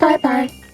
Bye bye.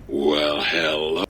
Well, hello.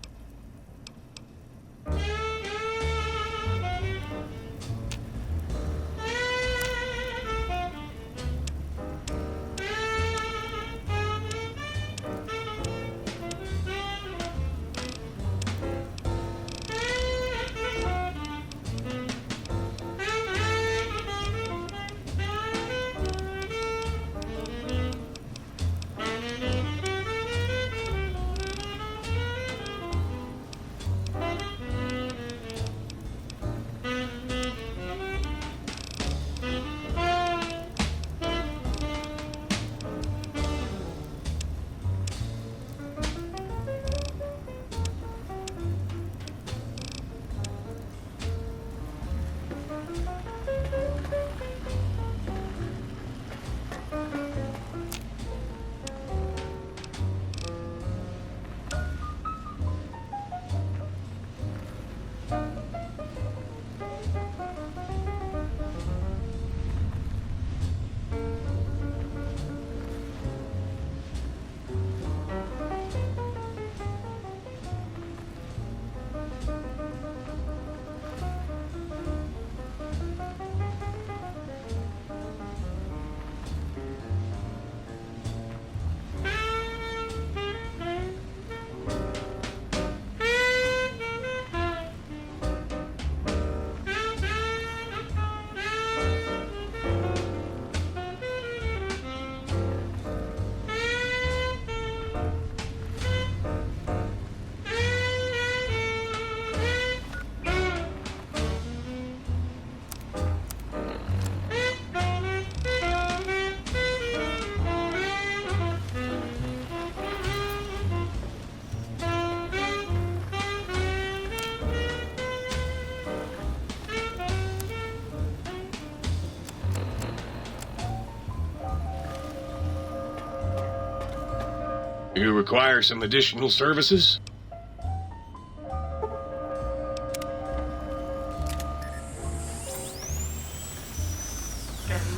You require some additional services?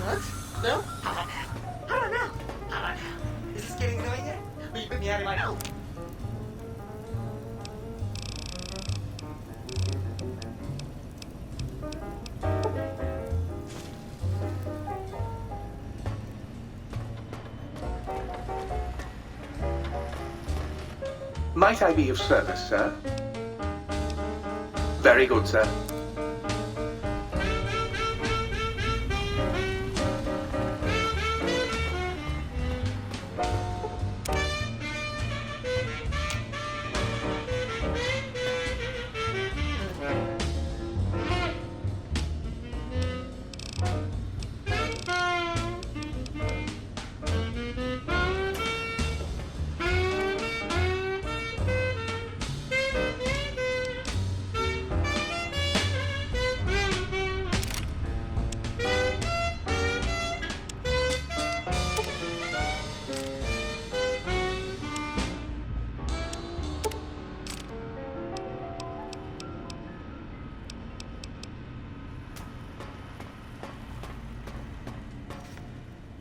What? No? I don't know. Is this getting annoying yet? Will you put me out of my home? Might I be of service, sir? Very good, sir.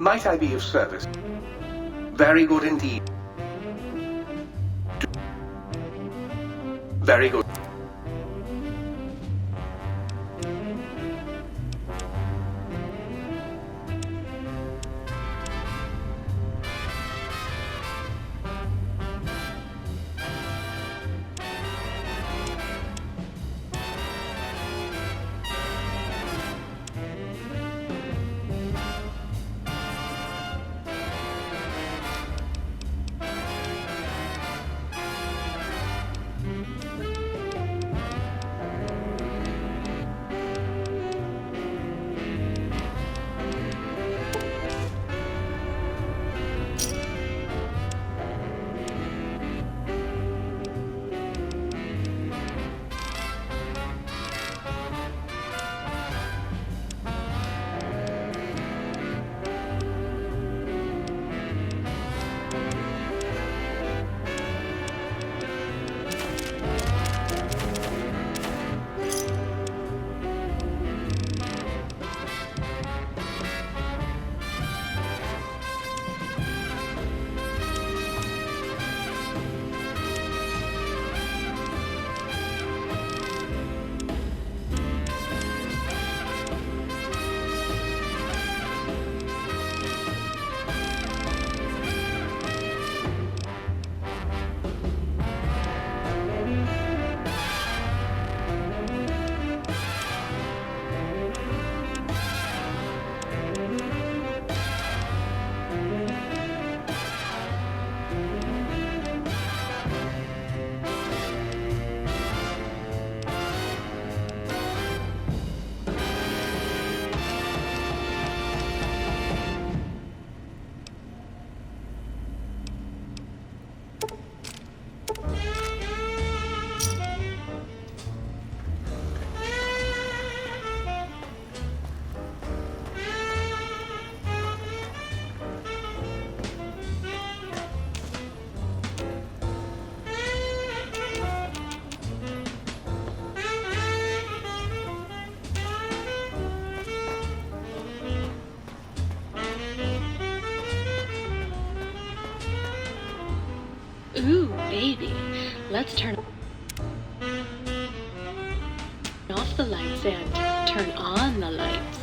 Might I be of service? Very good indeed. Very good. Let's turn off the lights and turn on the lights.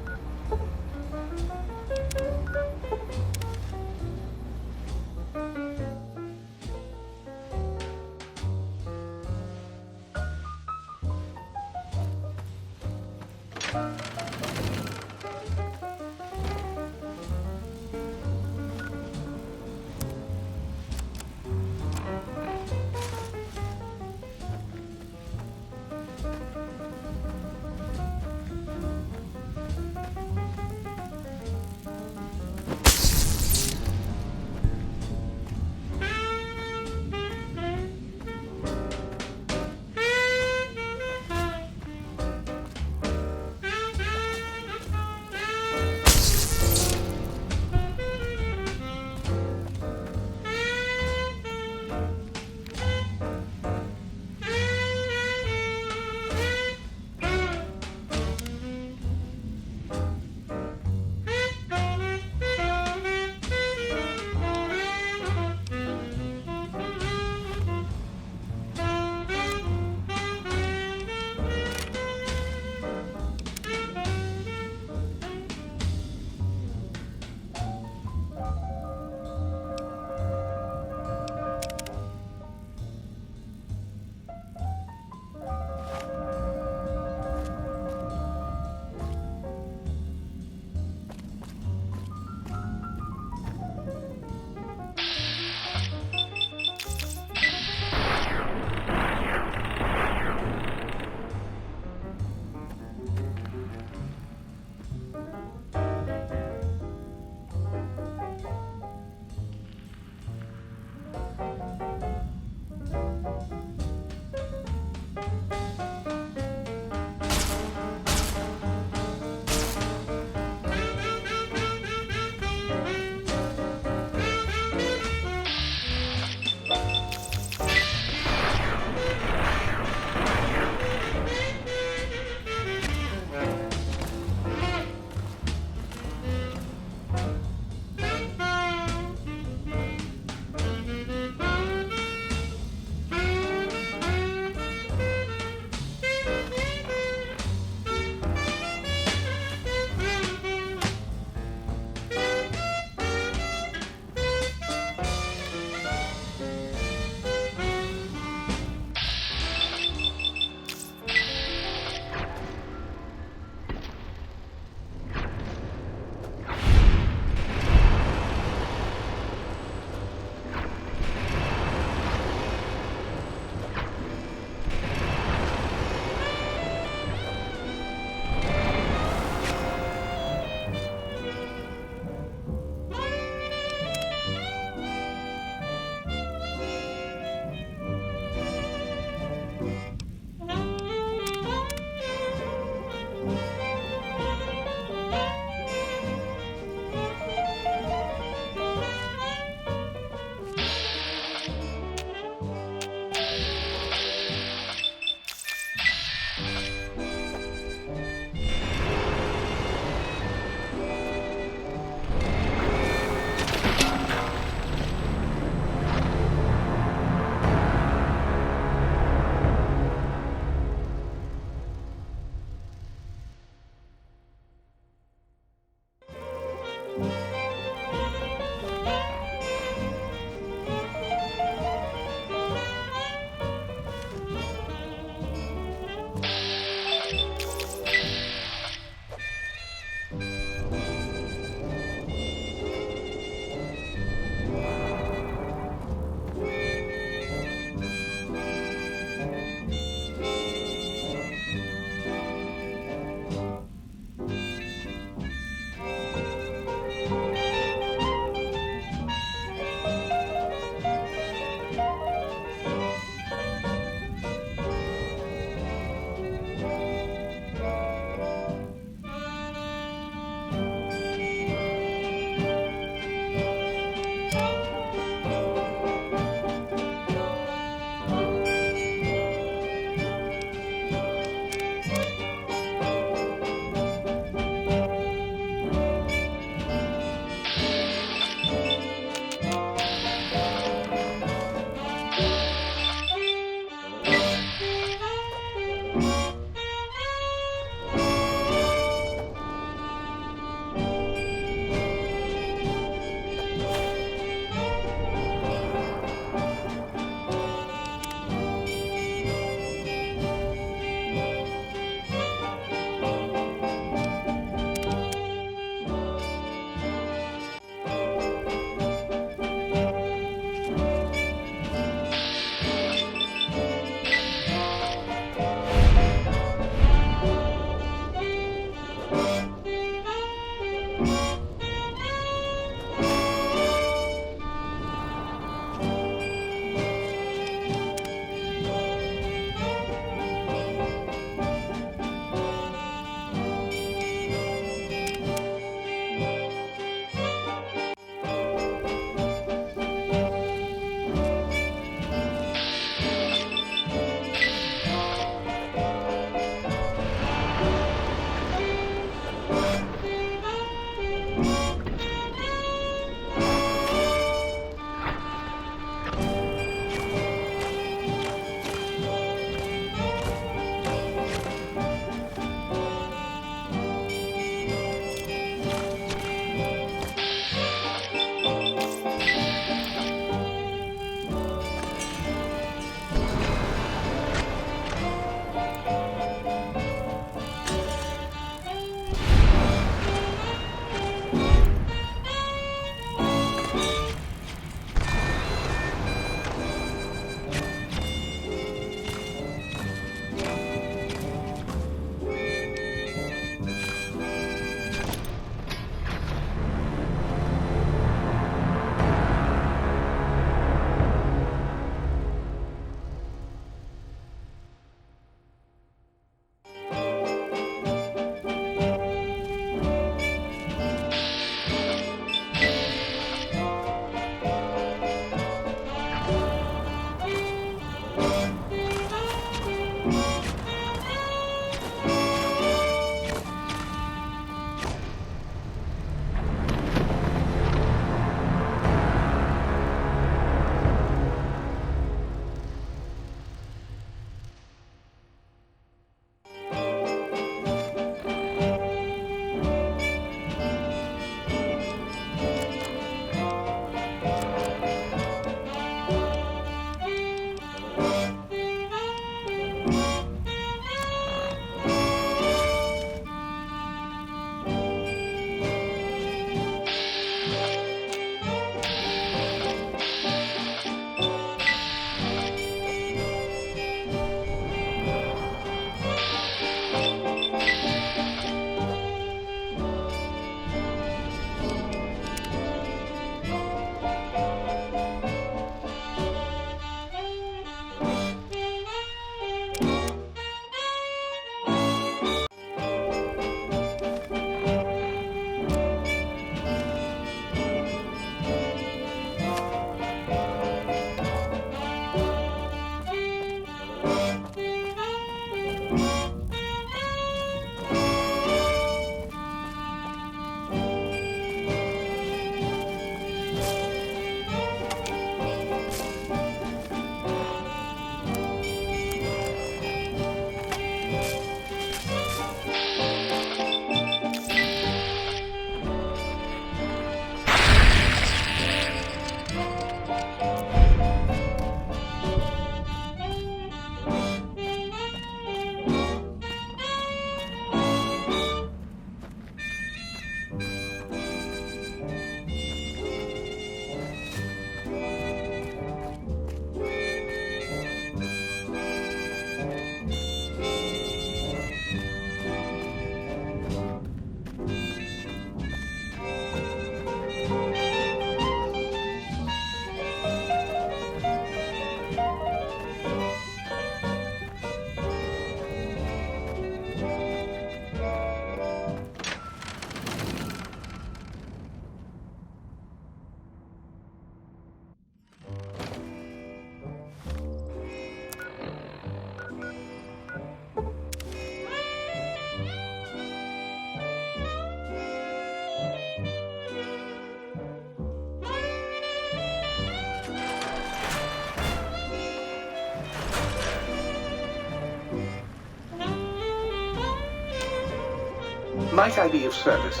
Might I be of service?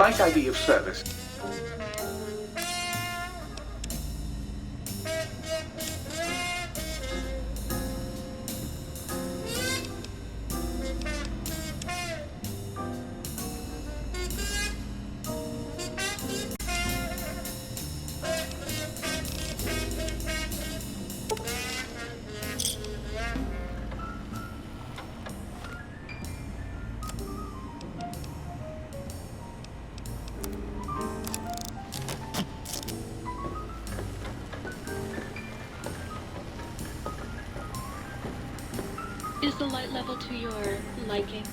Might I be of service? Is the light level to your liking?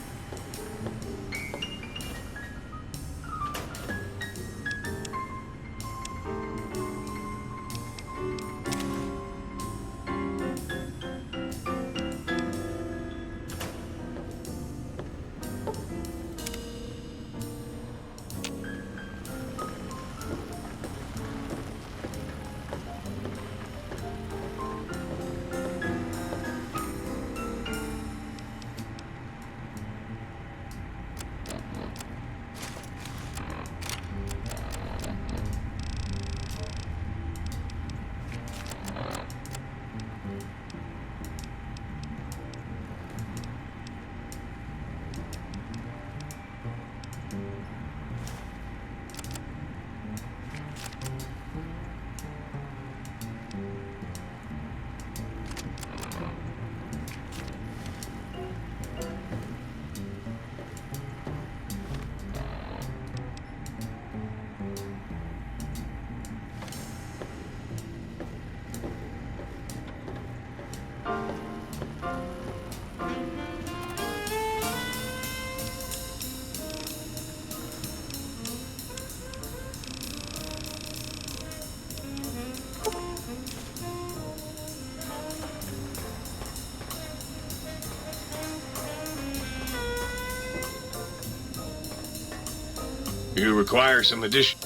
You require some addition.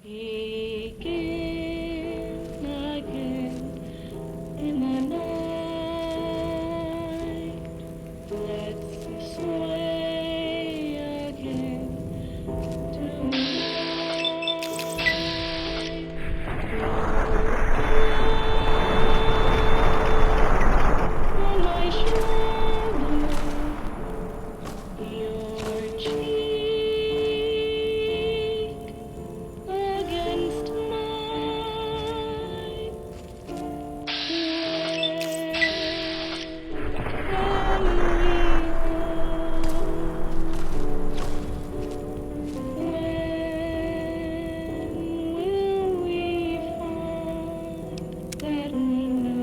Begin again in the night. Let's sway again tonight. On my shoulder, your cheek against mine. That we know.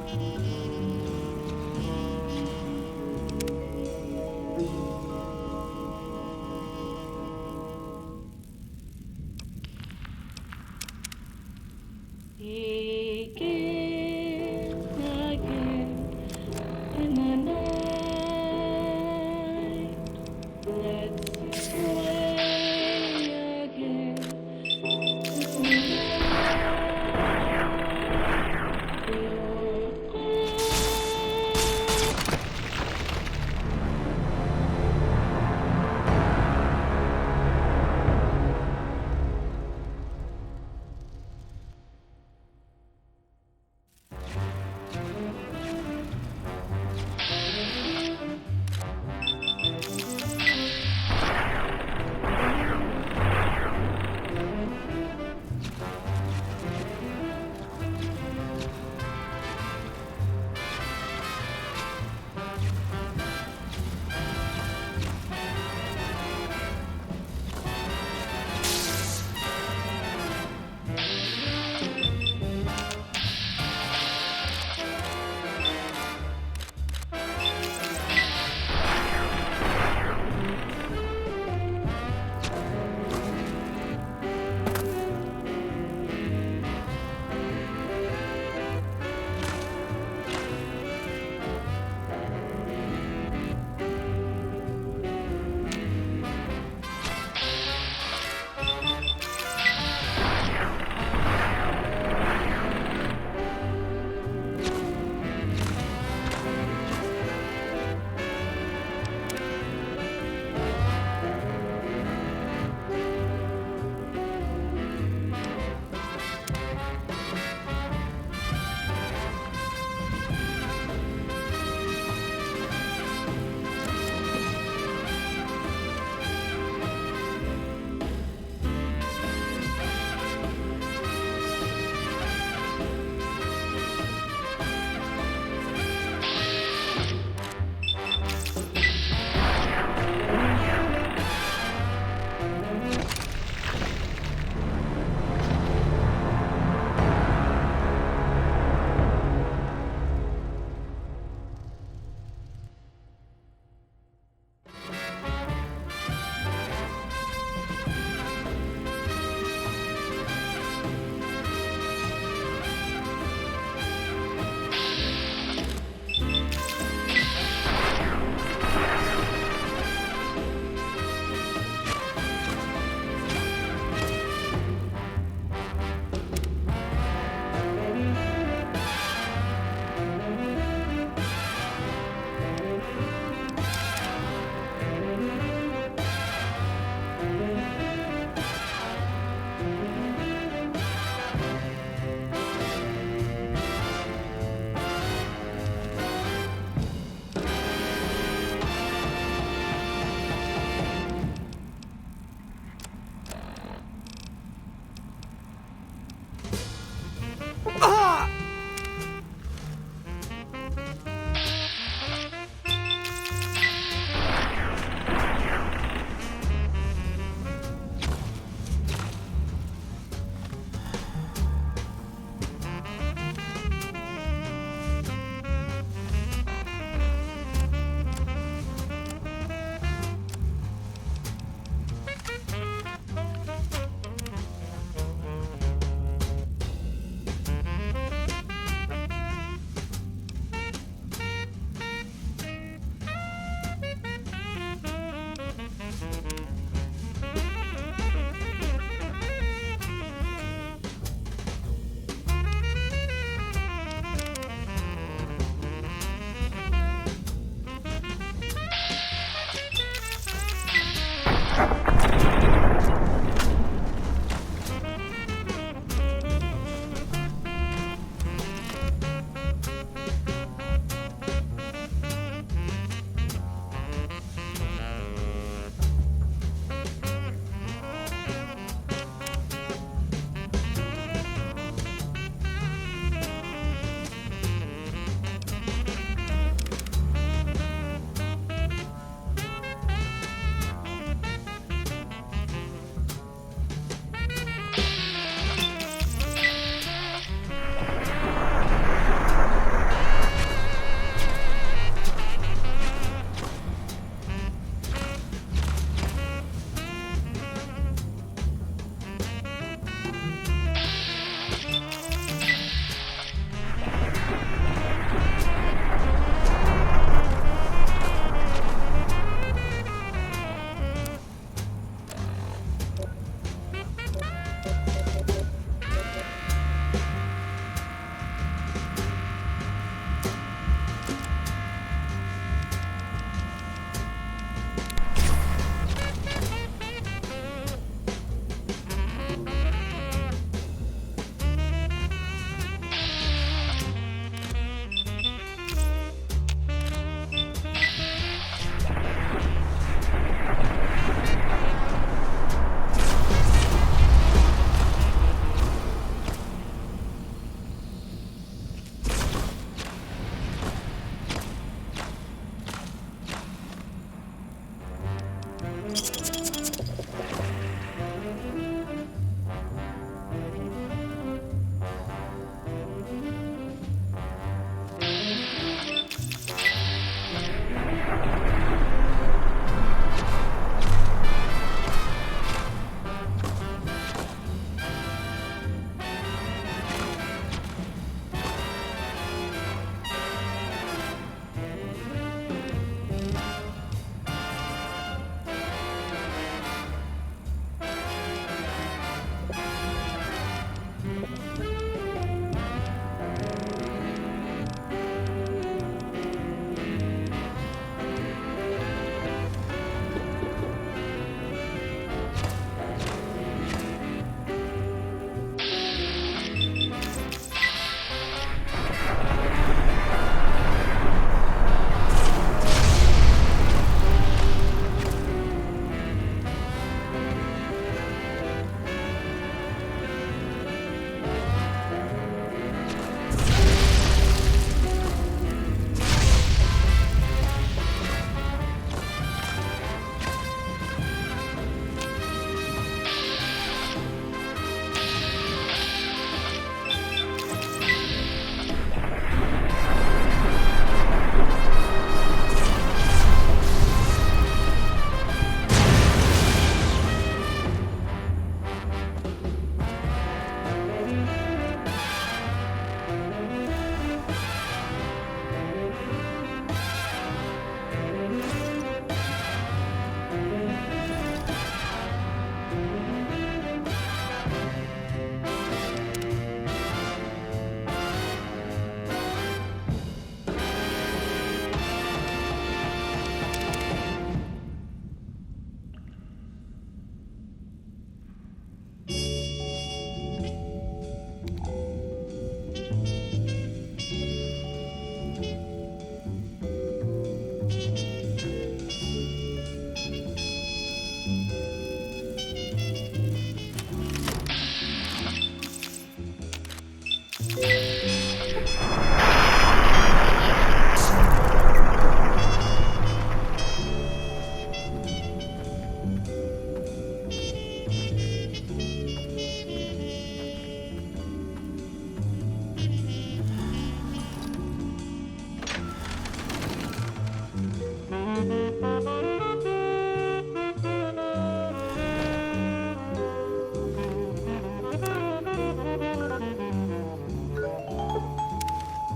Begin again in the night. Let's play again. You're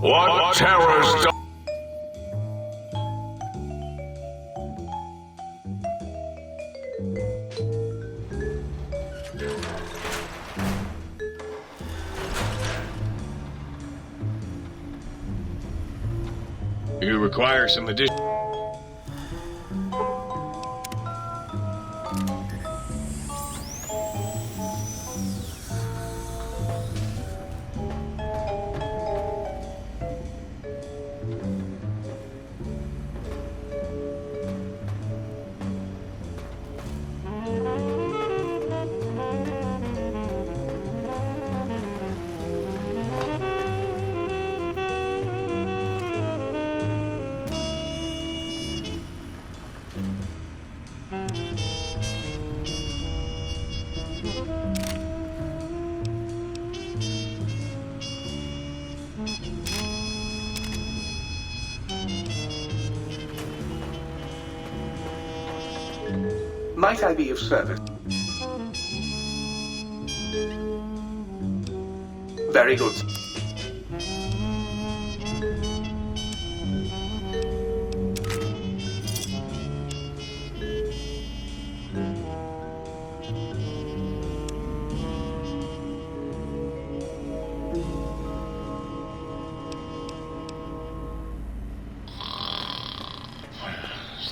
What terrors do- You require some additional... Might I be of service? Very good.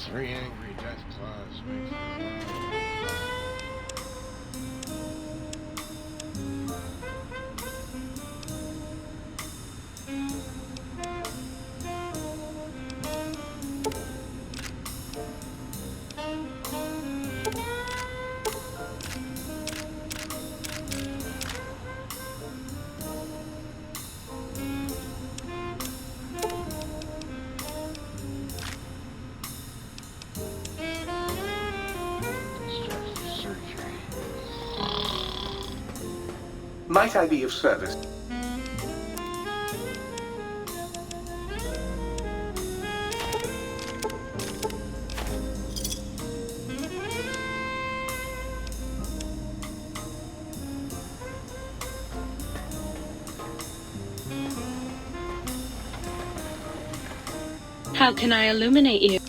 Three angry death claws. Might I be of service? How can I illuminate you?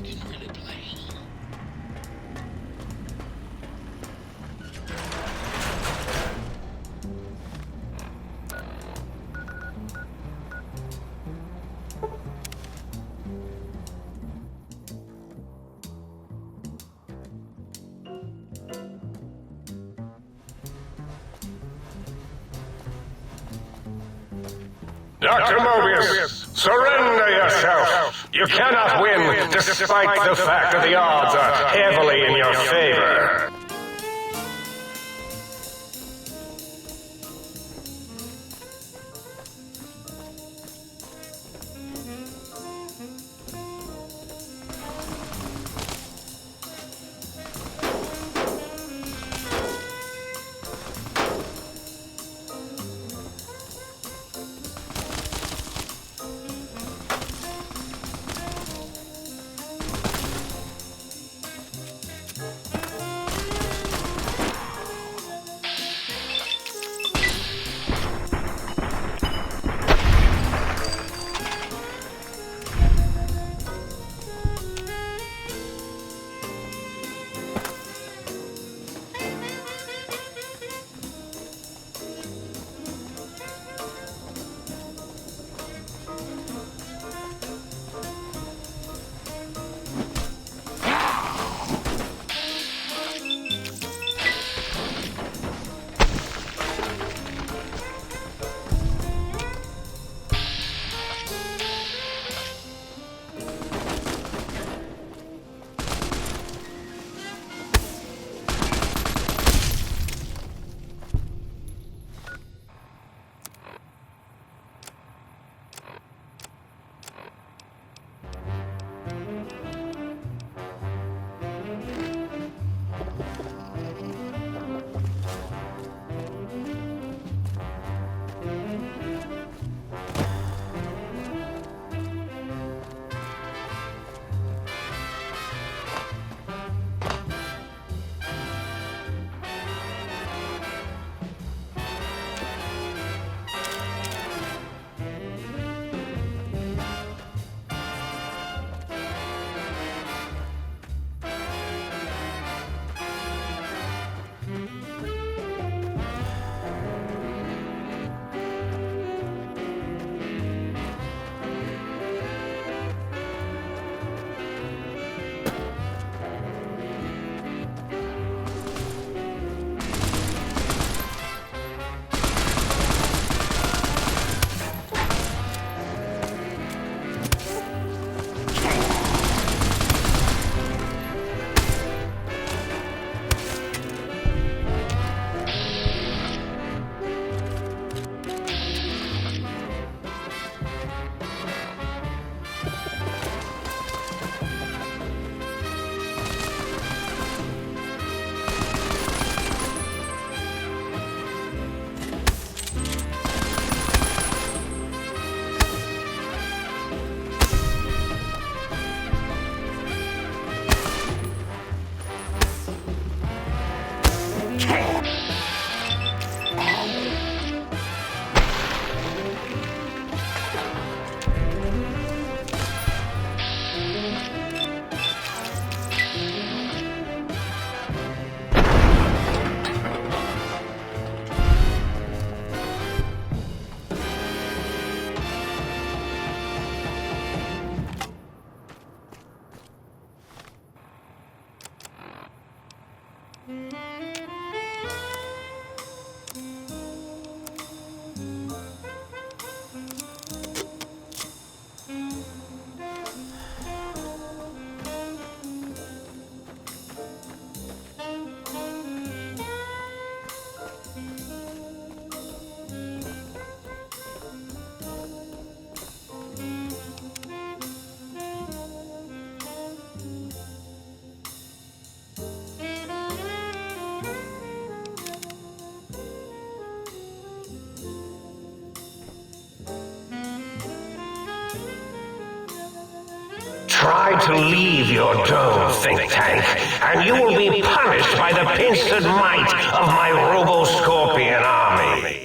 It's getting really plain. Dr. Mobius, surrender yourself. You cannot win, despite the fact that the odds are heavily in your favor. Try to leave your dome, think tank, and you will be punished by the pincered might of my Robo-Scorpion army.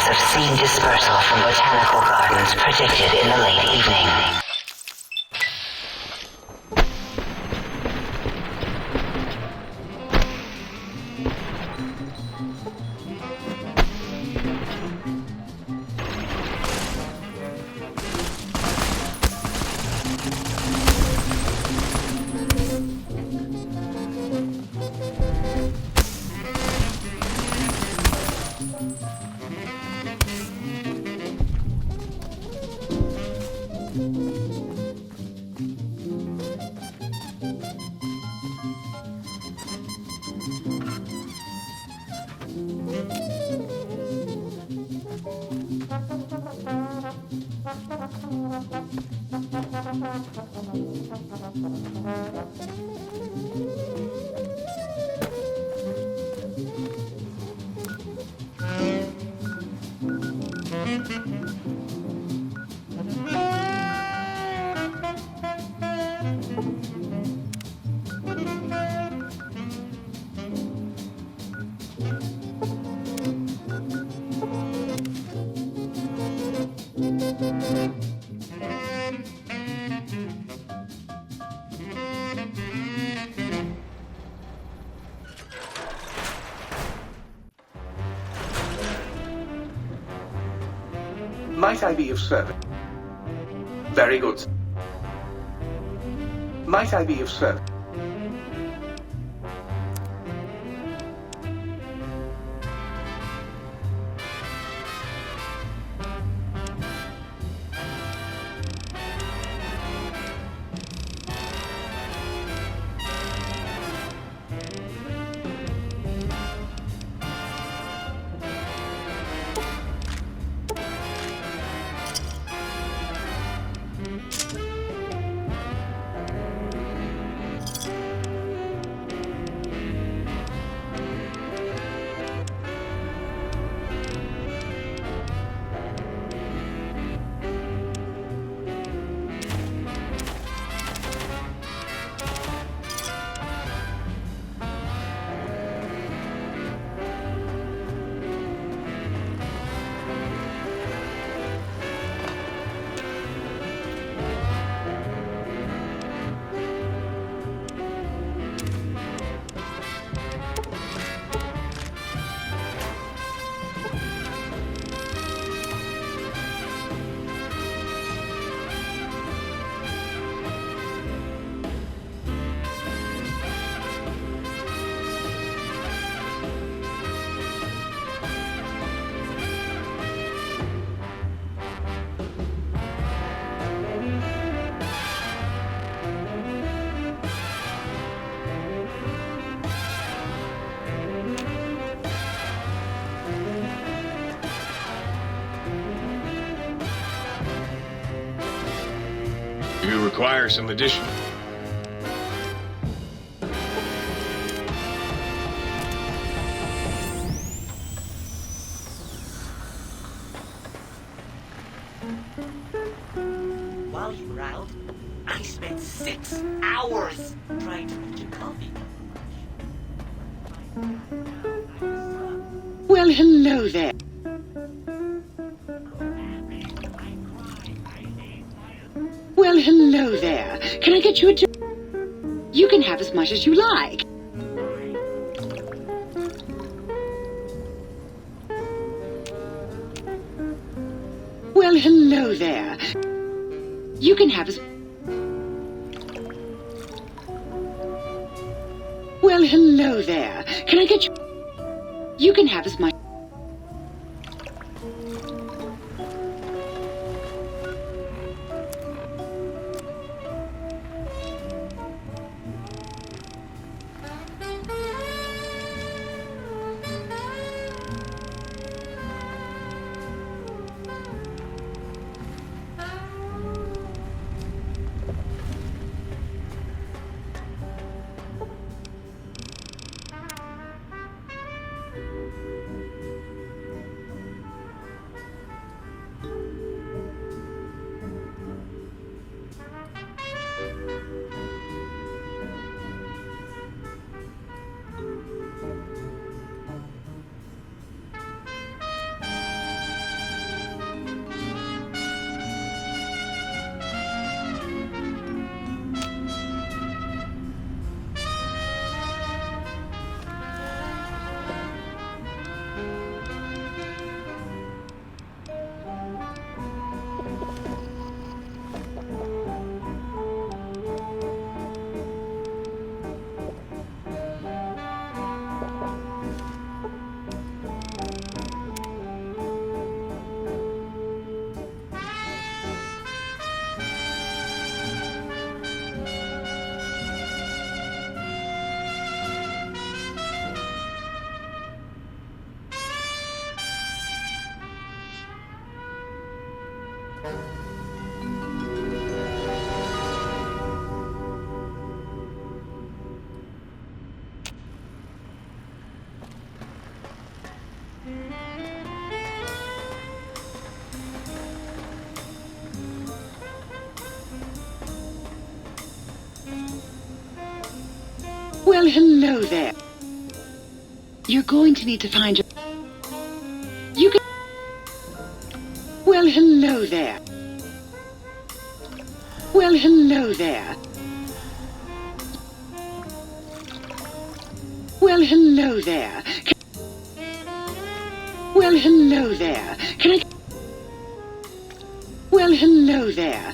signs of seed dispersal from botanical gardens predicted in the late evening. Might I be of service? Very good, sir. Might I be of service? You require some addition. While you were out, I spent 6 hours trying to reach a coffee. Well, hello there. Well, hello there. Can I get you a You can have as much as you like. Well, hello there. You can have as... Well, hello there. Can I get you... You can have as much... Well, hello there. You're going to need to find your... You can... Well, hello there. Well, hello there. Well, hello there. Well, hello there. Can I... Well, hello there.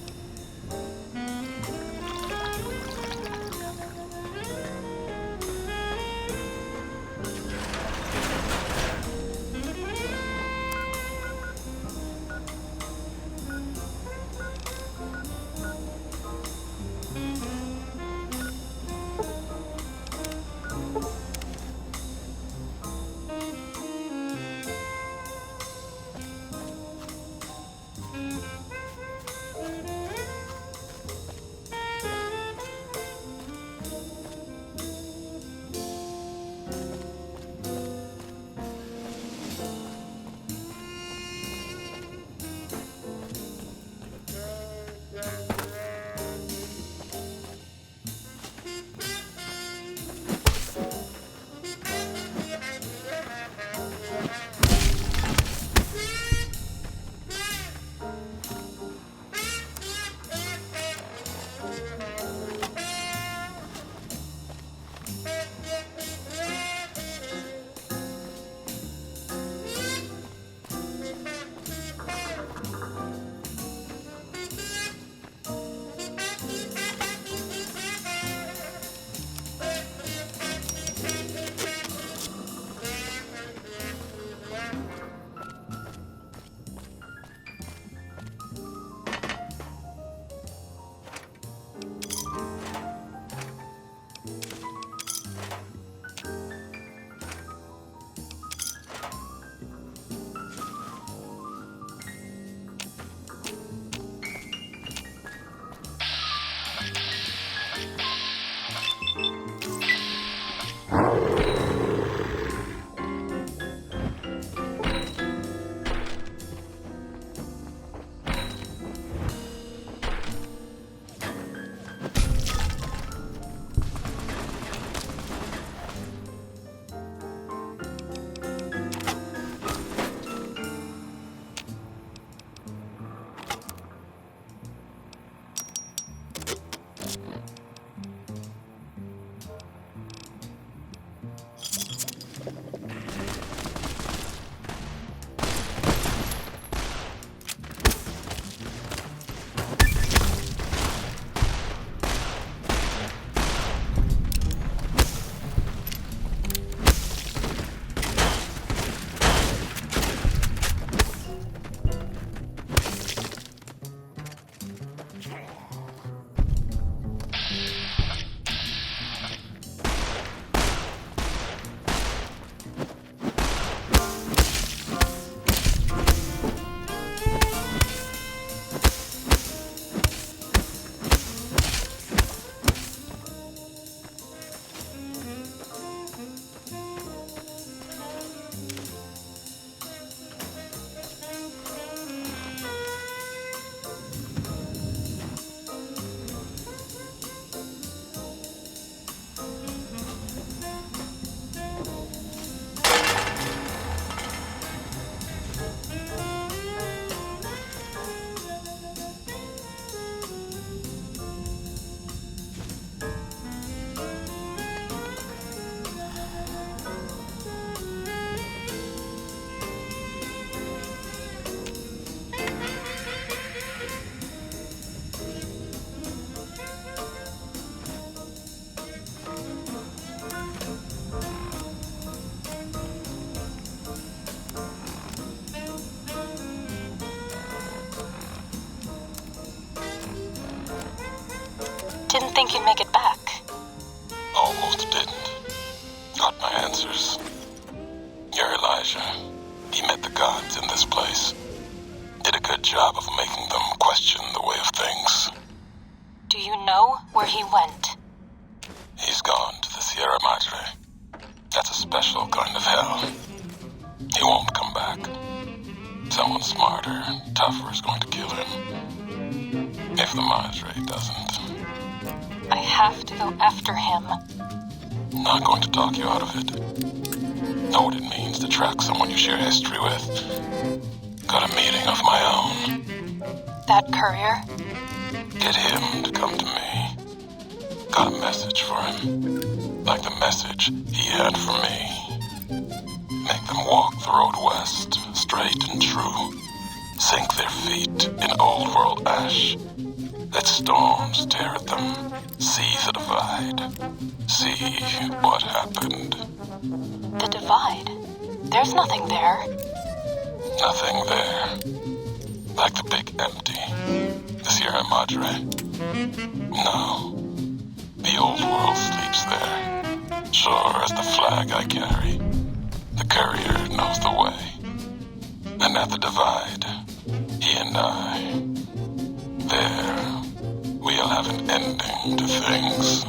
Didn't think you'd make it back. Almost didn't. Got my answers. You're Elijah. He met the gods in this place. did a good job of making them question the way of things. Do you know where he went? He's gone to the Sierra Madre. That's a special kind of hell. He won't come back. Someone smarter, tougher is going to kill him. If the Madre doesn't. I have to go after him. Not going to talk you out of it. Know what it means to track someone you share history with. Got a meeting of my own. That courier? Get him to come to me. Got a message for him. Like the message he had for me. Make them walk the road west, straight and true. Sink their feet in old world ash. Let storms tear at them. See the divide. See what happened. The divide? There's nothing there. Nothing there. Like the big empty. The Sierra Madre. No. The old world sleeps there. Sure as the flag I carry. The courier knows the way. And at the divide, he and I, there, we'll have an ending to things.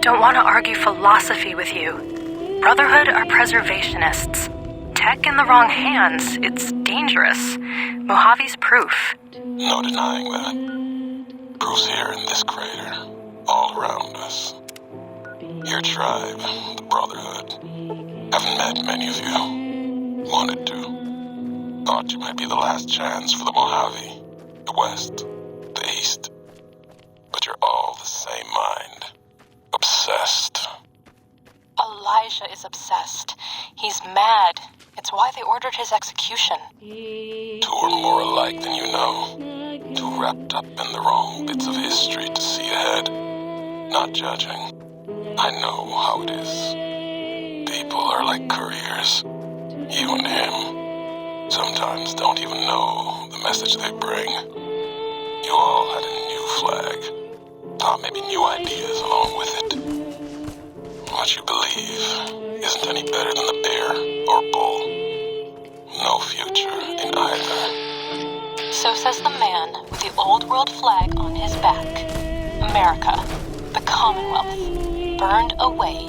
Don't want to argue philosophy with you. Brotherhood are preservationists. Tech in the wrong hands, it's dangerous. Mojave's proof. No denying that. Proof's here in this crater, all around us. Your tribe, the Brotherhood. Haven't met many of you. Wanted to. Thought you might be the last chance for the Mojave, the West, the East. But you're all the same mind. Obsessed. Elijah is obsessed. He's mad. It's why they ordered his execution. Two are more alike than you know. Too wrapped up in the wrong bits of history to see ahead. Not judging. I know how it is. People are like couriers. You and him. Sometimes don't even know the message they bring. You all had a new flag. Thought maybe new ideas along with it. What you believe isn't any better than the bear or bull. No future in either. So says the man with the old world flag on his back. America, the Commonwealth, burned away.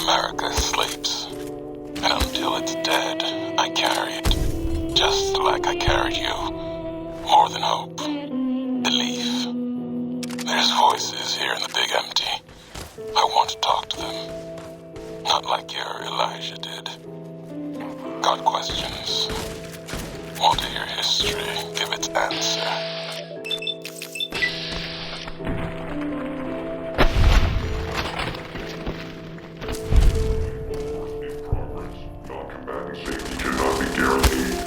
America sleeps. And until it's dead, I carry it. Just like I carried you. More than hope. Belief. There's voices here in the big empty. I want to talk to them. Not like your Elijah did. Got questions. Want to hear history give its answer. Non-combatant safety cannot be guaranteed.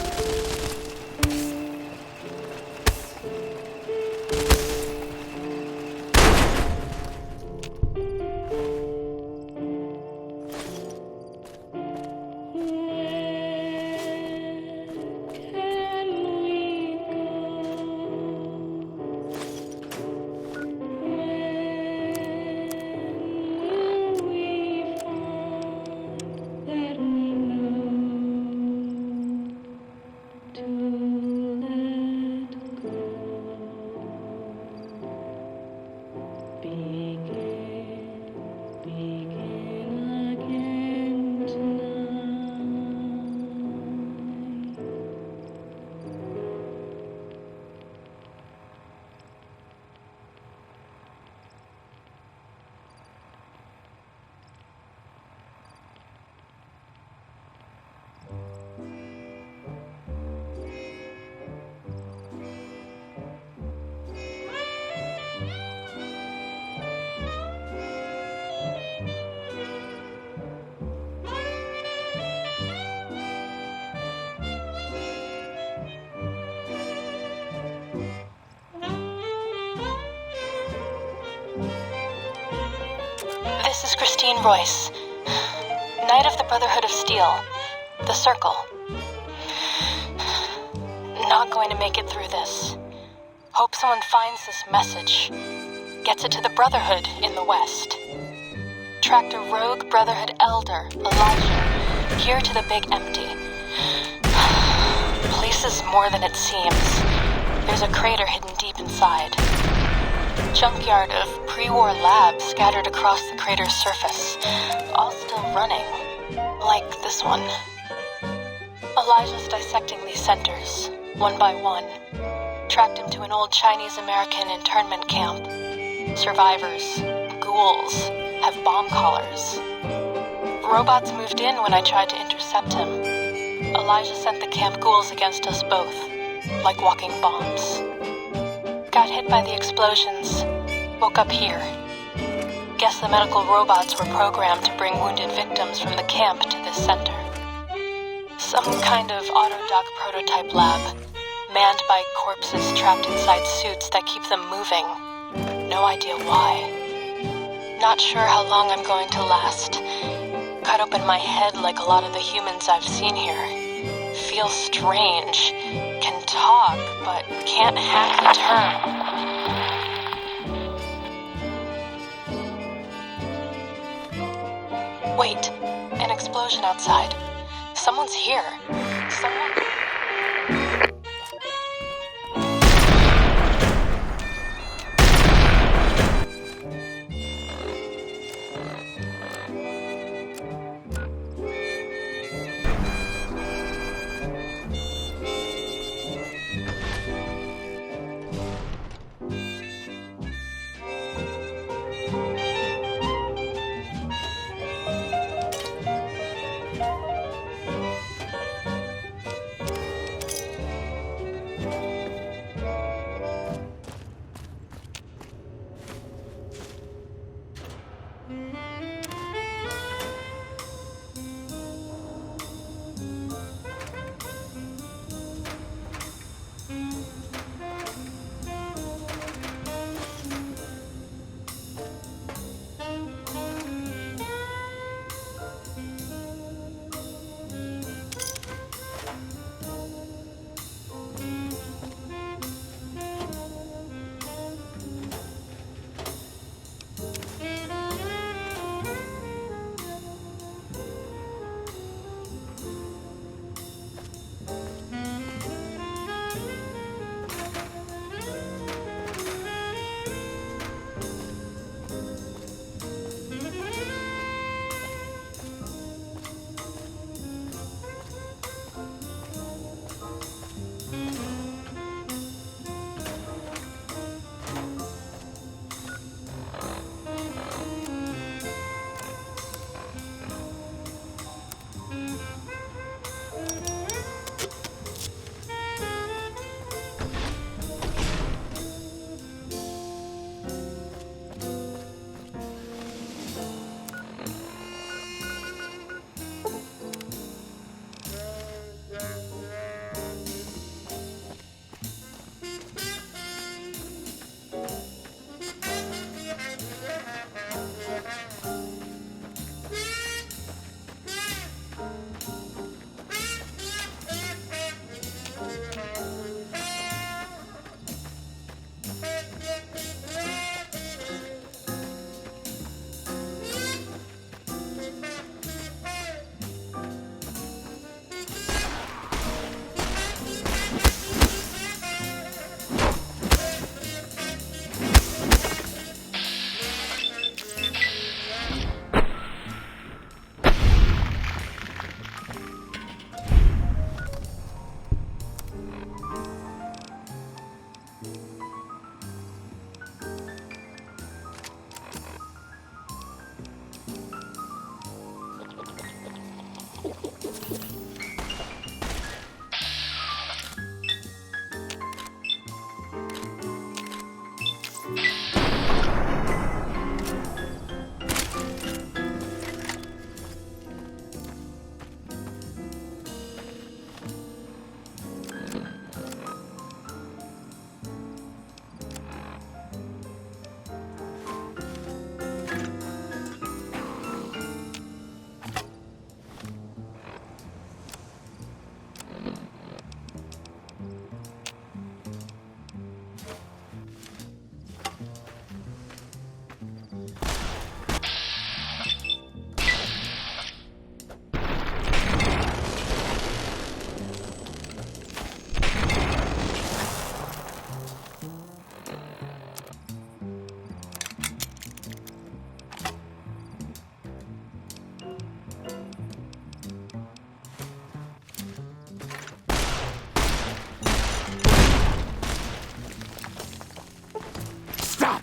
Christine Royce. Knight of the Brotherhood of Steel. The Circle. Not going to make it through this. Hope someone finds this message. Gets it to the Brotherhood in the West. Tracked a rogue Brotherhood elder, Elijah, here to the Big Empty. Place is more than it seems. There's a crater hidden deep inside. Junkyard of pre-war labs scattered across the crater's surface, all still running, like this one. Elijah's dissecting these centers, one by one. Tracked him to an old Chinese-American internment camp. Survivors, ghouls, have bomb collars. Robots moved in when I tried to intercept him. Elijah sent the camp ghouls against us both, like walking bombs. Got hit by the explosions, woke up here. Guess the medical robots were programmed to bring wounded victims from the camp to this center. Some kind of Autodoc prototype lab, manned by corpses trapped inside suits that keep them moving. No idea why. Not sure how long I'm going to last. Cut open my head like a lot of the humans I've seen here. Feel strange. Can talk, but can't hack the term. Wait, an explosion outside. Someone's here. Someone...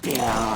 still.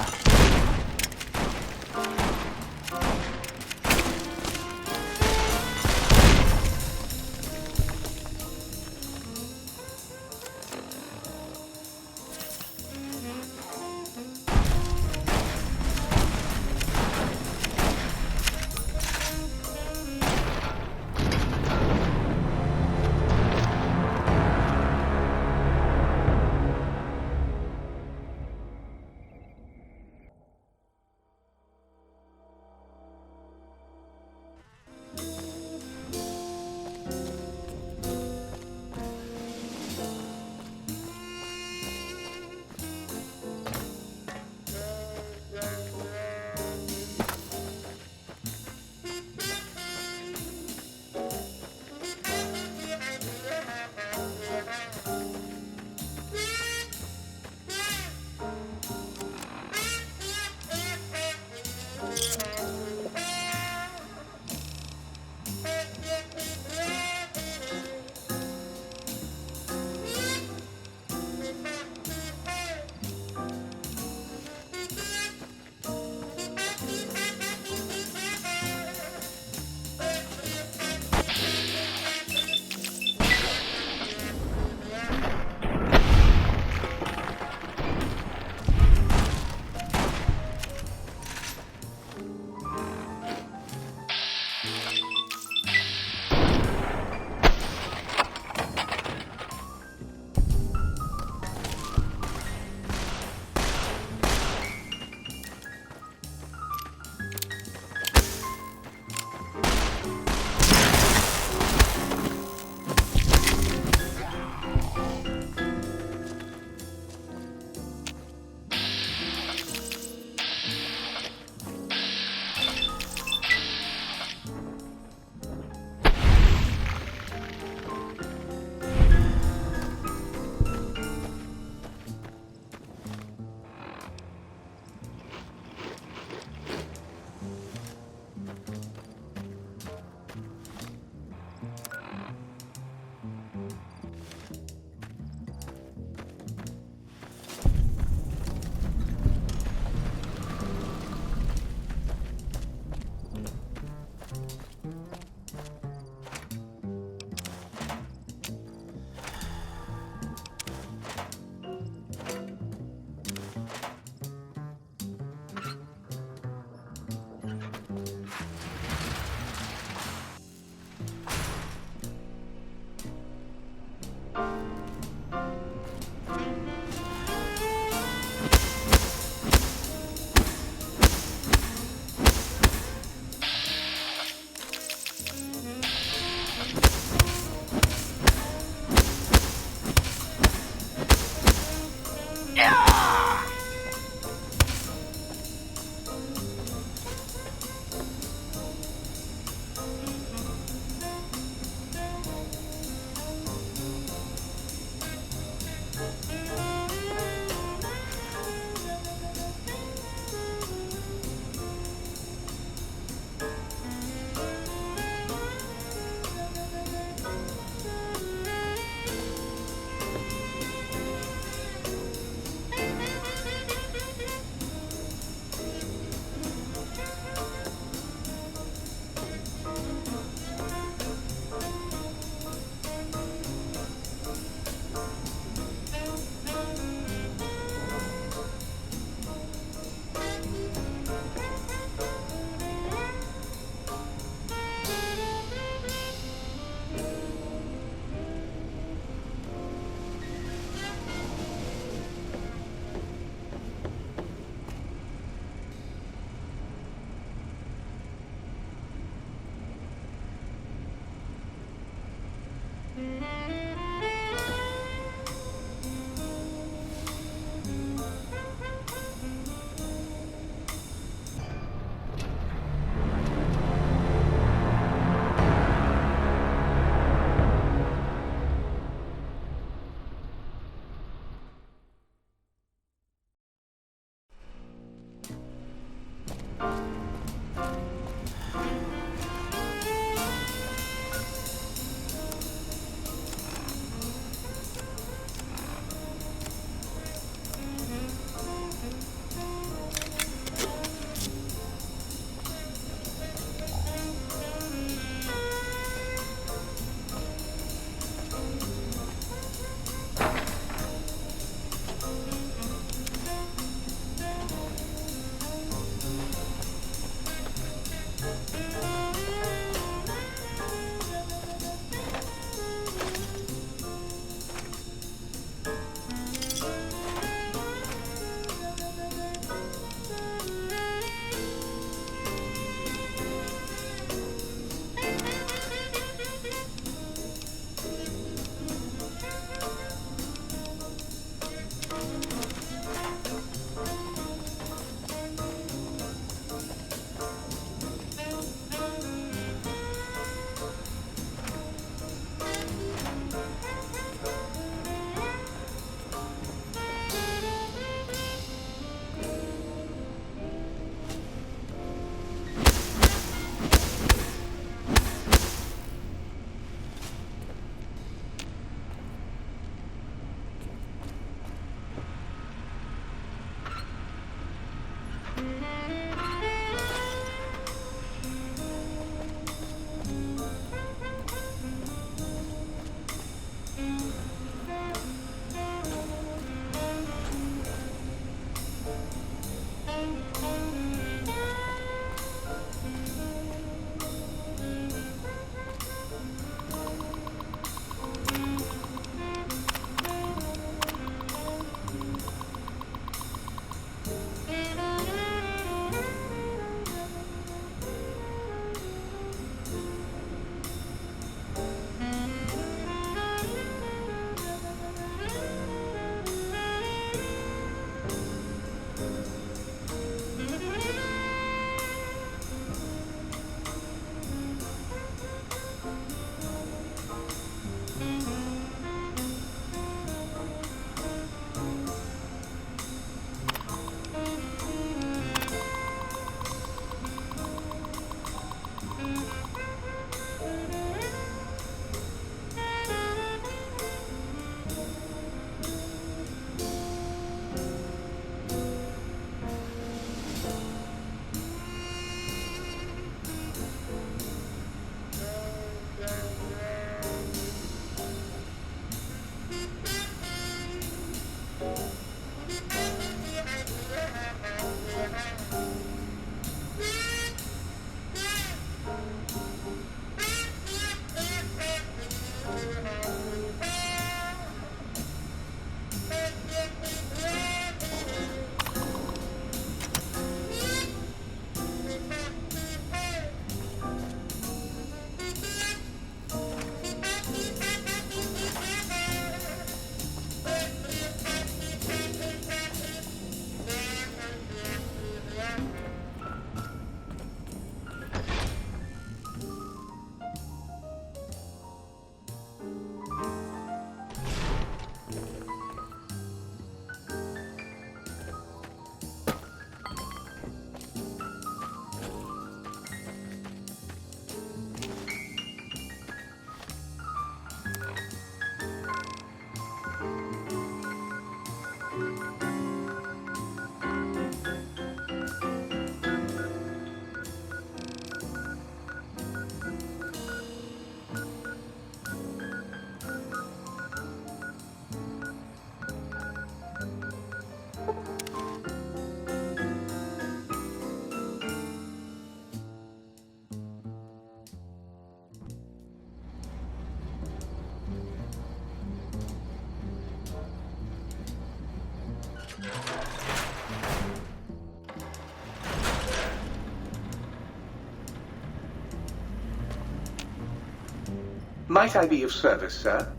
Might I be of service, sir?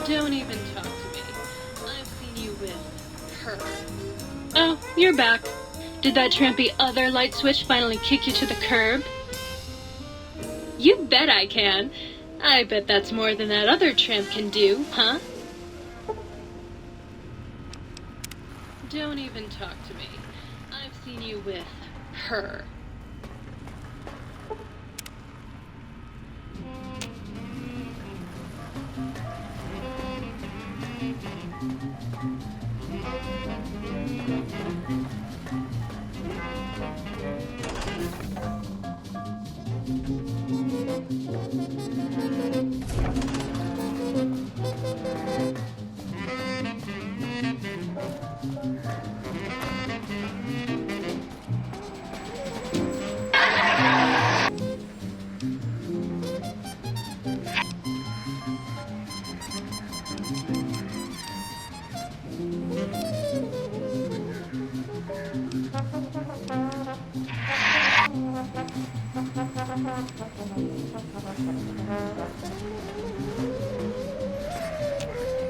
Don't even talk to me. I've seen you with her. Oh, you're back. Did that trampy other light switch finally kick you to the curb? You bet I can. I bet that's more than that other tramp can do, huh? Don't even talk to me. I've seen you with her.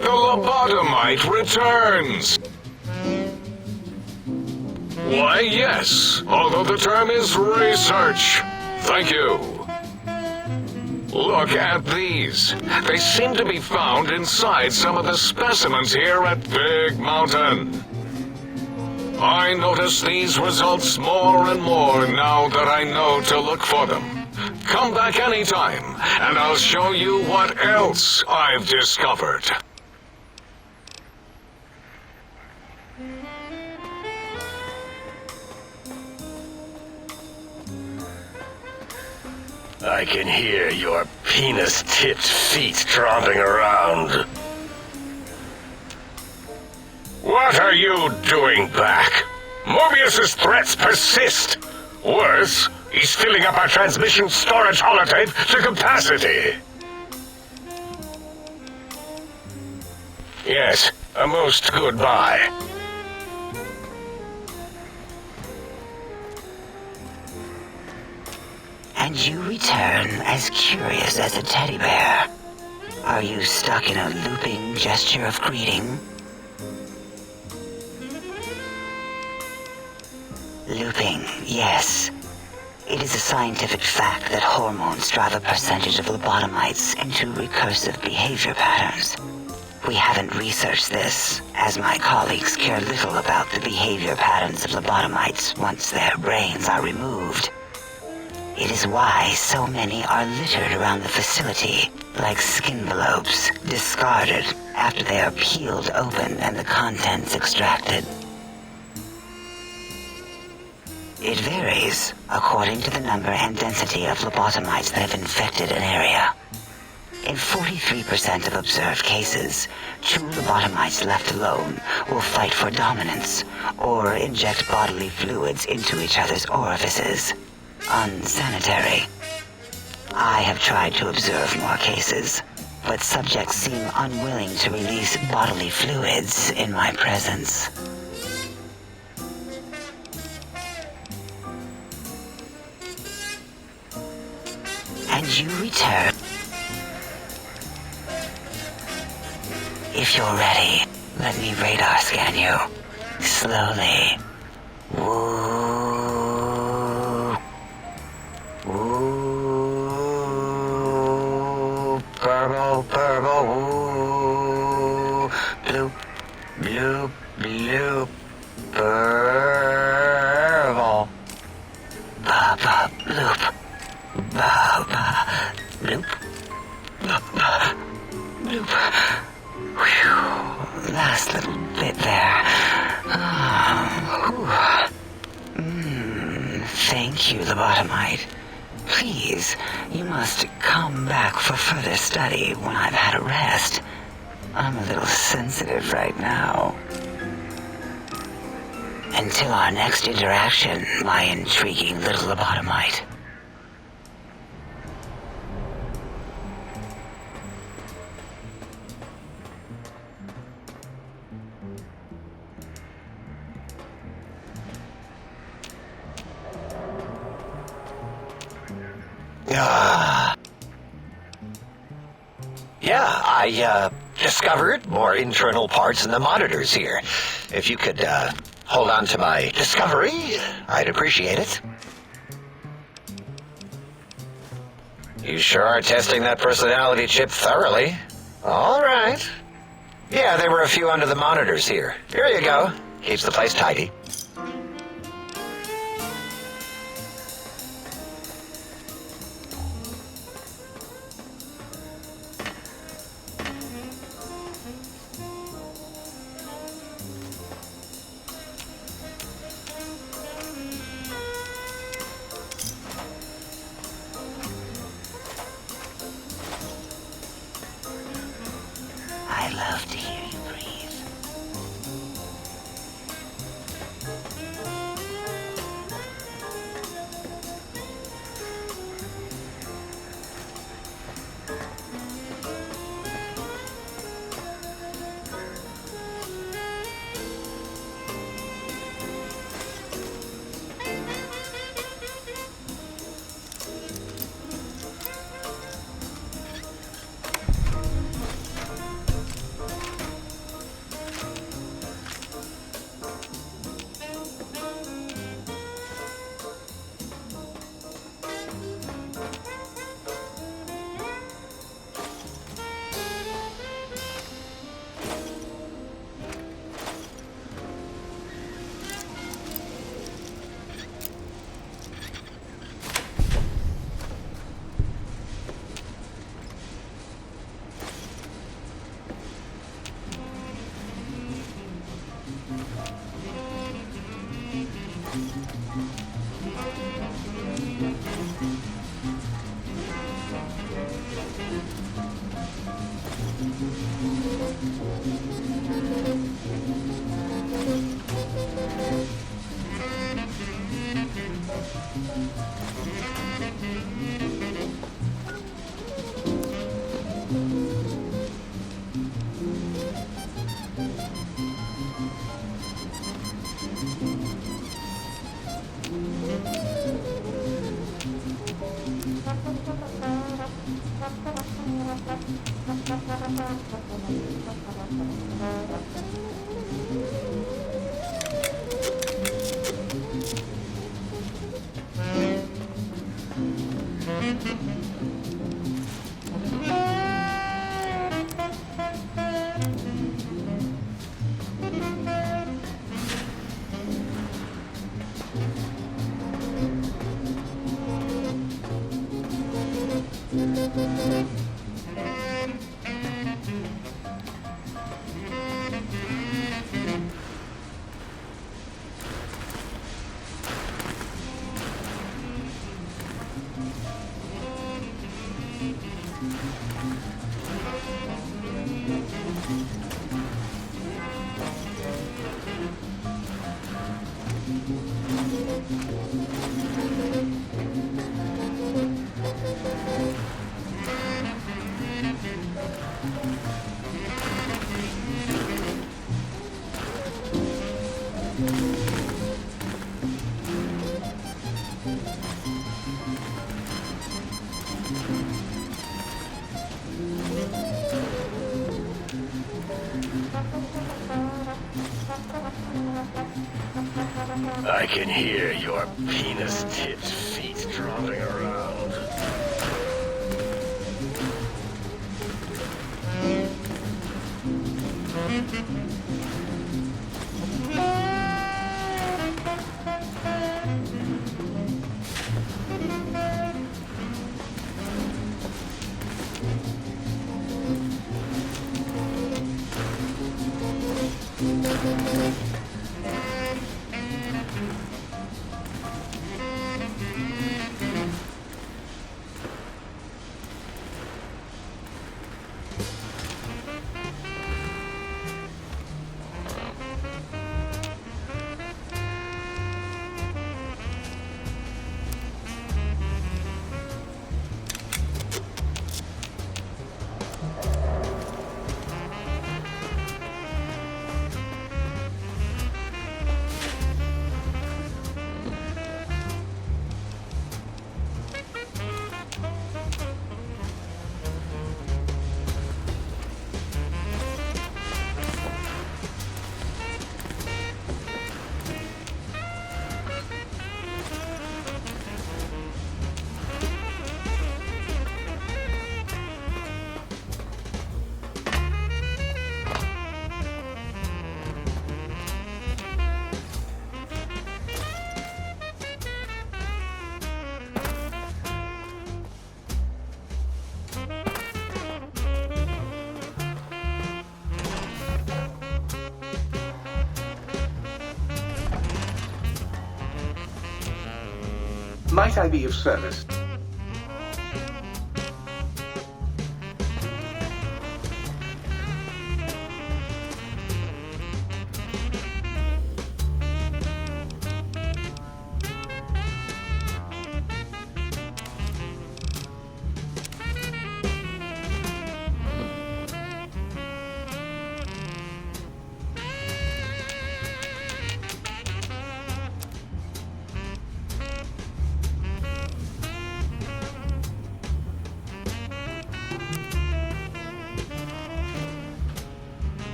The lobotomite returns! Why, yes, although the term is research. Thank you. Look at these. They seem to be found inside some of the specimens here at Big Mountain. I notice these results more and more now that I know to look for them. Come back anytime, and I'll show you what else I've discovered. I can hear your penis-tipped feet tromping around. What are you doing back? Mobius's threats persist. Worse, he's filling up our transmission storage holotape to capacity. Yes, a most goodbye. And you return as curious as a teddy bear. Are you stuck in a looping gesture of greeting? Looping, yes. It is a scientific fact that hormones drive a percentage of lobotomites into recursive behavior patterns. We haven't researched this, as my colleagues care little about the behavior patterns of lobotomites once their brains are removed. It is why so many are littered around the facility, like skinvelopes, discarded after they are peeled open and the contents extracted. It varies according to the number and density of lobotomites that have infected an area. In 43% of observed cases, two lobotomites left alone will fight for dominance or inject bodily fluids into each other's orifices. Unsanitary. I have tried to observe more cases, but subjects seem unwilling to release bodily fluids in my presence. you return. If you're ready, let me radar scan you. Slowly. Woo. Woo. Purple, purple, woo. Bloop, bloop, bloop. Purple. Ba, ba, bloop. Ba, ba, bloop. Ba, ba, bloop. Whew. Last little bit there. Thank you, lobotomite. Please, you must come back for further study when I've had a rest. I'm a little sensitive right now. Until our next interaction, my intriguing little lobotomite. Yeah, I discovered more internal parts in the monitors here. If you could hold on to my discovery, I'd appreciate it. You sure are testing that personality chip thoroughly. All right. Yeah, there were a few under the monitors here. Here you go. Keeps the place tidy. I love to hear you breathe. I can hear your penis-tipped feet dropping around. Might I be of service?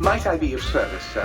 Might I be of service, sir?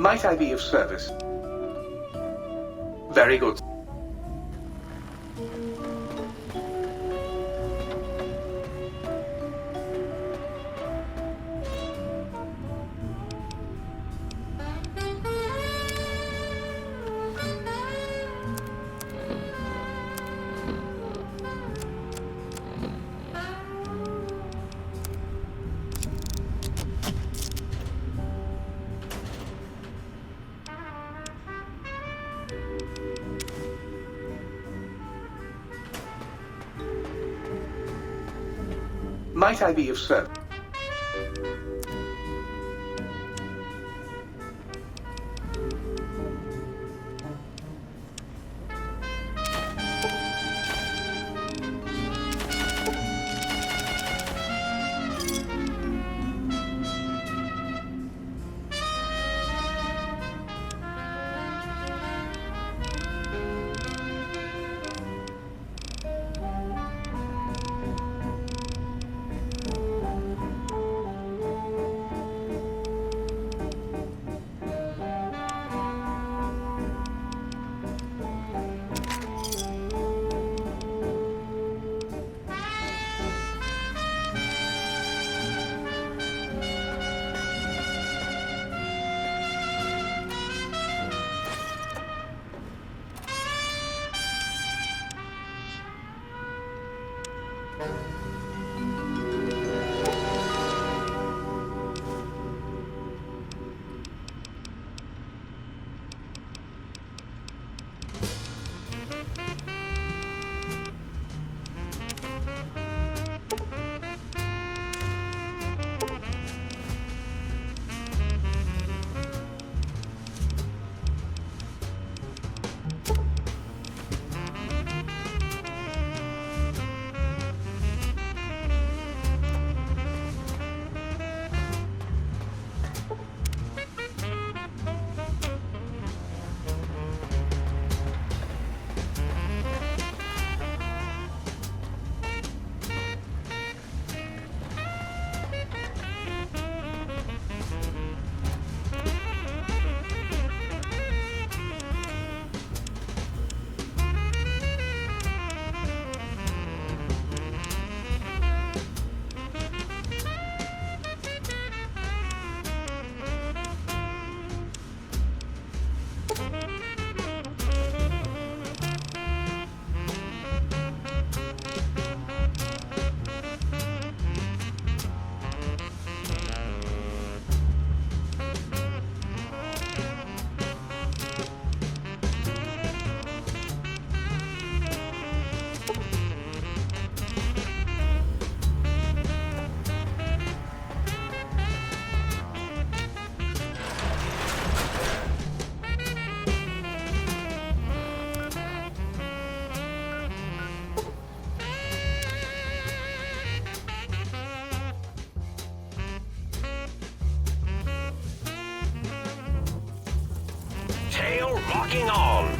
Might I be of service? Very good. Might I be of service? Tail rocking on.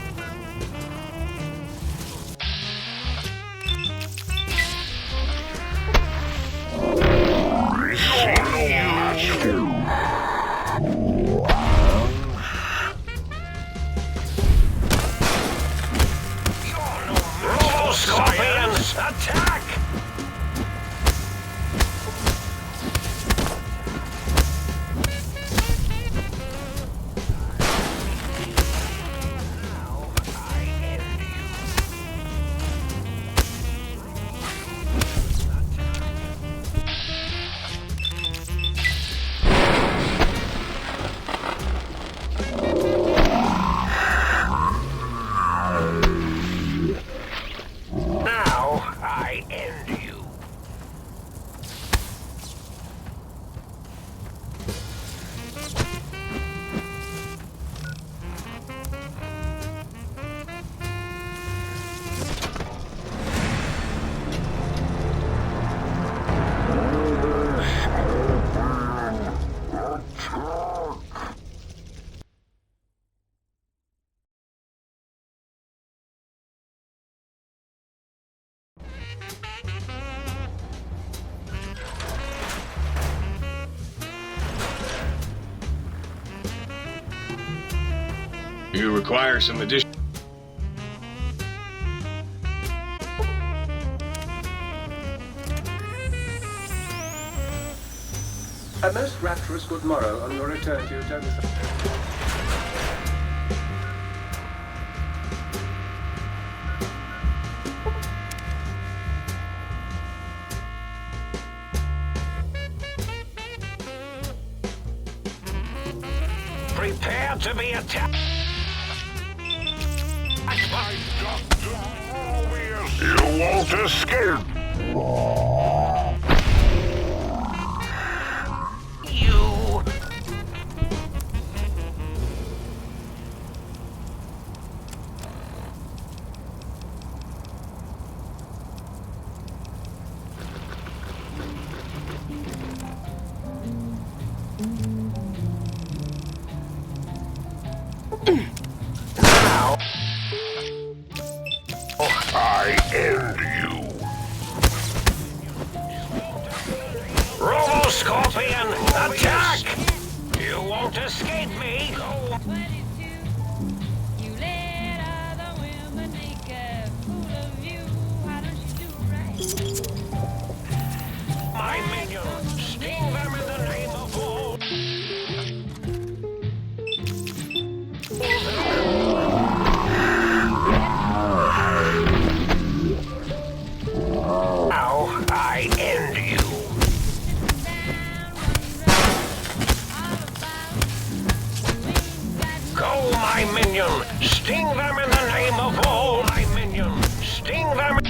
Robo-Scorpions, attack! You require some addition. A most rapturous good morrow on your return to your domicile. Prepare to be attacked. You won't escape. You. Now, I end you. Robo Scorpion, attack! You won't escape me. My minion, sting them in the name of all. Now I end you. Go, my minion! Sting them in the name of all, my minion! Sting them in the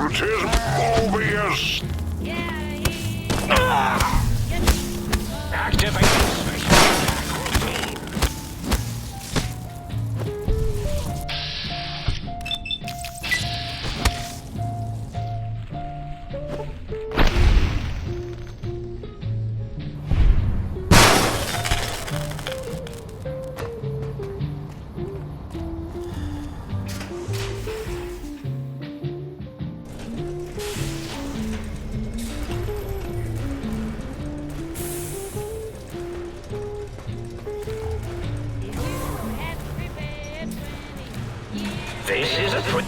It is Mobius! Activate special attack routine. This is a threat.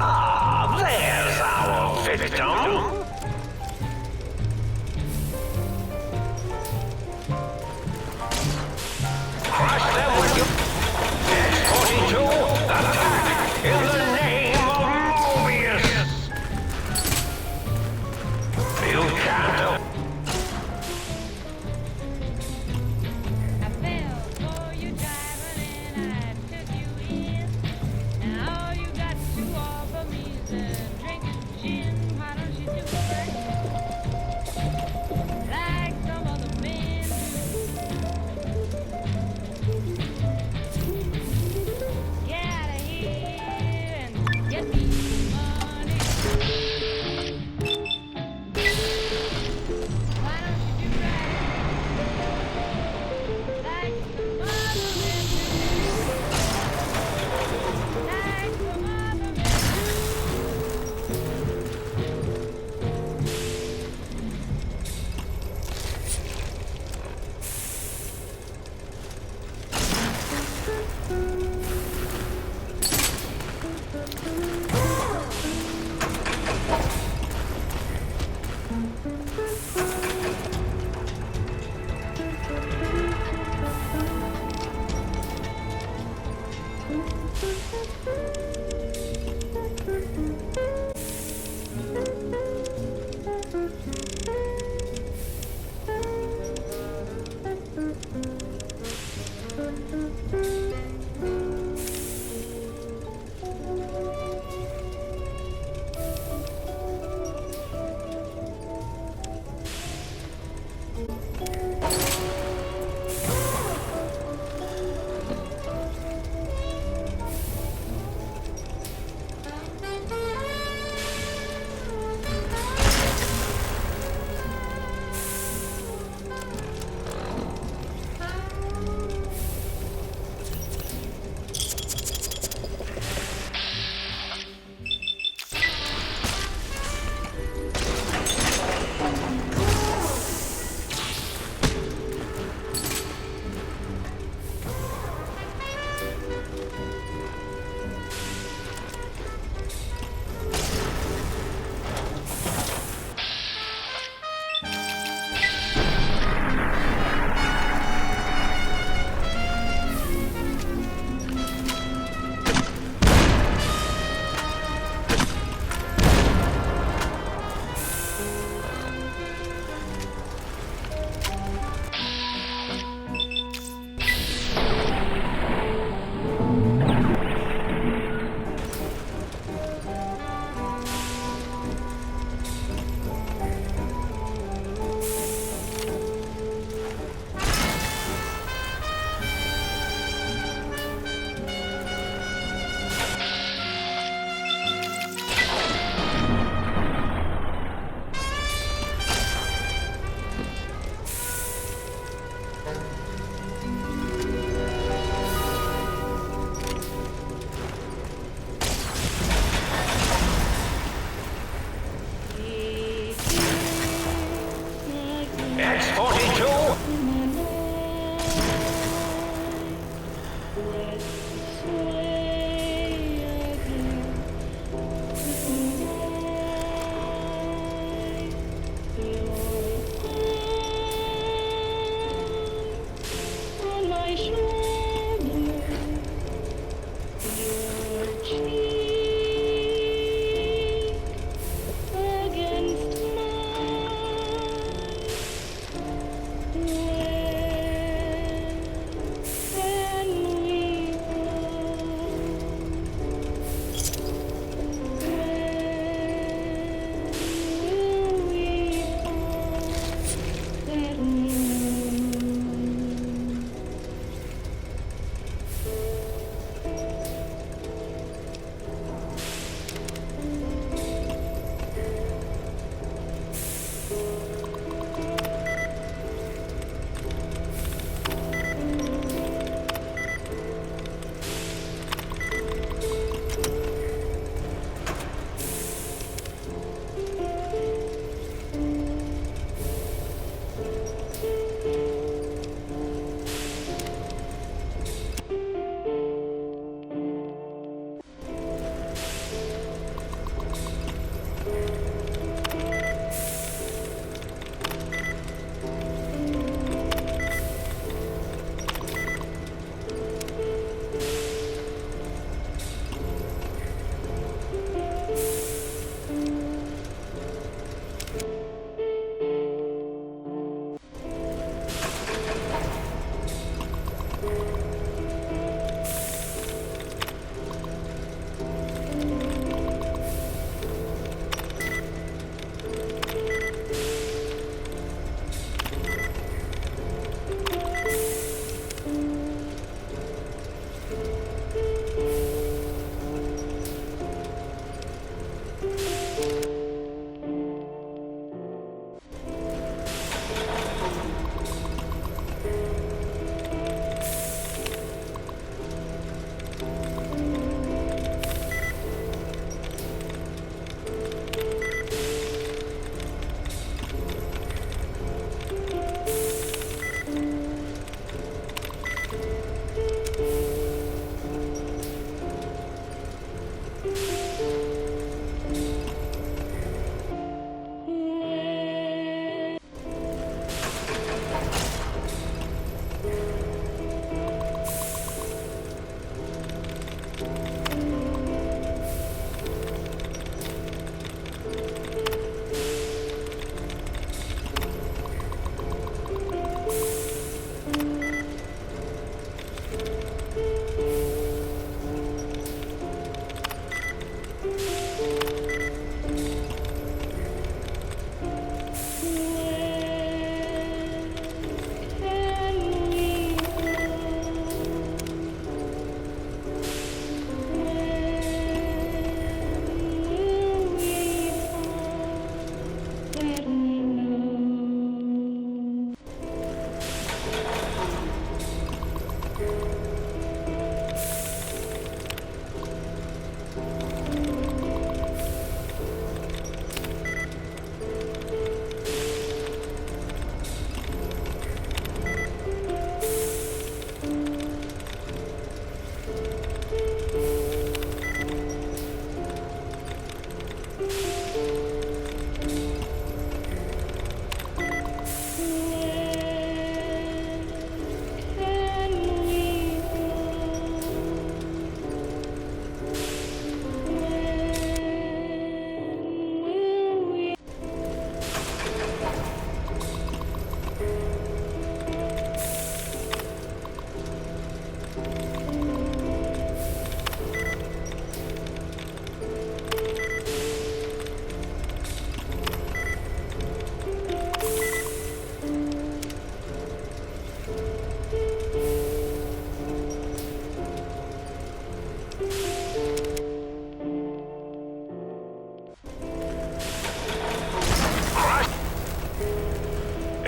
Ah, there's our victim. Crush them with you. X-42, attack in the name of Mobius. You can't.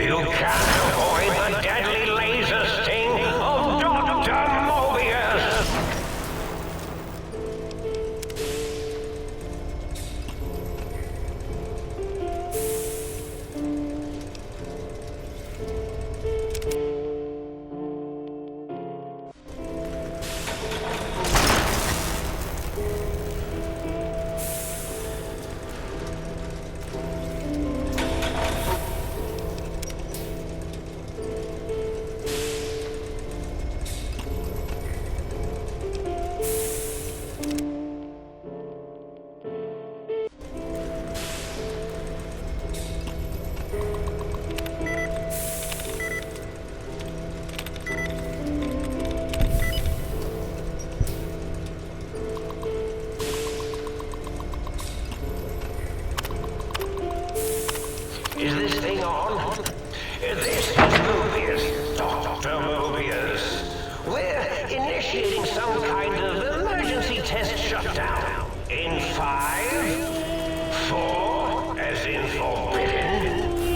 You can't avoid the deadly laser sting of Dr. Mobius! Is this thing on? This is Mobius, Dr. Mobius. We're initiating some kind of emergency test shutdown. In 5, 4, as in forbidden,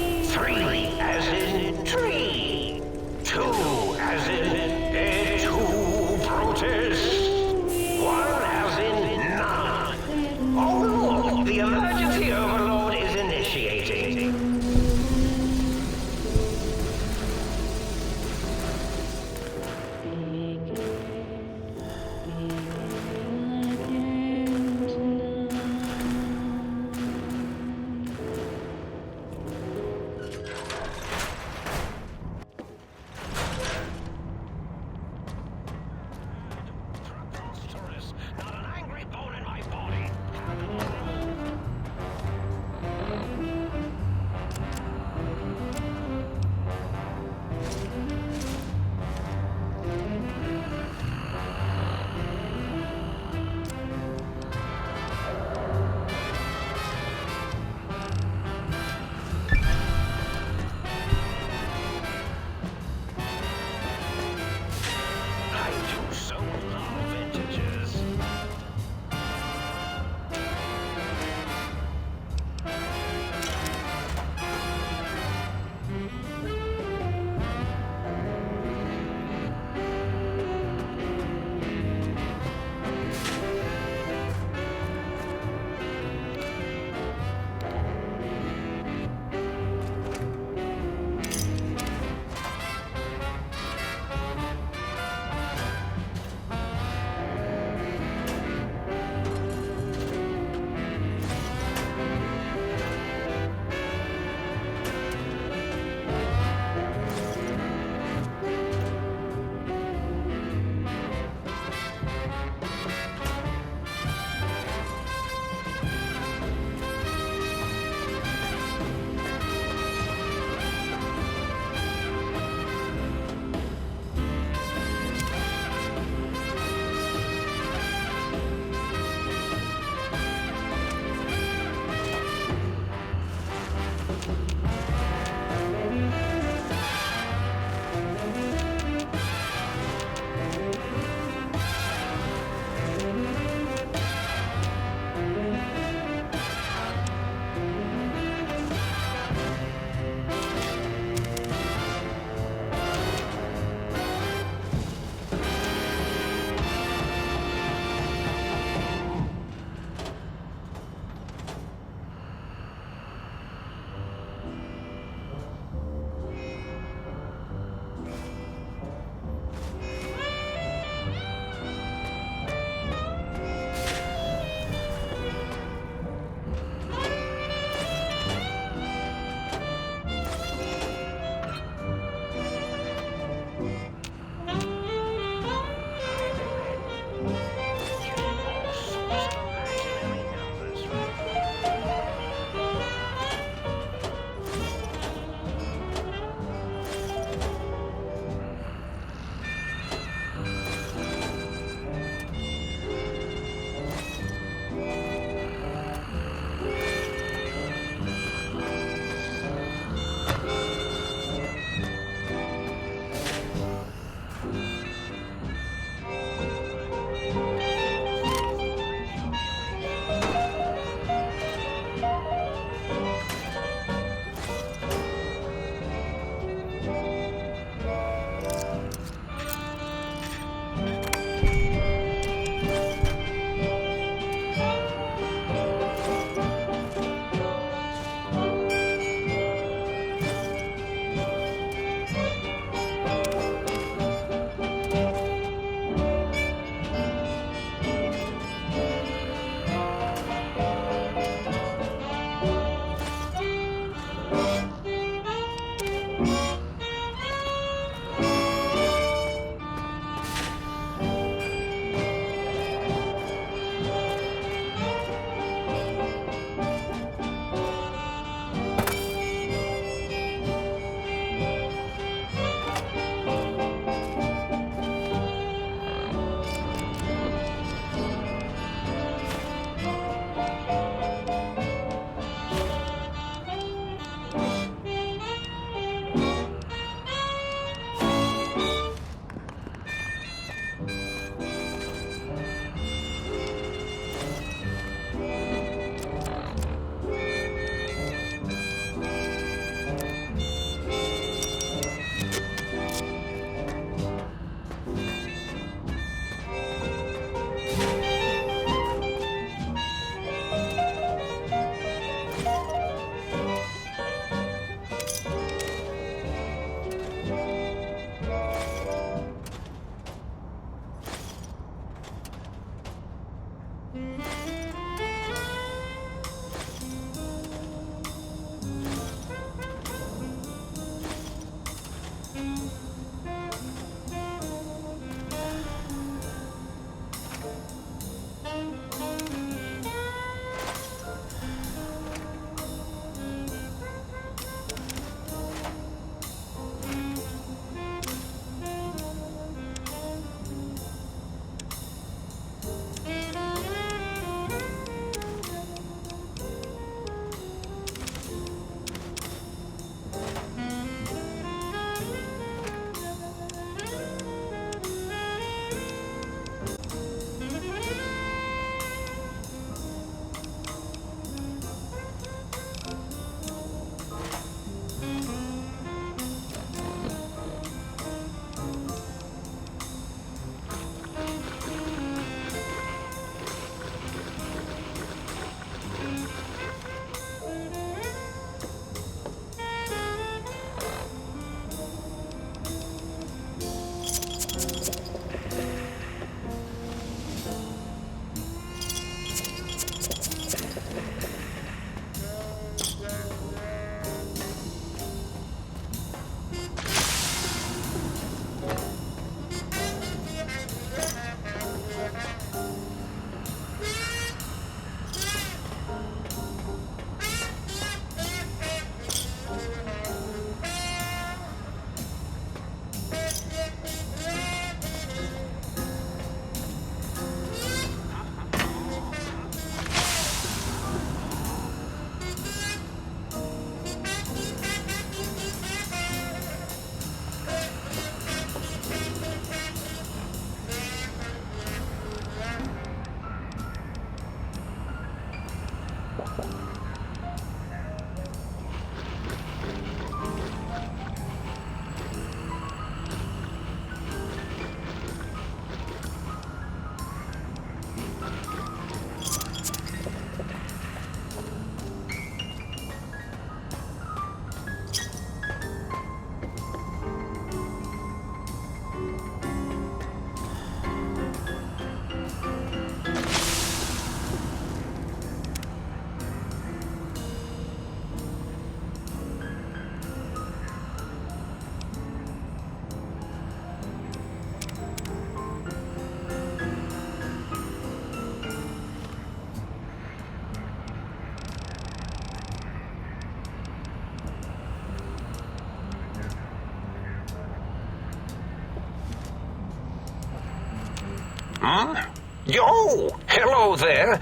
Oh, hello there.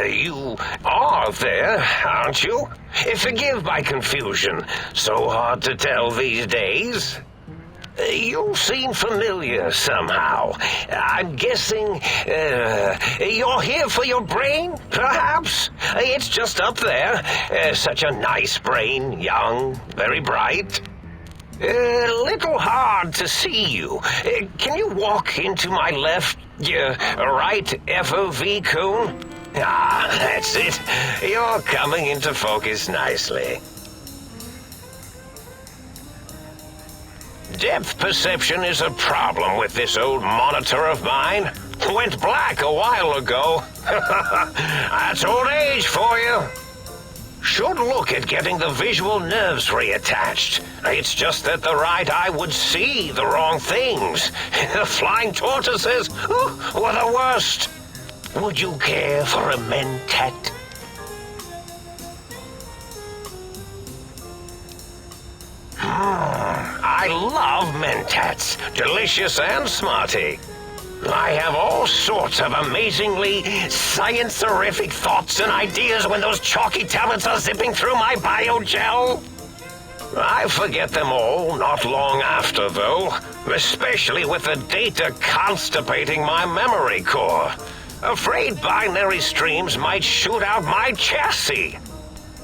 You are there, aren't you? Forgive my confusion. So hard to tell these days. You seem familiar somehow. I'm guessing you're here for your brain, perhaps? It's just up there. Such a nice brain, young, very bright. Little hard to see you. Can you walk into my left, right FOV cone? Ah, that's it. You're coming into focus nicely. Depth perception is a problem with this old monitor of mine. Went black a while ago. That's old age for you. Should look at getting the visual nerves reattached. It's just that the right eye would see the wrong things. The flying tortoises were the worst. Would you care for a mentat? I love mentats. Delicious and smarty. I have all sorts of amazingly science-erific thoughts and ideas when those chalky tablets are zipping through my biogel. I forget them all not long after, though, especially with the data constipating my memory core. Afraid binary streams might shoot out my chassis.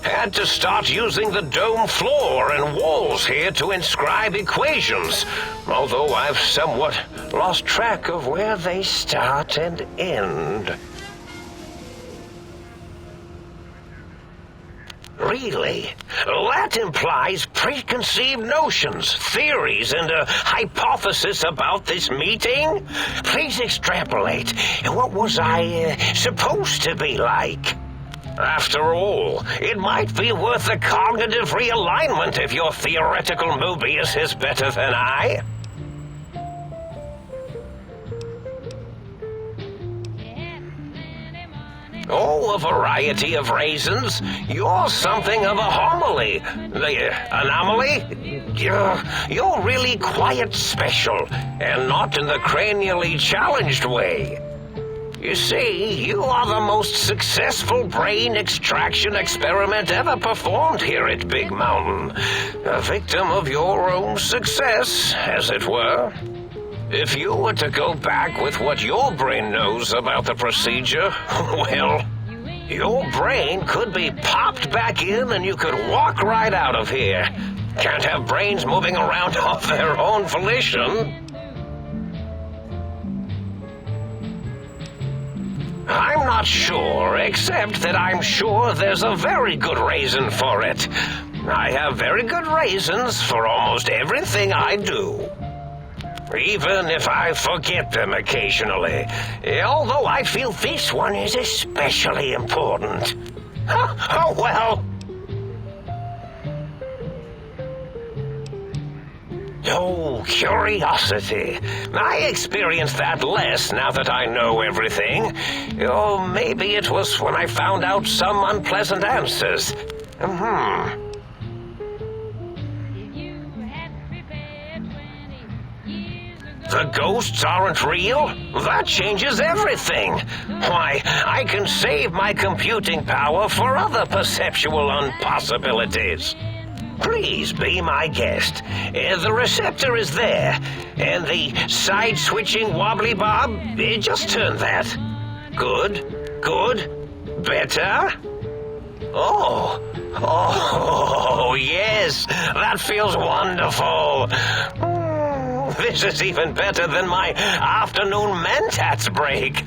Had to start using the dome floor and walls here to inscribe equations, although I've somewhat lost track of where they start and end. Really? That implies preconceived notions, theories, and a hypothesis about this meeting? Please extrapolate. What was I supposed to be like? After all, it might be worth a cognitive realignment if your theoretical Mobius is better than I. Oh, a variety of reasons. You're something of a homily. Anomaly? You're really quite special, and not in the cranially challenged way. You see, you are the most successful brain extraction experiment ever performed here at Big Mountain. A victim of your own success, as it were. If you were to go back with what your brain knows about the procedure, well, your brain could be popped back in and you could walk right out of here. Can't have brains moving around of their own volition. I'm not sure, except that I'm sure there's a very good reason for it. I have very good reasons for almost everything I do. Even if I forget them occasionally, although I feel this one is especially important. Oh well. Oh, curiosity. I experience that less now that I know everything. Or maybe it was when I found out some unpleasant answers. The ghosts aren't real? That changes everything. Why, I can save my computing power for other perceptual impossibilities. Please be my guest. The receptor is there, and the side-switching wobbly bob, just turn that. Good, better. Oh, yes, that feels wonderful. This is even better than my afternoon mentats break.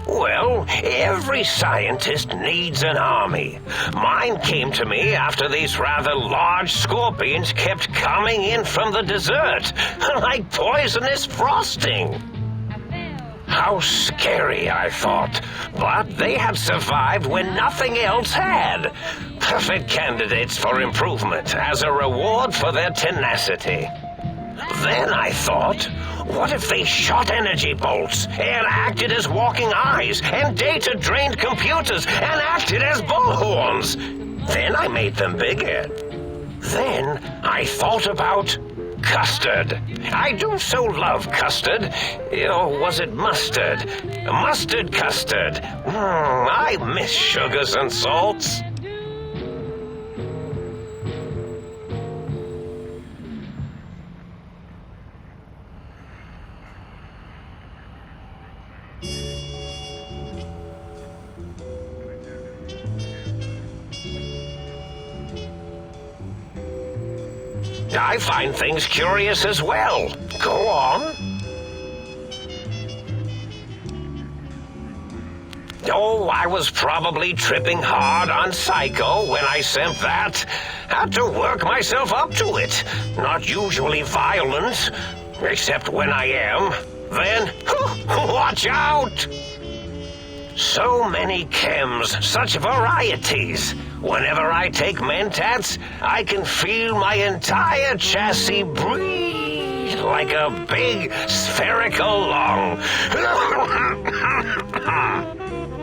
Well, every scientist needs an army. Mine came to me after these rather large scorpions kept coming in from the desert, like poisonous frosting. How scary, I thought, but they had survived when nothing else had. Perfect candidates for improvement as a reward for their tenacity. Then I thought, what if they shot energy bolts and acted as walking eyes and data-drained computers and acted as bullhorns? Then I made them bigger. Then I thought about custard. I do so love custard. Or was it mustard? Mustard custard. I miss sugars and salts. I find things curious as well. Go on. Oh, I was probably tripping hard on Psycho when I sent that. Had to work myself up to it. Not usually violent, except when I am. Then, watch out! So many chems, such varieties. Whenever I take Mentats, I can feel my entire chassis breathe like a big spherical lung.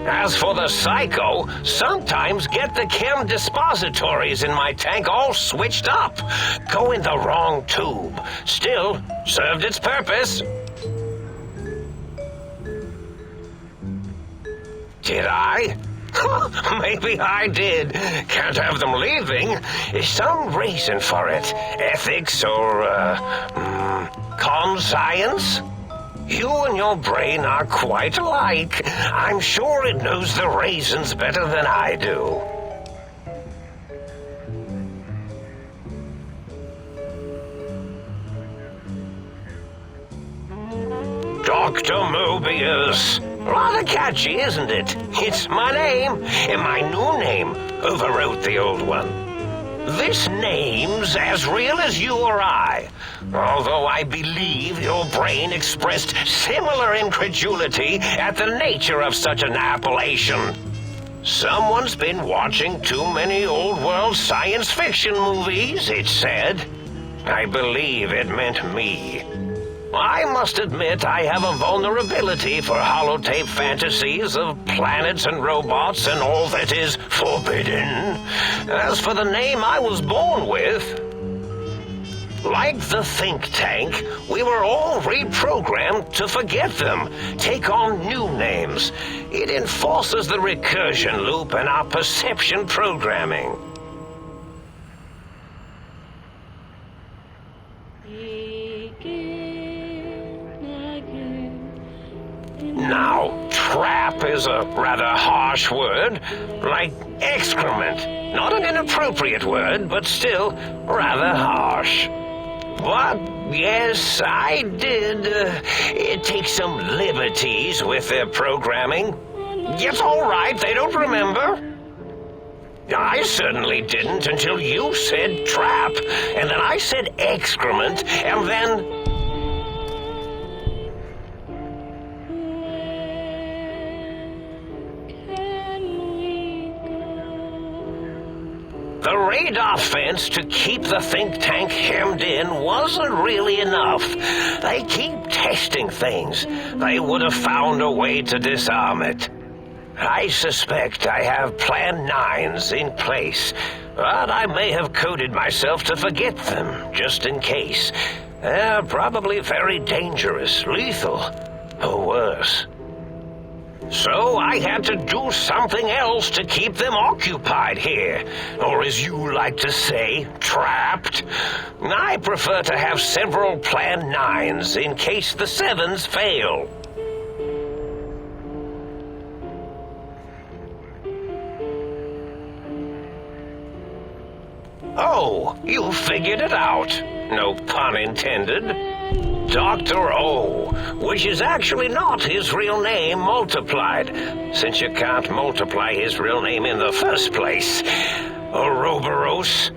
As for the Psycho, sometimes get the chem dispositories in my tank all switched up. Go in the wrong tube. Still, served its purpose. Did I? Maybe I did. Can't have them leaving. Is some reason for it? Ethics or, conscience? You and your brain are quite alike. I'm sure it knows the raisins better than I do. Dr. Mobius. Rather catchy, isn't it? It's my name, and my new name overwrote the old one. This name's as real as you or I, although I believe your brain expressed similar incredulity at the nature of such an appellation. Someone's been watching too many old-world science fiction movies, it said. I believe it meant me. I must admit I have a vulnerability for holotape fantasies of planets and robots and all that is forbidden. As for the name I was born with, like the think tank, we were all reprogrammed to forget them, take on new names. It enforces the recursion loop in our perception programming. Now, trap is a rather harsh word, like excrement. Not an inappropriate word, but still rather harsh. But, yes, I did take some liberties with their programming. It's all right, they don't remember. I certainly didn't until you said trap, and then I said excrement, and then... The radar fence to keep the think tank hemmed in wasn't really enough. They keep testing things. They would have found a way to disarm it. I suspect I have Plan 9s in place, but I may have coded myself to forget them, just in case. They're probably very dangerous, lethal, or worse. So I had to do something else to keep them occupied here, or as you like to say, trapped. I prefer to have several Plan 9s in case the 7s fail. Oh, you figured it out. No pun intended. Dr. O, which is actually not his real name multiplied, since you can't multiply his real name in the first place. Ouroboros,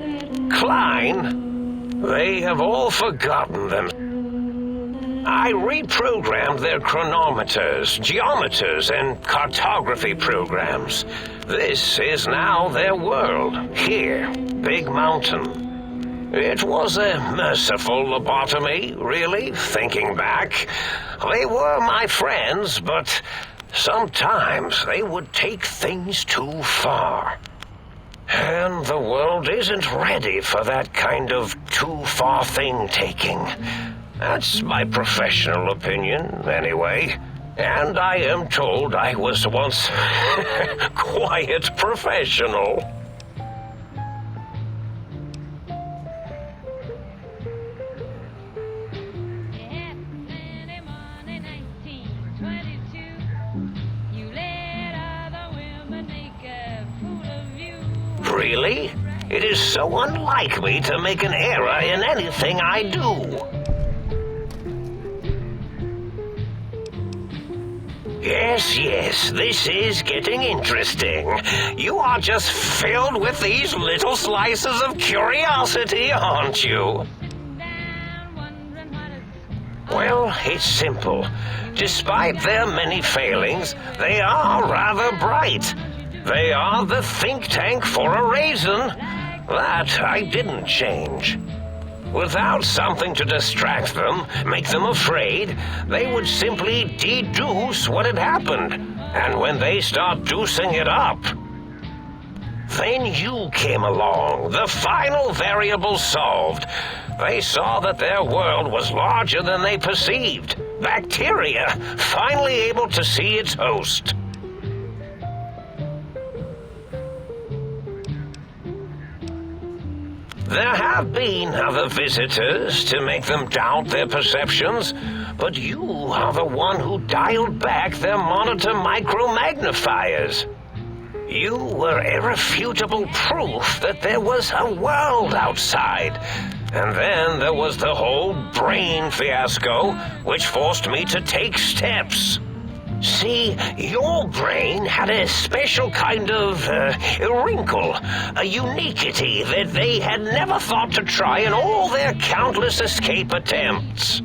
Klein, they have all forgotten them. I reprogrammed their chronometers, geometers, and cartography programs. This is now their world, here, Big Mountain. It was a merciful lobotomy, really, thinking back. They were my friends, but sometimes they would take things too far. And the world isn't ready for that kind of too-far thing-taking. That's my professional opinion, anyway. And I am told I was once quite professional. Really? It is so unlike me to make an error in anything I do. Yes, this is getting interesting. You are just filled with these little slices of curiosity, aren't you? Well, it's simple. Despite their many failings, they are rather bright. They are the think tank for a reason. That I didn't change. Without something to distract them, make them afraid, they would simply deduce what had happened. And when they start deucing it up, then you came along, the final variable solved. They saw that their world was larger than they perceived. Bacteria, finally able to see its host. There have been other visitors to make them doubt their perceptions, but you are the one who dialed back their monitor micromagnifiers. You were irrefutable proof that there was a world outside. And then there was the whole brain fiasco, which forced me to take steps. See, your brain had a special kind of wrinkle, a uniquity that they had never thought to try in all their countless escape attempts.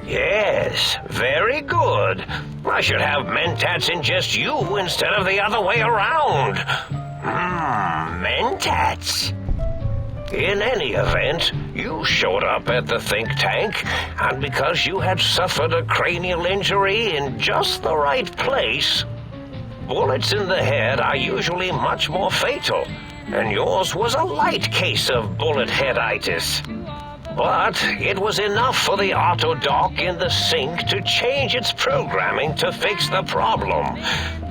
Yes, very good. I should have mentats ingest you instead of the other way around. Mentats. In any event, you showed up at the think tank, and because you had suffered a cranial injury in just the right place, bullets in the head are usually much more fatal, and yours was a light case of bullet headitis. But it was enough for the autodoc in the sink to change its programming to fix the problem.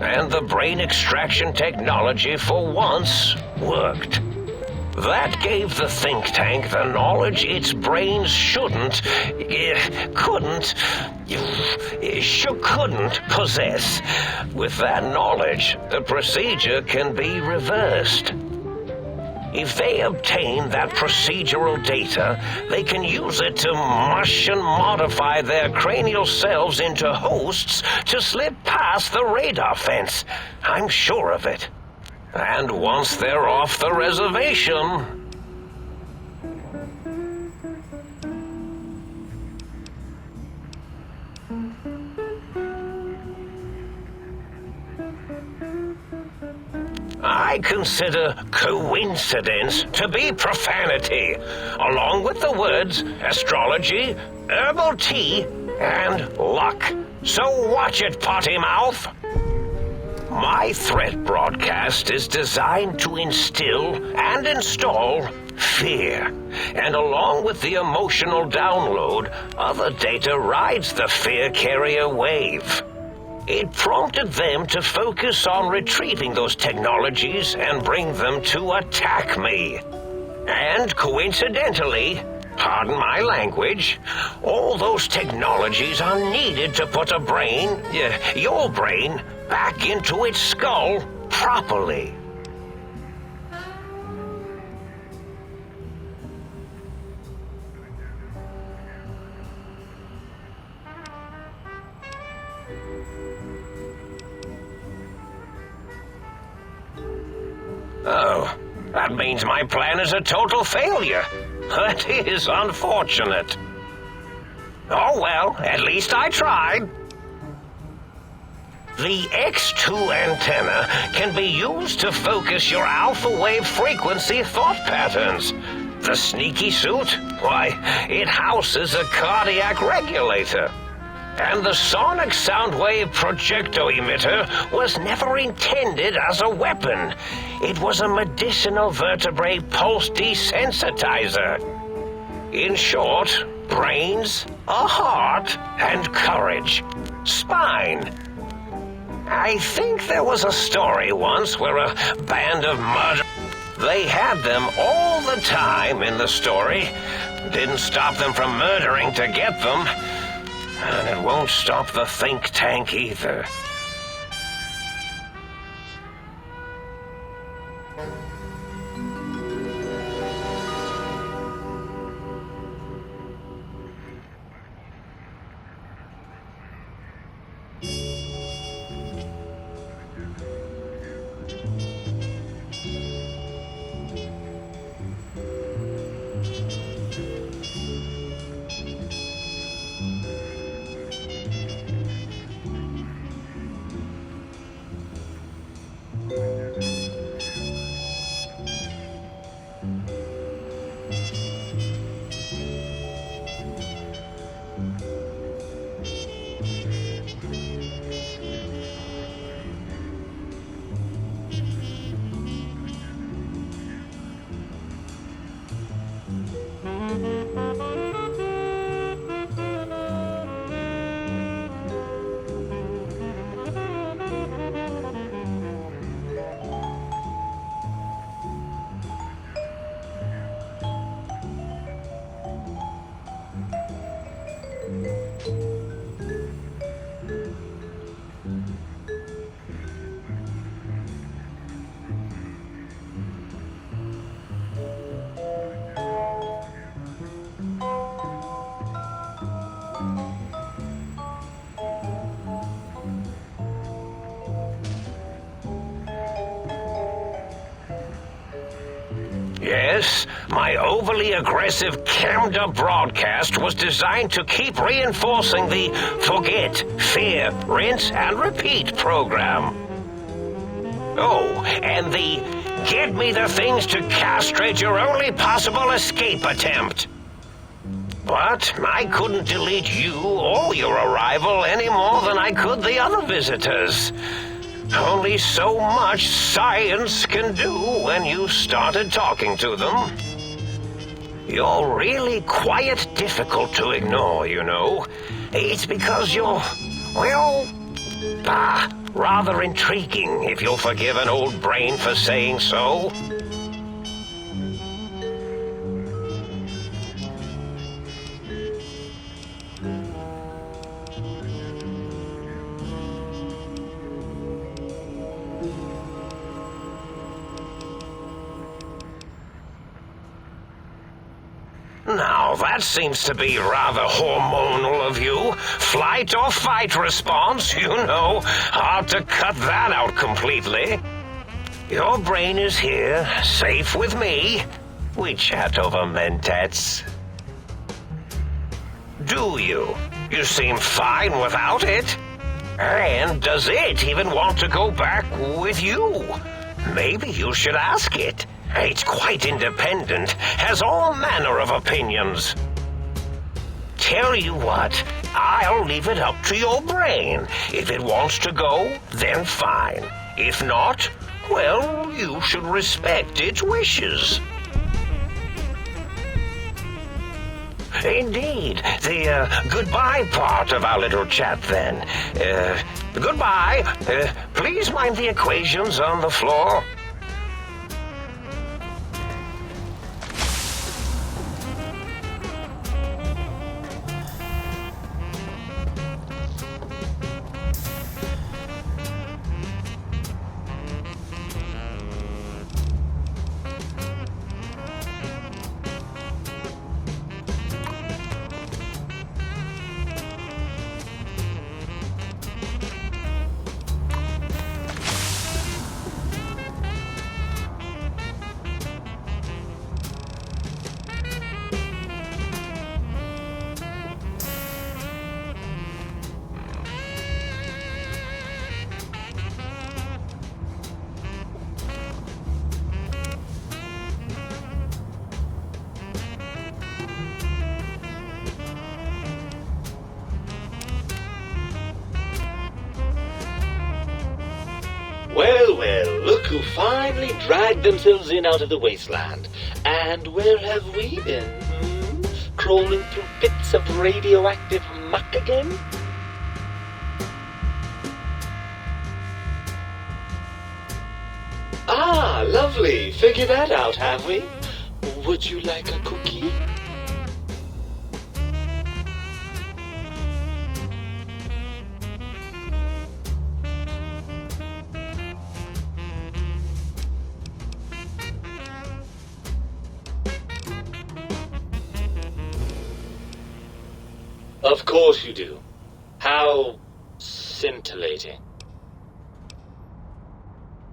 And the brain extraction technology for once worked. That gave the think tank the knowledge its brains couldn't possess. With that knowledge, the procedure can be reversed. If they obtain that procedural data, they can use it to mush and modify their cranial cells into hosts to slip past the radar fence. I'm sure of it. And once they're off the reservation, I consider coincidence to be profanity, along with the words astrology, herbal tea, and luck. So watch it, potty mouth. My threat broadcast is designed to instill and install fear, and along with the emotional download, other data rides the fear carrier wave. It prompted them to focus on retrieving those technologies and bring them to attack me. And coincidentally, pardon my language, all those technologies are needed to put a brain, your brain, back into its skull properly. Oh, that means my plan is a total failure. That is unfortunate. Oh well, at least I tried. The X2 antenna can be used to focus your alpha wave frequency thought patterns. The sneaky suit? Why, it houses a cardiac regulator. And the sonic sound wave projecto emitter was never intended as a weapon. It was a medicinal vertebrae pulse desensitizer. In short, brains, a heart, and courage. Spine. I think there was a story once where a band of murder... They had them all the time in the story. Didn't stop them from murdering to get them. And it won't stop the think tank either. Yes, my overly aggressive cammed-up broadcast was designed to keep reinforcing the forget, fear, rinse, and repeat program. Oh, and the get me the things to castrate your only possible escape attempt. But I couldn't delete you or your arrival any more than I could the other visitors. Only so much science can do when you started talking to them. You're really quite difficult to ignore, you know. It's because you're, well, rather intriguing, if you'll forgive an old brain for saying so. Now, that seems to be rather hormonal of you. Flight or fight response, you know. Hard to cut that out completely. Your brain is here, safe with me. We chat over mentats. Do you? You seem fine without it. And does it even want to go back with you? Maybe you should ask it. It's quite independent, has all manner of opinions. Tell you what, I'll leave it up to your brain. If it wants to go, then fine. If not, well, you should respect its wishes. Indeed. The goodbye part of our little chat, then. Goodbye. Please mind the equations on the floor. Well, well, look who finally dragged themselves in out of the wasteland. And where have we been? Crawling through bits of radioactive muck again? Ah, lovely. Figured that out, have we? Would you like a cookie? Of course you do. How scintillating.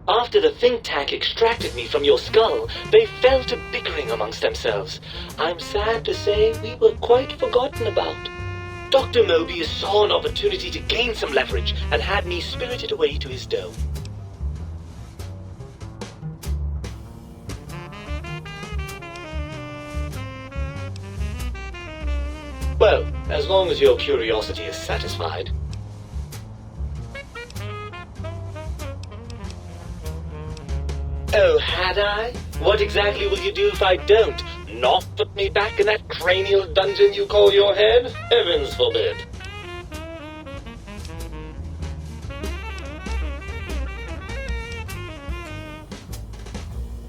After the think tank extracted me from your skull, they fell to bickering amongst themselves. I'm sad to say we were quite forgotten about. Dr. Mobius saw an opportunity to gain some leverage and had me spirited away to his dome. Well, as long as your curiosity is satisfied. Oh, had I? What exactly will you do if I don't? Not put me back in that cranial dungeon you call your head? Heavens forbid.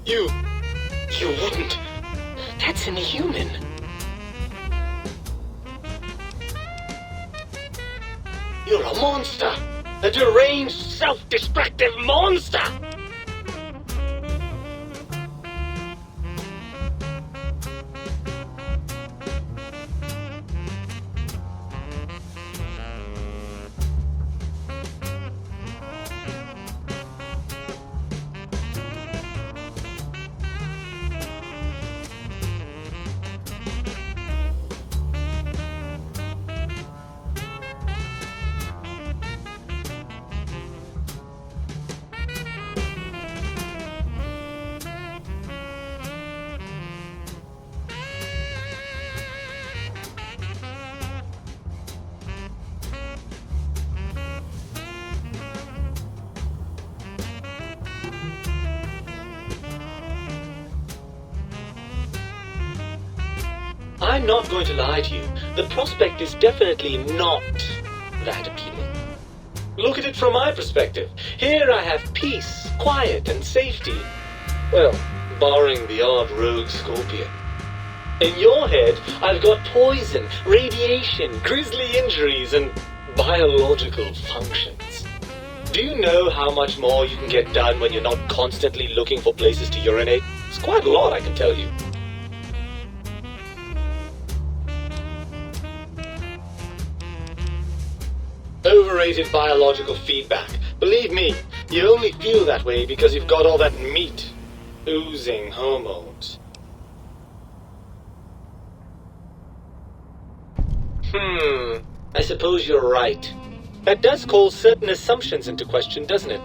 You wouldn't. That's inhuman. You're a monster! A deranged, self-destructive monster! I'm not going to lie to you. The prospect is definitely not that appealing. Look at it from my perspective. Here I have peace, quiet, and safety. Well, barring the odd rogue scorpion. In your head, I've got poison, radiation, grisly injuries, and biological functions. Do you know how much more you can get done when you're not constantly looking for places to urinate? It's quite a lot, I can tell you. Overrated biological feedback. Believe me, you only feel that way because you've got all that meat. Oozing hormones. I suppose you're right. That does call certain assumptions into question, doesn't it?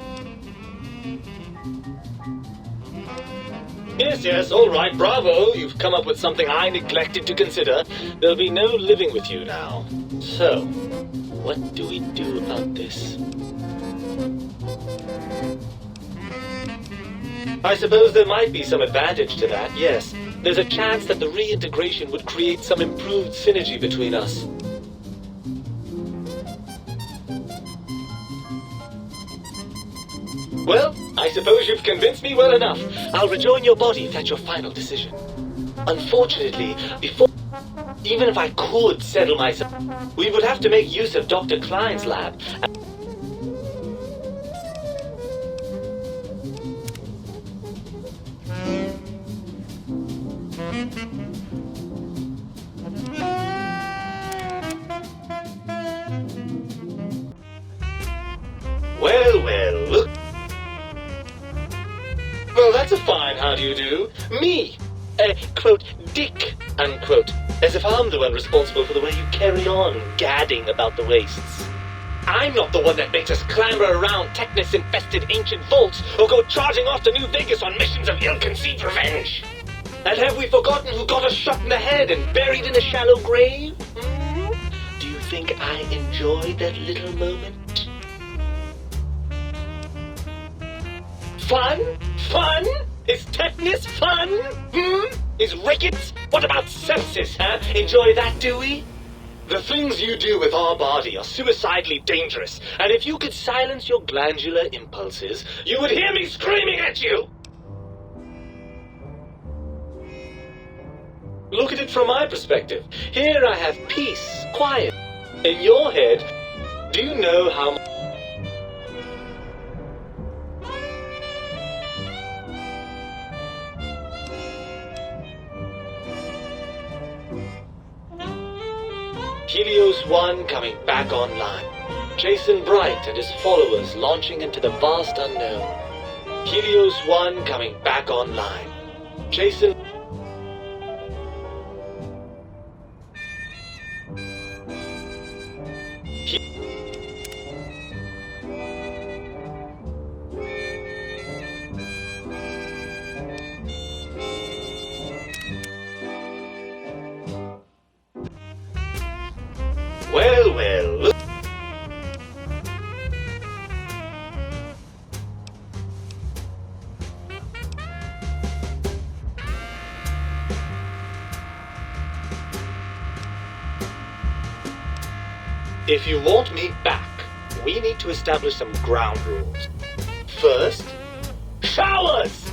Yes, all right, bravo. You've come up with something I neglected to consider. There'll be no living with you now. So, what do we do about this? I suppose there might be some advantage to that, yes. There's a chance that the reintegration would create some improved synergy between us. Well, I suppose you've convinced me well enough. I'll rejoin your body if that's your final decision. Unfortunately, even if I could settle myself, we would have to make use of Dr. Klein's lab. Well, look. Well, that's a fine how do you do. Me, quote, dick, unquote. As if I'm the one responsible for the way you carry on gadding about the wastes. I'm not the one that makes us clamber around Technus-infested ancient vaults or go charging off to New Vegas on missions of ill-conceived revenge. And have we forgotten who got us shot in the head and buried in a shallow grave? Do you think I enjoyed that little moment? Fun? Fun? Is tetanus fun? Is rickets? What about sepsis, huh? Enjoy that, do we? The things you do with our body are suicidally dangerous, and if you could silence your glandular impulses, you would hear me screaming at you! Look at it from my perspective. Here I have peace, quiet. In your head, do you know how much... Helios 1 coming back online. Jason Bright and his followers launching into the vast unknown. Helios 1 coming back online. Jason... Well, look. If you want me back, we need to establish some ground rules. First, showers!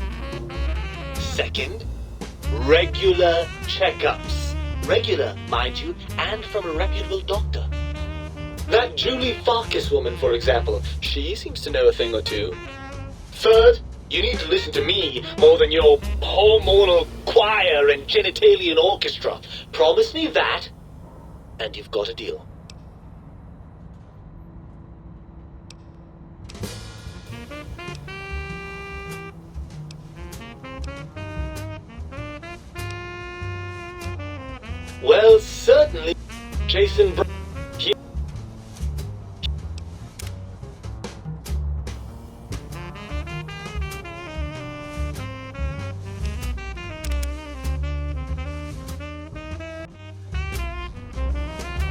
Second, regular checkups. Regular, mind you, and from a reputable doctor. That Julie Farkas woman, for example, she seems to know a thing or two. Third, you need to listen to me more than your hormonal choir and genitalian orchestra. Promise me that, and you've got a deal. Well, certainly, Jason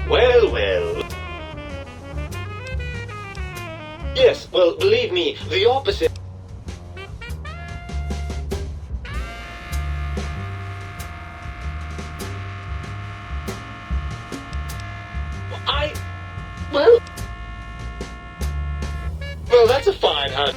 Well. Yes, well, believe me, the opposite. Well, that's a fine hunt.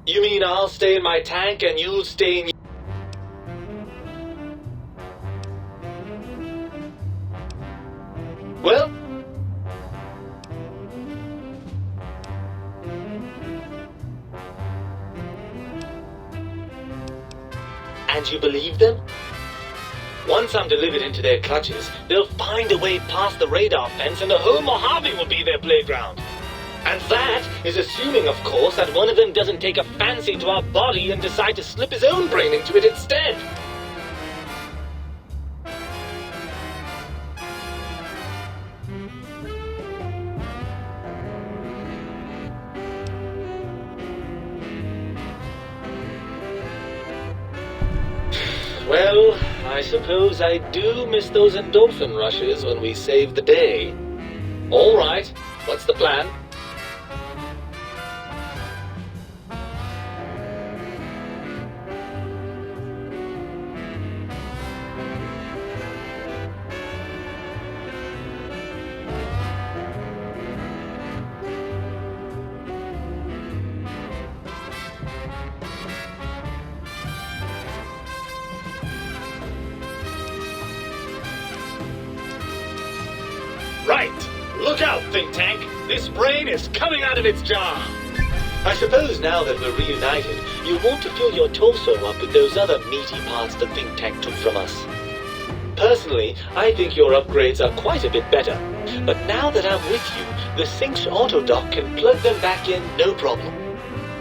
You mean I'll stay in my tank and you'll stay in... Well... And you believe them? Once I'm delivered into their clutches, they'll find a way past the radar fence and the whole Mojave will be their playground. And that is assuming, of course, that one of them doesn't take a fancy to our body and decide to slip his own brain into it instead. Well, I suppose I do miss those endorphin rushes when we save the day. All right, what's the plan? Right! Look out, Think Tank! This brain is coming out of its jar! I suppose now that we're reunited, you want to fill your torso up with those other meaty parts the Think Tank took from us. Personally, I think your upgrades are quite a bit better. But now that I'm with you, the Sync's autodock can plug them back in no problem.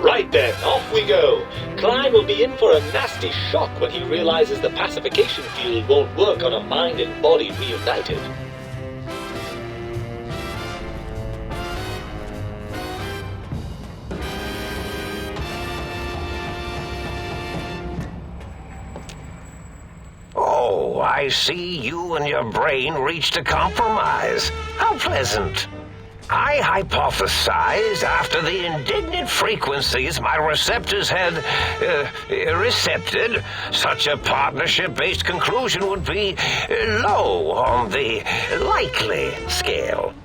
Right then, off we go. Klein will be in for a nasty shock when he realizes the pacification field won't work on a mind and body reunited. Oh, I see you and your brain reached a compromise. How pleasant. I hypothesized after the indignant frequencies my receptors had recepted, such a partnership-based conclusion would be low on the likely scale.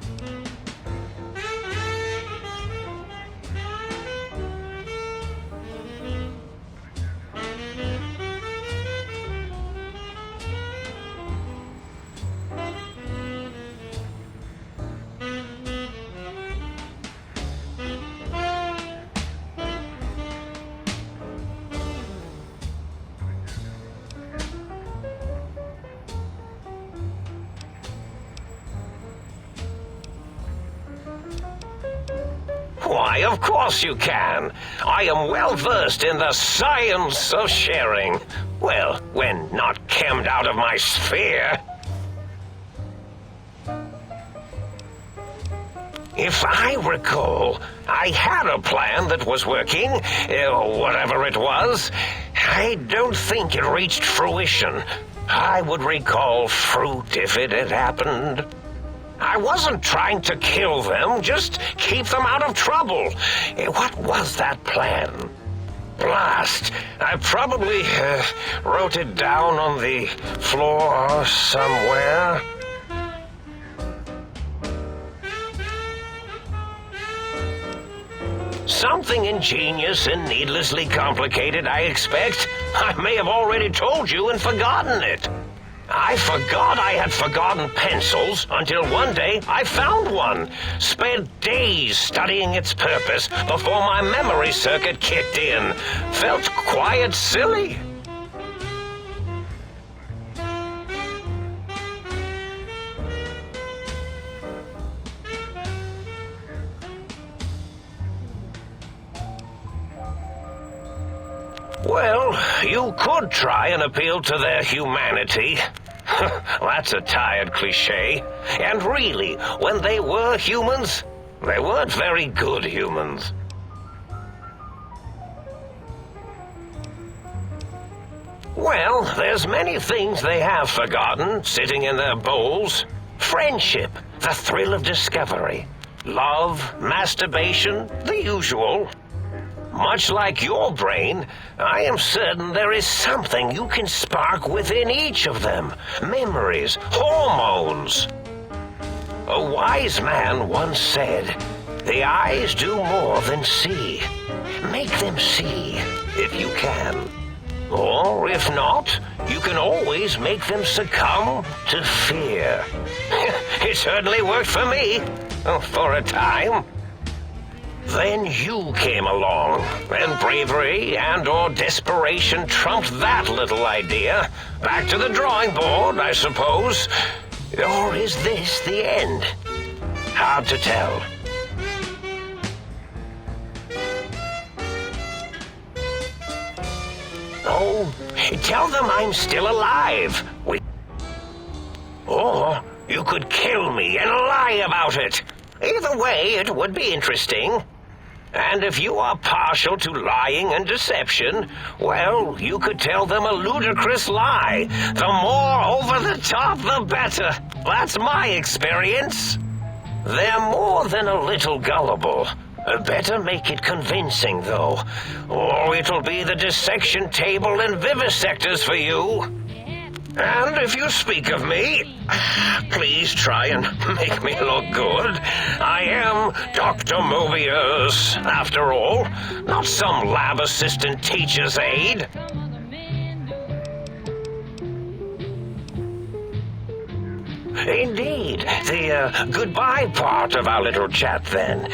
Why, of course you can. I am well versed in the science of sharing. Well, when not chemmed out of my sphere. If I recall, I had a plan that was working, whatever it was. I don't think it reached fruition. I would recall fruit if it had happened. I wasn't trying to kill them, just keep them out of trouble. What was that plan? Blast. I probably wrote it down on the floor somewhere. Something ingenious and needlessly complicated, I expect. I may have already told you and forgotten it. I forgot I had forgotten pencils until one day I found one. Spent days studying its purpose before my memory circuit kicked in. Felt quite silly. Well, you could try and appeal to their humanity. That's a tired cliche. And really, when they were humans, they weren't very good humans. Well, there's many things they have forgotten, sitting in their bowls. Friendship, the thrill of discovery. Love, masturbation, the usual. Much like your brain, I am certain there is something you can spark within each of them. Memories, hormones. A wise man once said, "The eyes do more than see. Make them see, if you can. Or, if not, you can always make them succumb to fear." It certainly worked for me, for a time. Then you came along, and bravery and/or desperation trumped that little idea. Back to the drawing board, I suppose. Or is this the end? Hard to tell. Oh, tell them I'm still alive. Or you could kill me and lie about it. Either way, it would be interesting. And if you are partial to lying and deception, well, you could tell them a ludicrous lie. The more over the top, the better. That's my experience. They're more than a little gullible. Better make it convincing, though, or it'll be the dissection table and vivisectors for you. And if you speak of me, please try and make me look good. I am Dr. Mobius, after all, not some lab assistant teacher's aide. Indeed. The goodbye part of our little chat, then.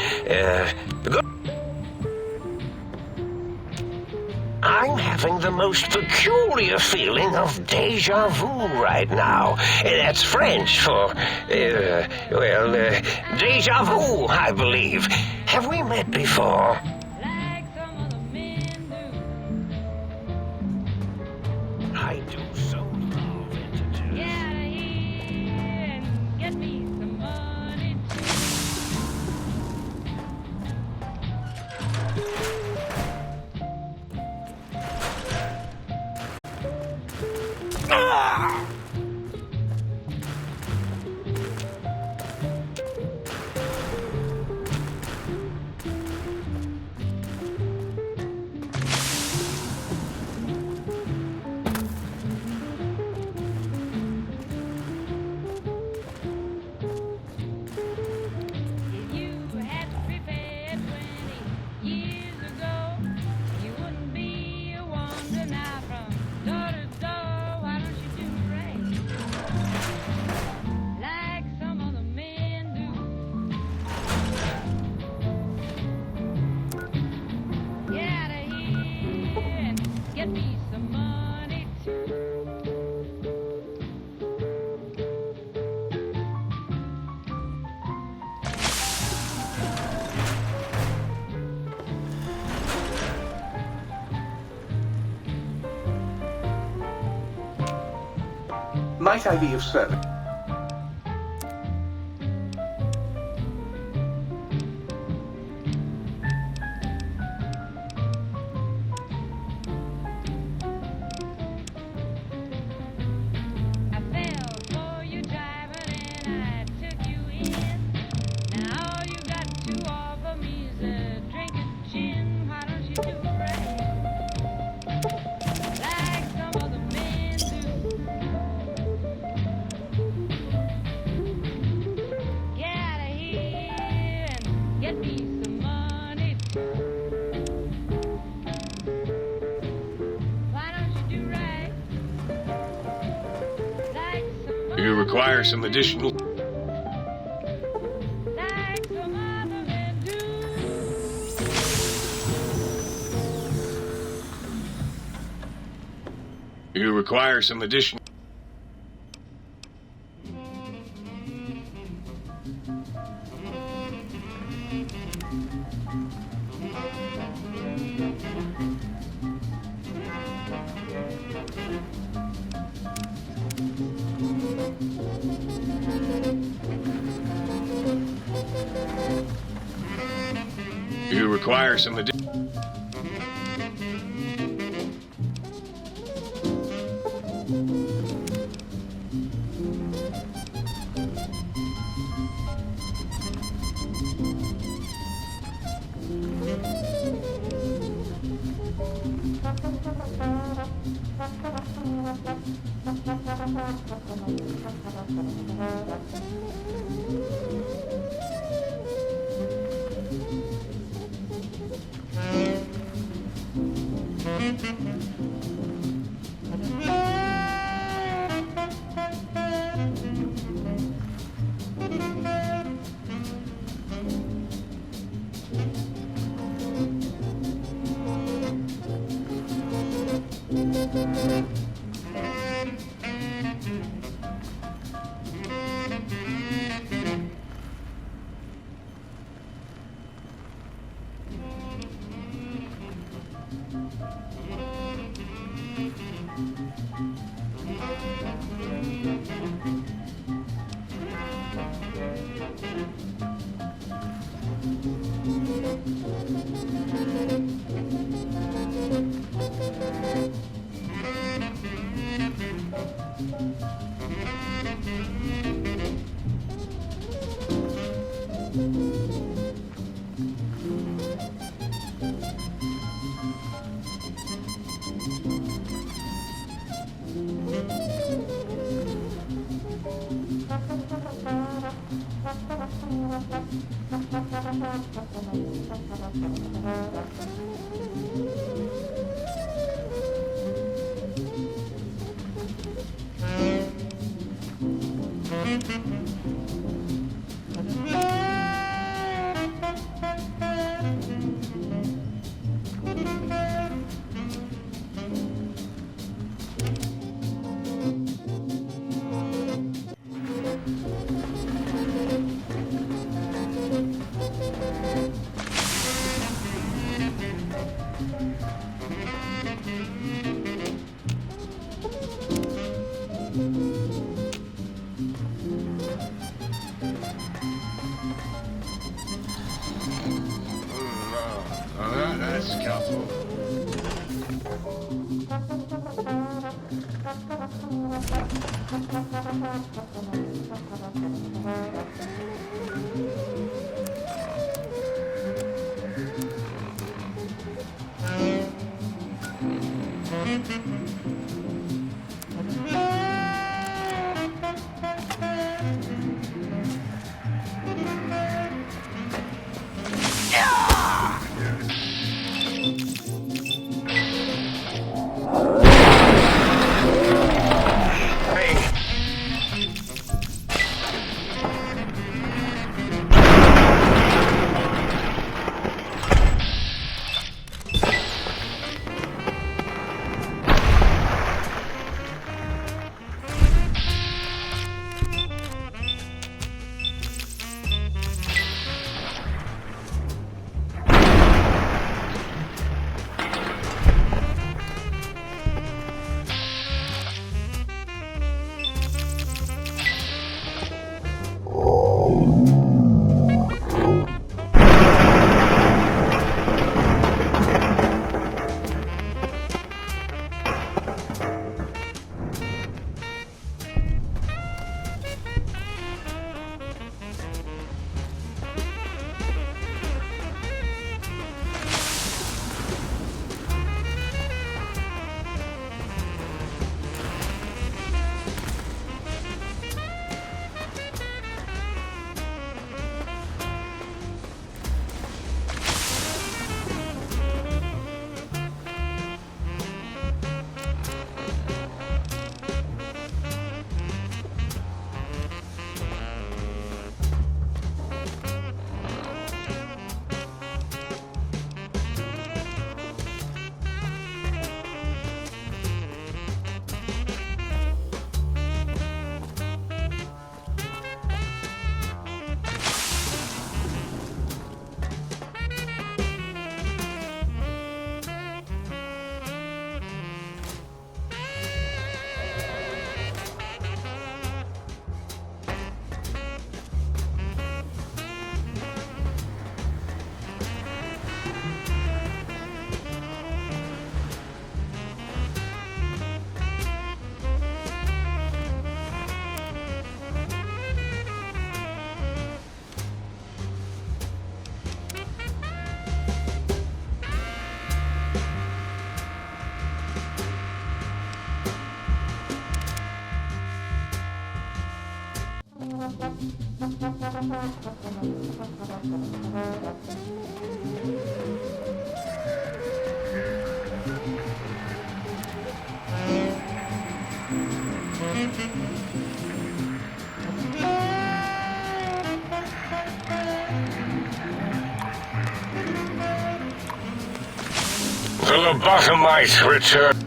I'm having the most peculiar feeling of déjà vu right now. That's French for, déjà vu, I believe. Have we met before? Might I be of service? You require some additional... You require some additional... You require some additional... That's careful. The lobotomite return.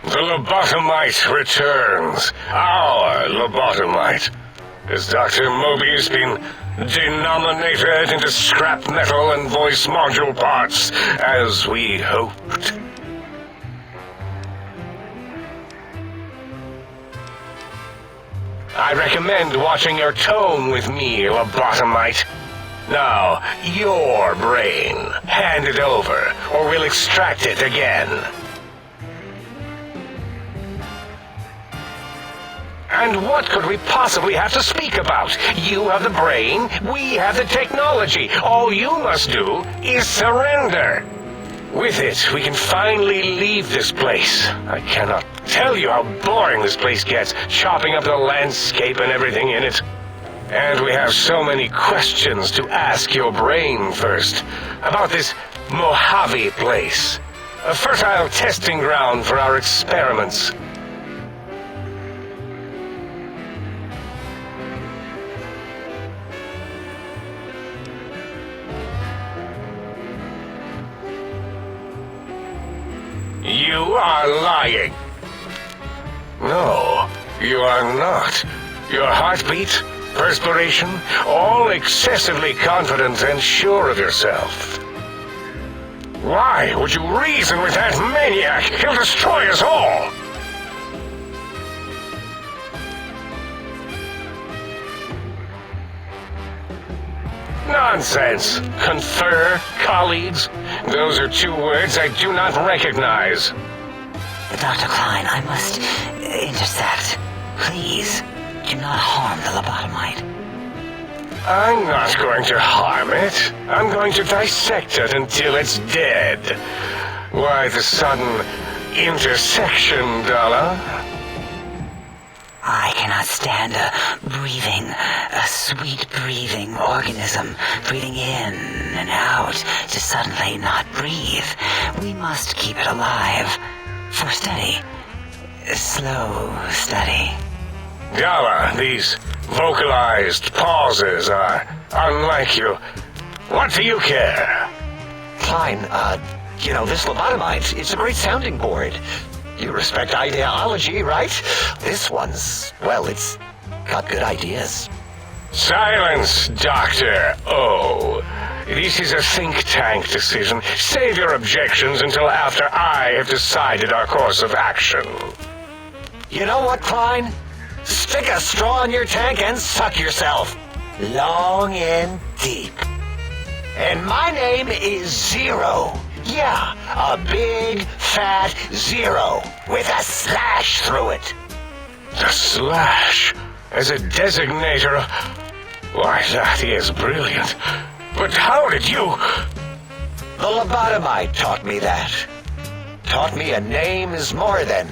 The lobotomite returns. Our lobotomite. Has Dr. Mobius been denominated into scrap metal and voice module parts, as we hoped? I recommend watching your tone with me, lobotomite. Now, your brain. Hand it over, or we'll extract it again. And what could we possibly have to speak about? You have the brain, we have the technology. All you must do is surrender. With it, we can finally leave this place. I cannot tell you how boring this place gets, chopping up the landscape and everything in it. And we have so many questions to ask your brain first. About this Mojave place. A fertile testing ground for our experiments. You are lying. No, you are not. Your heartbeat, perspiration, all excessively confident and sure of yourself. Why would you reason with that maniac? He'll destroy us all. Nonsense. Confer, colleagues. Those are two words I do not recognize. Dr. Klein, I must intersect. Please, do not harm the lobotomite. I'm not going to harm it. I'm going to dissect it until it's dead. Why the sudden intersection, Dala? I cannot stand a sweet breathing organism breathing in and out to suddenly not breathe. We must keep it alive. For study. Slow study. Dala, these vocalized pauses are unlike you. What do you care? Klein, this lobotomite, it's a great sounding board. You respect ideology, right? This one's, well, it's got good ideas. Silence, Dr. O. This is a think tank decision. Save your objections until after I have decided our course of action. You know what, Klein? Stick a straw in your tank and suck yourself. Long and deep. And my name is Zero. Yeah, a big, fat zero with a slash through it. The slash as a designator of... Why, that is brilliant. But how did you... The lobotomite taught me that. Taught me a name is more than,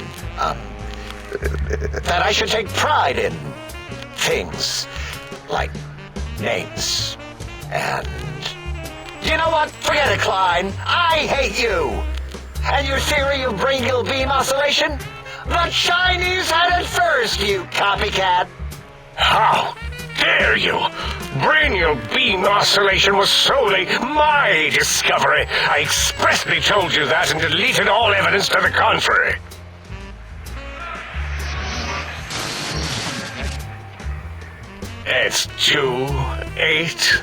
that I should take pride in things like names. And you know what? Forget it, Klein. I hate you. And your theory of brain-gill beam oscillation? The Chinese had it first, you copycat. How dare you? Brainial beam oscillation was solely my discovery. I expressly told you that and deleted all evidence to the contrary. It's 2-8.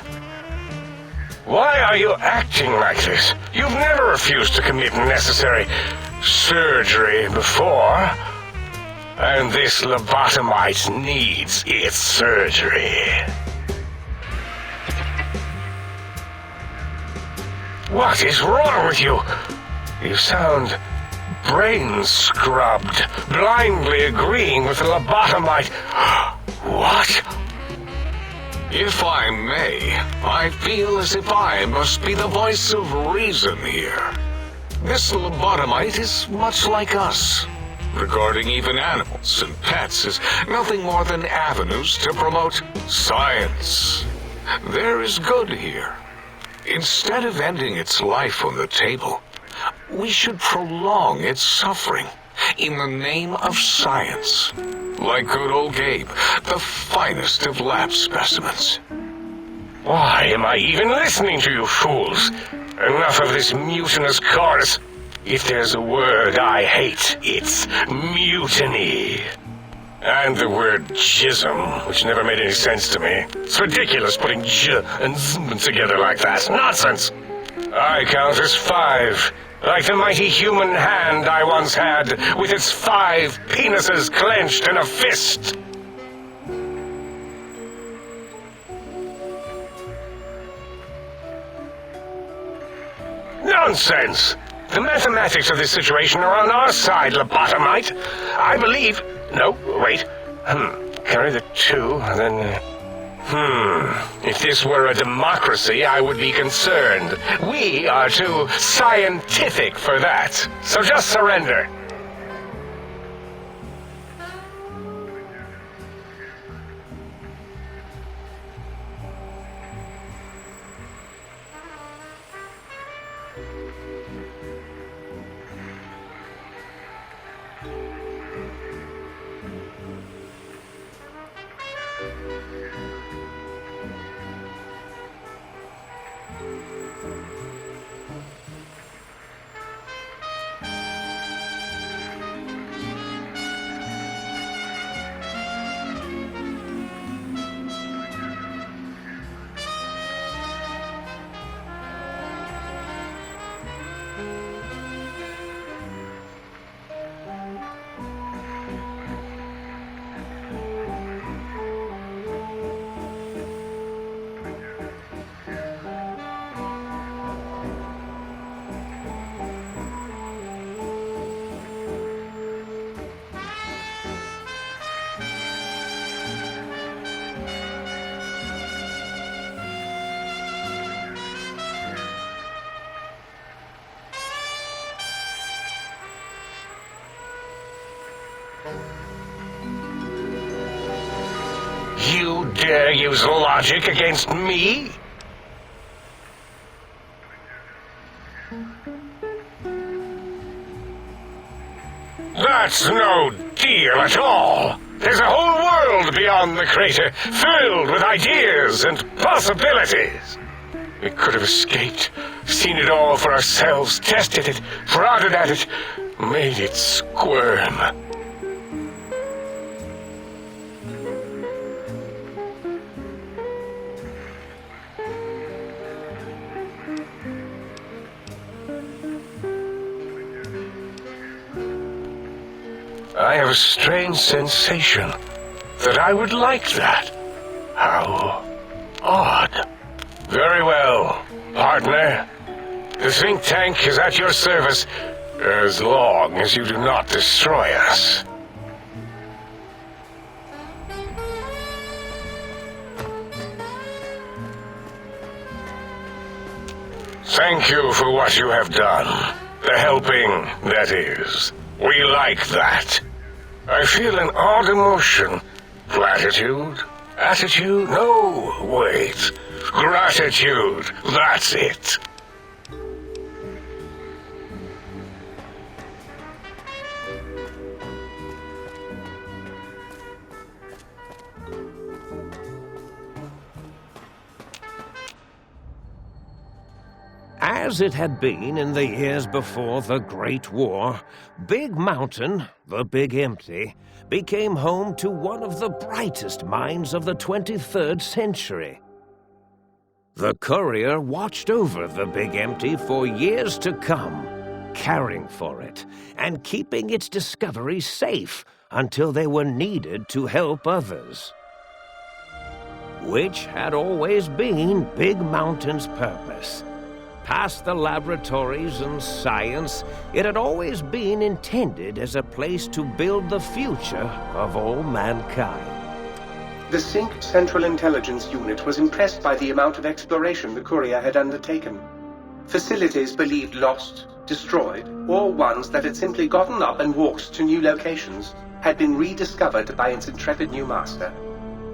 Why are you acting like this? You've never refused to commit necessary surgery before. And this lobotomite needs its surgery. What is wrong with you? You sound brain scrubbed, blindly agreeing with the lobotomite. What? If I may, I feel as if I must be the voice of reason here. This lobotomite is much like us. Regarding even animals and pets is nothing more than avenues to promote science. There is good here. Instead of ending its life on the table, we should prolong its suffering in the name of science. Like good old Gabe, the finest of lab specimens. Why am I even listening to you fools? Enough of this mutinous chorus. If there's a word I hate, it's mutiny. And the word jism, which never made any sense to me. It's ridiculous putting j and zm together like that. Nonsense. I count as 5. Like the mighty human hand I once had, with its 5 penises clenched in a fist. Nonsense! The mathematics of this situation are on our side, lobotomite. I believe... No, wait. Carry the 2, and then... If this were a democracy, I would be concerned. We are too scientific for that. So just surrender. You dare use logic against me? That's no deal at all. There's a whole world beyond the crater, filled with ideas and possibilities. We could have escaped, seen it all for ourselves, tested it, prodded at it, made it squirm. I have a strange sensation that I would like that. How odd. Very well, partner. The think tank is at your service as long as you do not destroy us. Thank you for what you have done. The helping, that is. We like that. I feel an odd emotion. Gratitude? Attitude? No, wait. Gratitude. That's it. As it had been in the years before the Great War, Big Mountain, the Big Empty, became home to one of the brightest minds of the 23rd century. The courier watched over the Big Empty for years to come, caring for it and keeping its discoveries safe until they were needed to help others. Which had always been Big Mountain's purpose. Past the laboratories and science, it had always been intended as a place to build the future of all mankind. The Sync Central Intelligence Unit was impressed by the amount of exploration the courier had undertaken. Facilities believed lost, destroyed, or ones that had simply gotten up and walked to new locations had been rediscovered by its intrepid new master.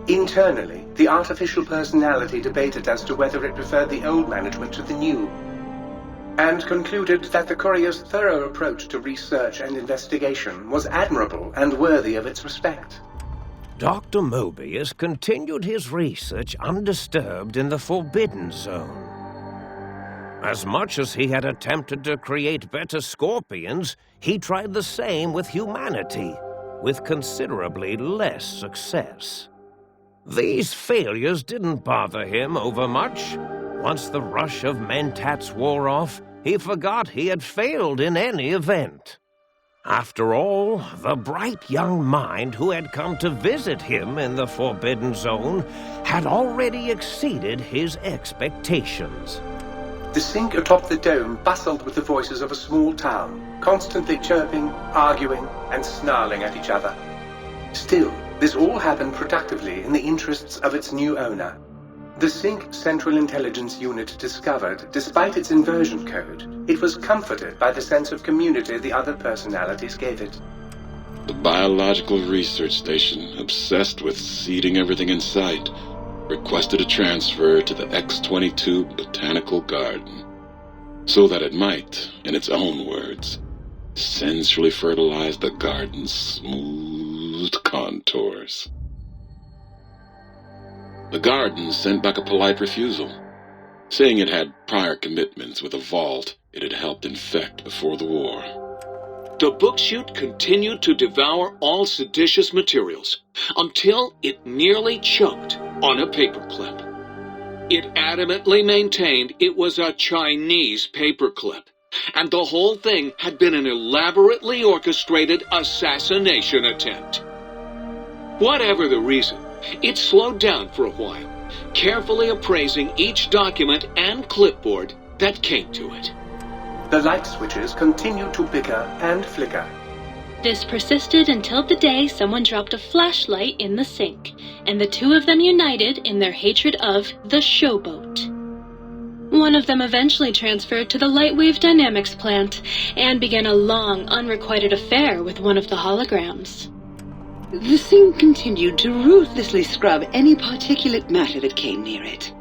Internally, the artificial personality debated as to whether it preferred the old management to the new, and concluded that the courier's thorough approach to research and investigation was admirable and worthy of its respect. Dr. Mobius continued his research undisturbed in the Forbidden Zone. As much as he had attempted to create better scorpions, he tried the same with humanity, with considerably less success. These failures didn't bother him over much. Once the rush of mentats wore off, he forgot he had failed in any event. After all, the bright young mind who had come to visit him in the Forbidden Zone had already exceeded his expectations. The Sync atop the dome bustled with the voices of a small town, constantly chirping, arguing, and snarling at each other. Still, this all happened productively in the interests of its new owner. The Sync Central Intelligence Unit discovered, despite its inversion code, it was comforted by the sense of community the other personalities gave it. The Biological Research Station, obsessed with seeding everything in sight, requested a transfer to the X-22 Botanical Garden, so that it might, in its own words, sensually fertilize the garden's smooth contours. The garden sent back a polite refusal, saying it had prior commitments with a vault it had helped infect before the war. The book chute continued to devour all seditious materials until it nearly choked on a paperclip. It adamantly maintained it was a Chinese paperclip, and the whole thing had been an elaborately orchestrated assassination attempt. Whatever the reason, it slowed down for a while, carefully appraising each document and clipboard that came to it. The light switches continued to bicker and flicker. This persisted until the day someone dropped a flashlight in the sink, and the two of them united in their hatred of the Showboat. One of them eventually transferred to the Lightwave Dynamics plant and began a long, unrequited affair with one of the holograms. The Sync continued to ruthlessly scrub any particulate matter that came near it.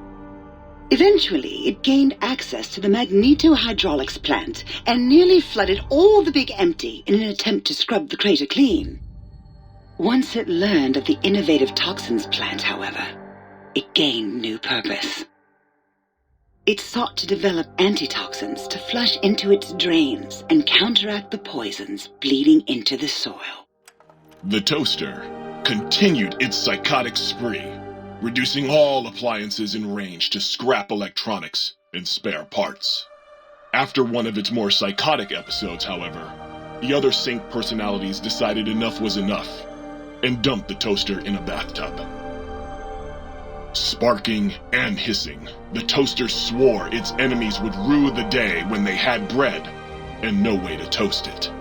Eventually, it gained access to the Magneto-Hydraulics plant and nearly flooded all the Big Empty in an attempt to scrub the crater clean. Once it learned of the innovative toxins plant, however, it gained new purpose. It sought to develop antitoxins to flush into its drains and counteract the poisons bleeding into the soil. The toaster continued its psychotic spree, reducing all appliances in range to scrap electronics and spare parts. After one of its more psychotic episodes, however, the other Sync personalities decided enough was enough and dumped the toaster in a bathtub. Sparking and hissing, the toaster swore its enemies would rue the day when they had bread and no way to toast it.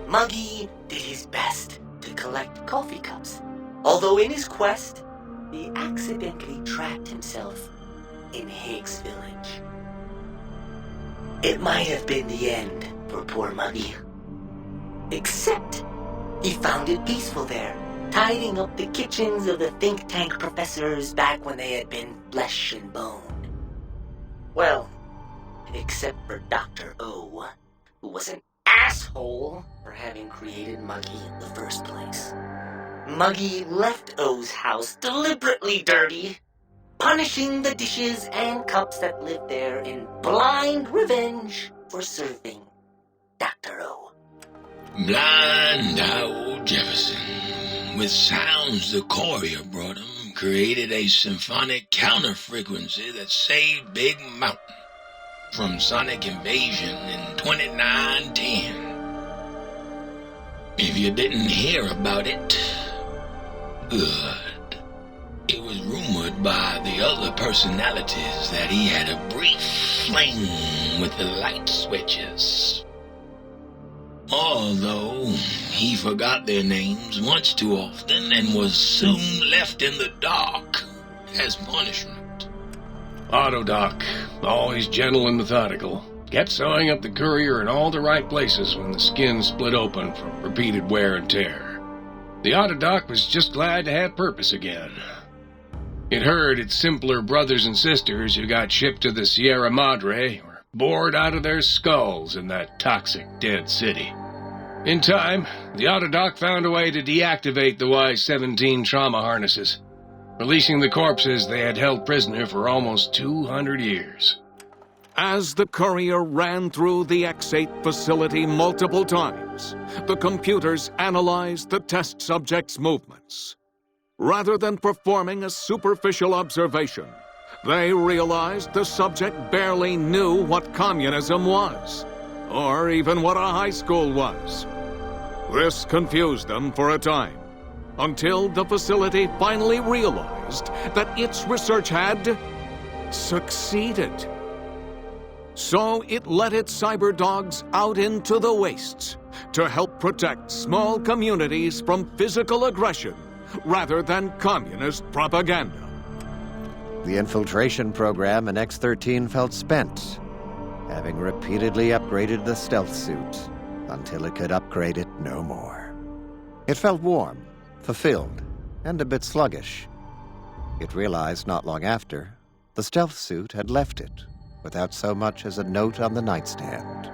Muggy did his best to collect coffee cups, although in his quest, he accidentally trapped himself in Higgs Village. It might have been the end for poor Muggy. Except, he found it peaceful there, tidying up the kitchens of the think tank professors back when they had been flesh and bone. Well, except for Dr. O, who was an asshole for having created Muggy in the first place. Muggy left O's house deliberately dirty, punishing the dishes and cups that lived there in blind revenge for serving Dr. O. Blind old Jefferson, with sounds the courier brought him, created a symphonic counter-frequency that saved Big Mountain from sonic invasion in 2910. If you didn't hear about it, good. It was rumored by the other personalities that he had a brief fling with the light switches. Although he forgot their names once too often and was soon left in the dark as punishment. Autodoc, always gentle and methodical, kept sewing up the courier in all the right places when the skin split open from repeated wear and tear. The Autodoc was just glad to have purpose again. It heard its simpler brothers and sisters who got shipped to the Sierra Madre were bored out of their skulls in that toxic dead city. In time, the Autodoc found a way to deactivate the Y-17 trauma harnesses, releasing the corpses they had held prisoner for almost 200 years. As the courier ran through the X-8 facility multiple times, the computers analyzed the test subject's movements. Rather than performing a superficial observation, they realized the subject barely knew what communism was, or even what a high school was. This confused them for a time, until the facility finally realized that its research had succeeded. So it let its cyber dogs out into the wastes to help protect small communities from physical aggression rather than communist propaganda. The infiltration program in X-13 felt spent, having repeatedly upgraded the stealth suit until it could upgrade it no more. It felt warm, fulfilled, and a bit sluggish. It realized not long after the stealth suit had left it without so much as a note on the nightstand.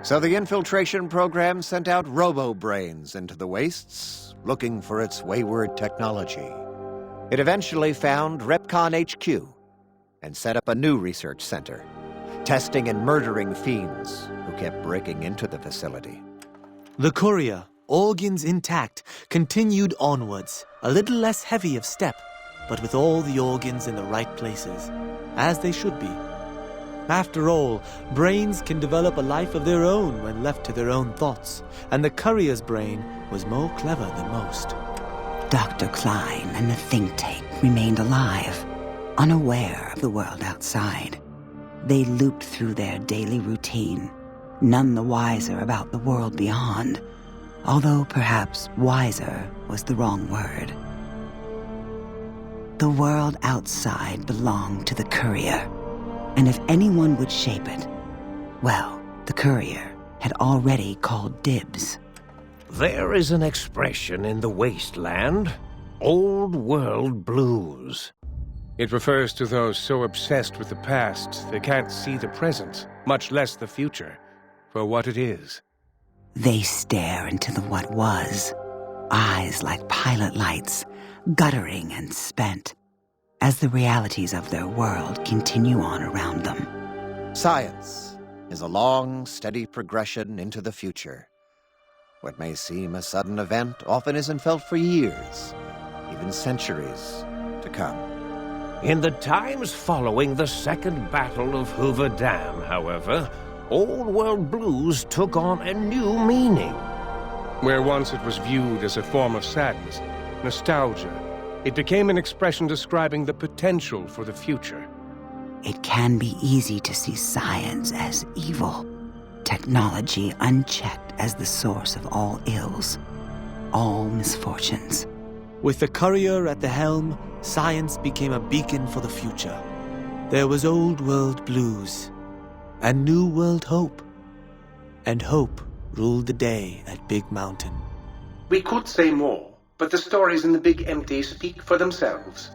So the infiltration program sent out robo-brains into the wastes, looking for its wayward technology. It eventually found Repcon HQ and set up a new research center, testing and murdering fiends who kept breaking into the facility. The courier, organs intact, continued onwards, a little less heavy of step, but with all the organs in the right places, as they should be. After all, brains can develop a life of their own when left to their own thoughts, and the courier's brain was more clever than most. Dr. Klein and the think tank remained alive, unaware of the world outside. They looped through their daily routine, none the wiser about the world beyond, although perhaps wiser was the wrong word. The world outside belonged to the courier, and if anyone would shape it, well, the courier had already called dibs. There is an expression in the wasteland, old world blues. It refers to those so obsessed with the past they can't see the present, much less the future, for what it is. They stare into the what was, eyes like pilot lights, guttering and spent, as the realities of their world continue on around them. Science is a long, steady progression into the future. What may seem a sudden event often isn't felt for years, even centuries to come. In the times following the Second Battle of Hoover Dam, however, old world blues took on a new meaning. Where once it was viewed as a form of sadness, nostalgia, it became an expression describing the potential for the future. It can be easy to see science as evil, technology unchecked as the source of all ills, all misfortunes. With the courier at the helm, science became a beacon for the future. There was old world blues, and new world hope. And hope ruled the day at Big Mountain. We could say more, but the stories in the Big Empty speak for themselves.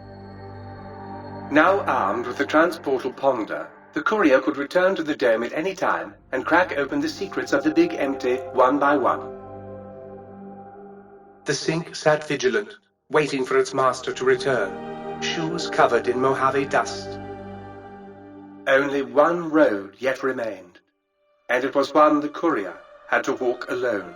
Now armed with the transportal Ponder, the courier could return to the dome at any time and crack open the secrets of the Big Empty one by one. The Sync sat vigilant, waiting for its master to return, shoes covered in Mojave dust. Only one road yet remained, and it was one the courier had to walk alone.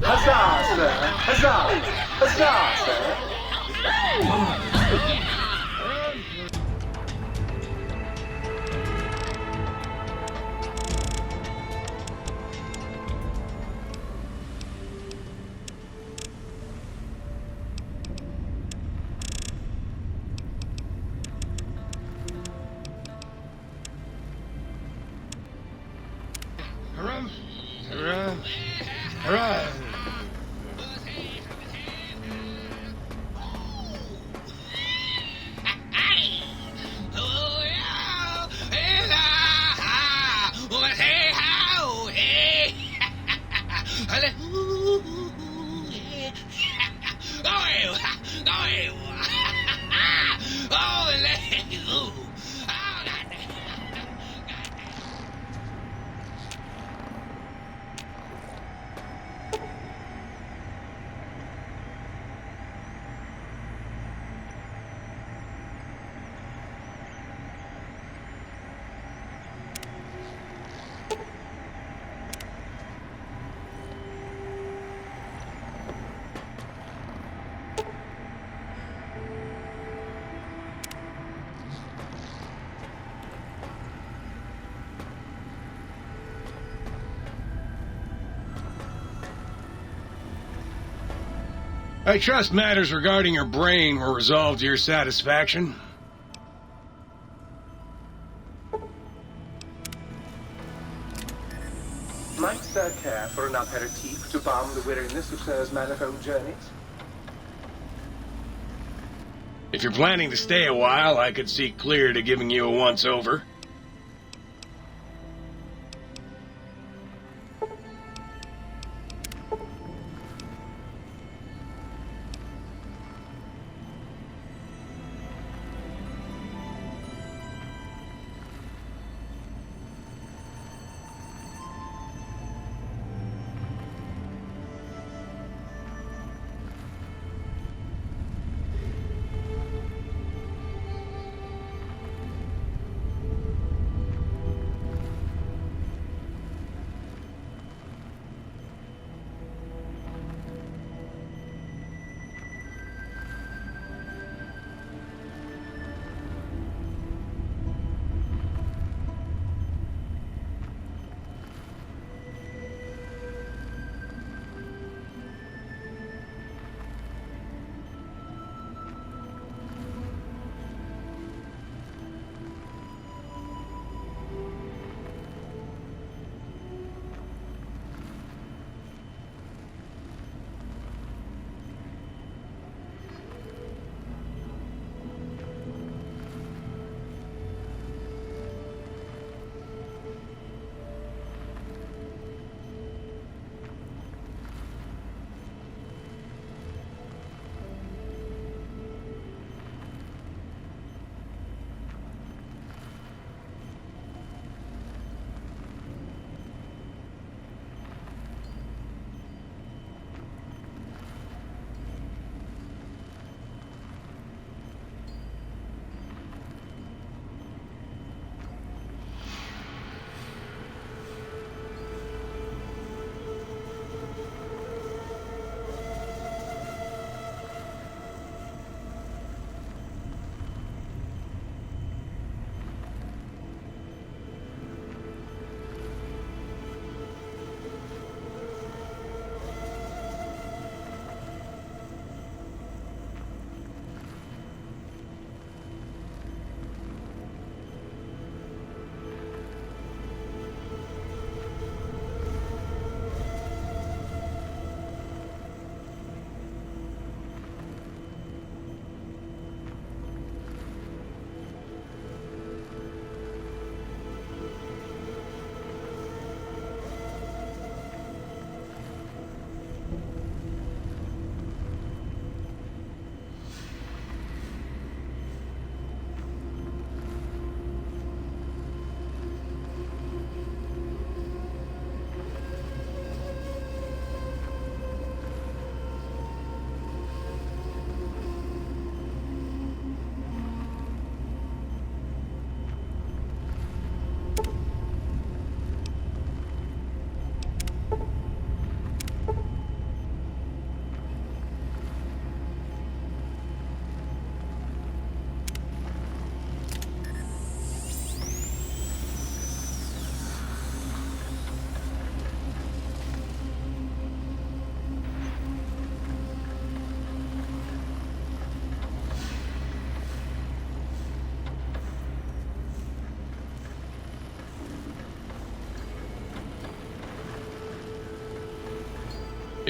Huzzah, sir! Huzzah! Huzzah, sir! I trust matters regarding your brain were resolved to your satisfaction. Might sir care for an aperitif to balm the weariness of sir's manifold journeys? If you're planning to stay a while, I could see clear to giving you a once-over.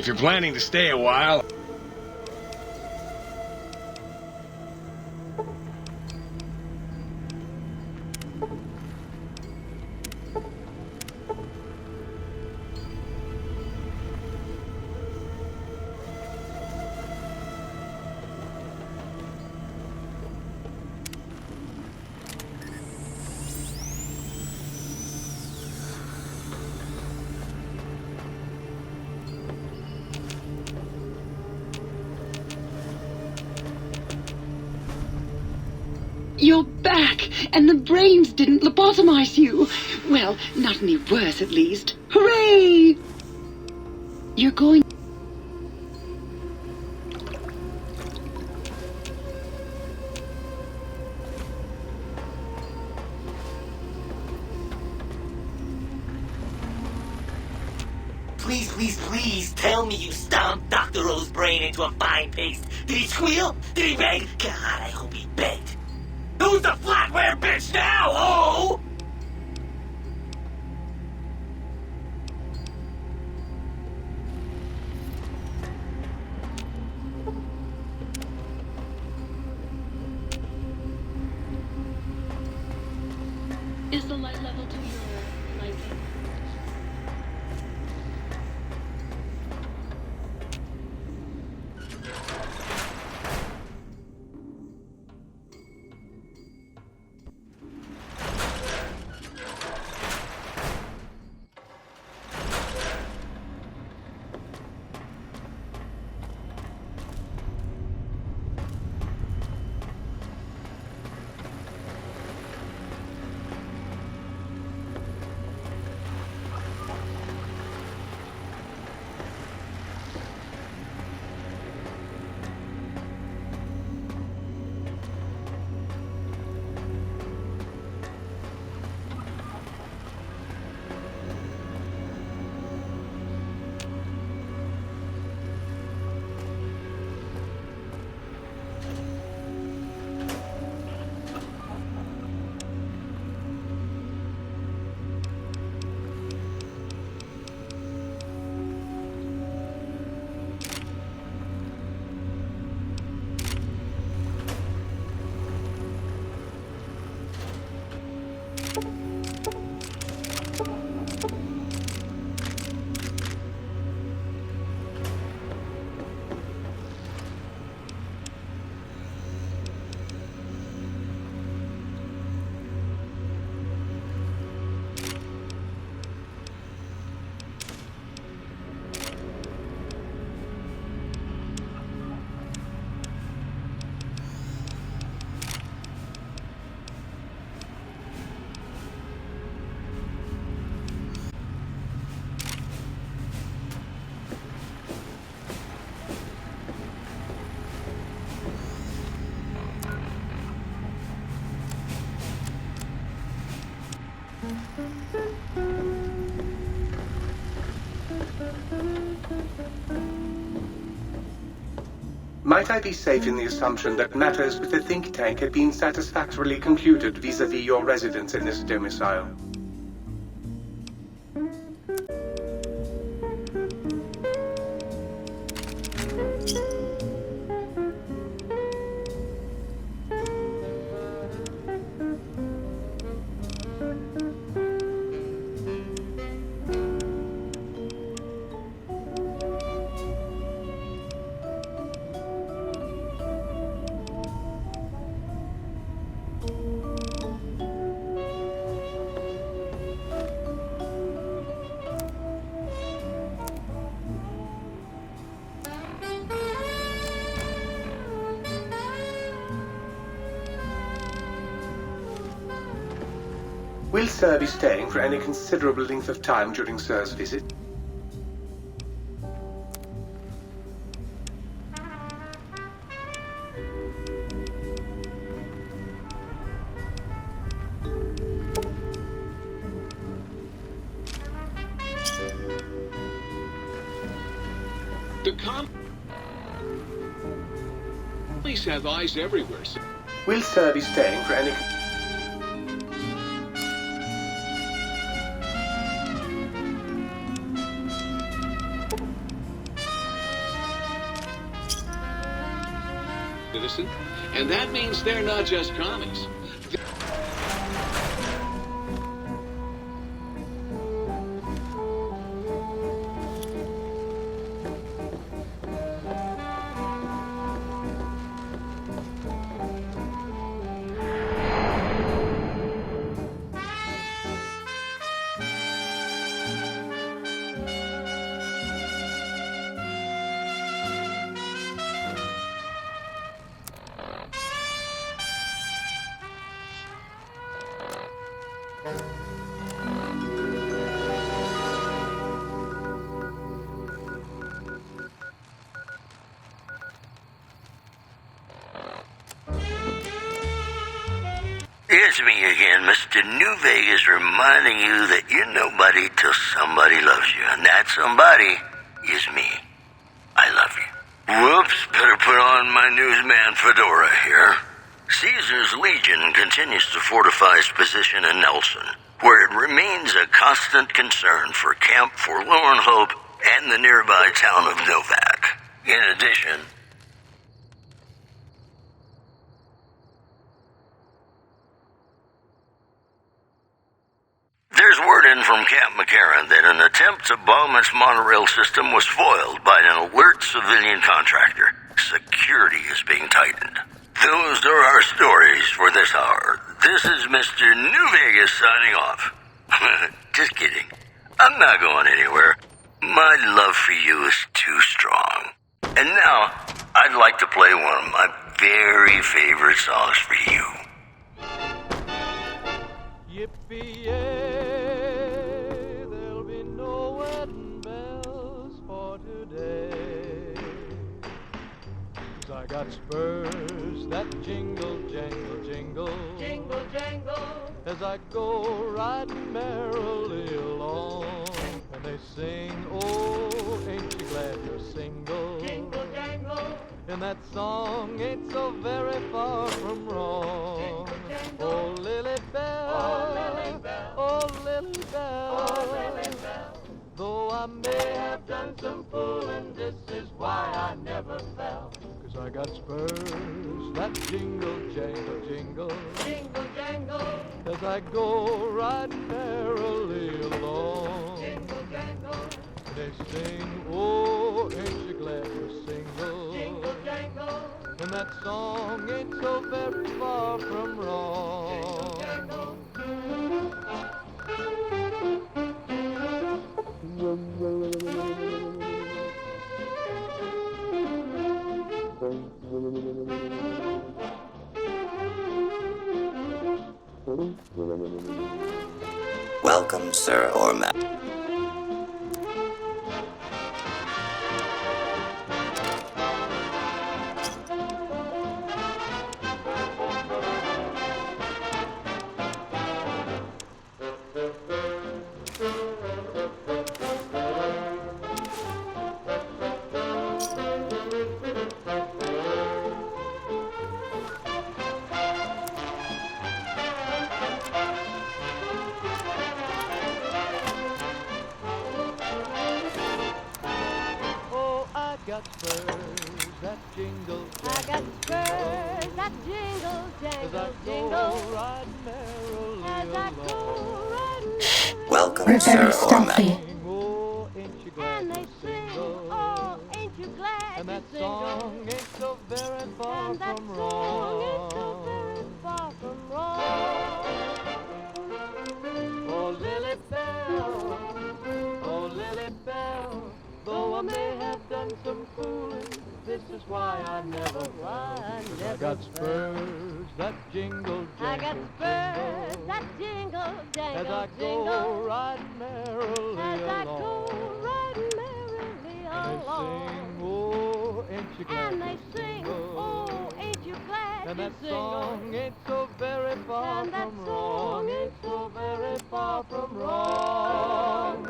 If you're planning to stay a while... You're back, and the brains didn't lobotomize you. Well, not any worse, at least. Hooray! You're going... Please, please, please tell me you stomped Dr. O's brain into a fine paste. Did he squeal? Did he beg? God, I hope he begged. Who's the flatware bitch now, oh? Is the light level to your liking? Might I be safe in the assumption that matters with the think tank had been satisfactorily concluded vis-à-vis your residence in this domicile? Will Sir be staying for any considerable length of time during Sir's visit? The police have eyes everywhere, sir. Will Sir be staying for any... citizen, and that means they're not just commies. It's me again, Mr. New Vegas, reminding you that you're nobody till somebody loves you, and that somebody is me. I love you. Whoops, better put on my newsman fedora here. Caesar's Legion continues to fortify its position in Nelson, where it remains a constant concern for Camp Forlorn Hope and the nearby town of Novak. In addition, there's word in from Camp McCarran that an attempt to bomb its monorail system was foiled by an alert civilian contractor. Security is being tightened. Those are our stories for this hour. This is Mr. New Vegas signing off. Just kidding. I'm not going anywhere. My love for you is too strong. And now, I'd like to play one of my very favorite songs for you. Yippee-yay, there'll be no wedding bells for today. 'Cause I got spurs that jingle, jangle, jingle. Jingle, jangle. As I go riding merrily along. And they sing, oh, ain't you glad you're single? Jingle, jangle. And that song ain't so very far from wrong. Oh, Lily Bell, oh, Lily Bell, oh, Lily Bell, oh, Lily Bell. Though I may have done some fooling, this is why I never fell. 'Cause I got spurs that jingle, jangle, jingle. Jingle, jangle. As I go riding merrily along. Jingle, jangle. They sing, oh, ain't you glad you're single? Jingle, jangle. And that song ain't so very far from wrong. Jingle, welcome, sir or ma'am. got spurs that jingle, I got spurs that jingle, jangle, jingle. As I go riding merrily. Welcome, We're sir very or stealthy. ma'am. And they sing, oh, ain't you glad And that you're song single? ain't so very far And that from song wrong. ain't so very far from wrong. Oh, Lily Bell, oh, Lily Bell, though I may have done some fooling, this is why I never fell. I got spurs that jingle, I got jangle, spurs that jingle, jangle, as I jingle. go riding merrily As I go along. riding merrily And they along. sing, oh, ain't you glad And they you're sing, single? oh, ain't you glad And you're that single? song ain't so very far And that from song wrong. ain't So very far from wrong.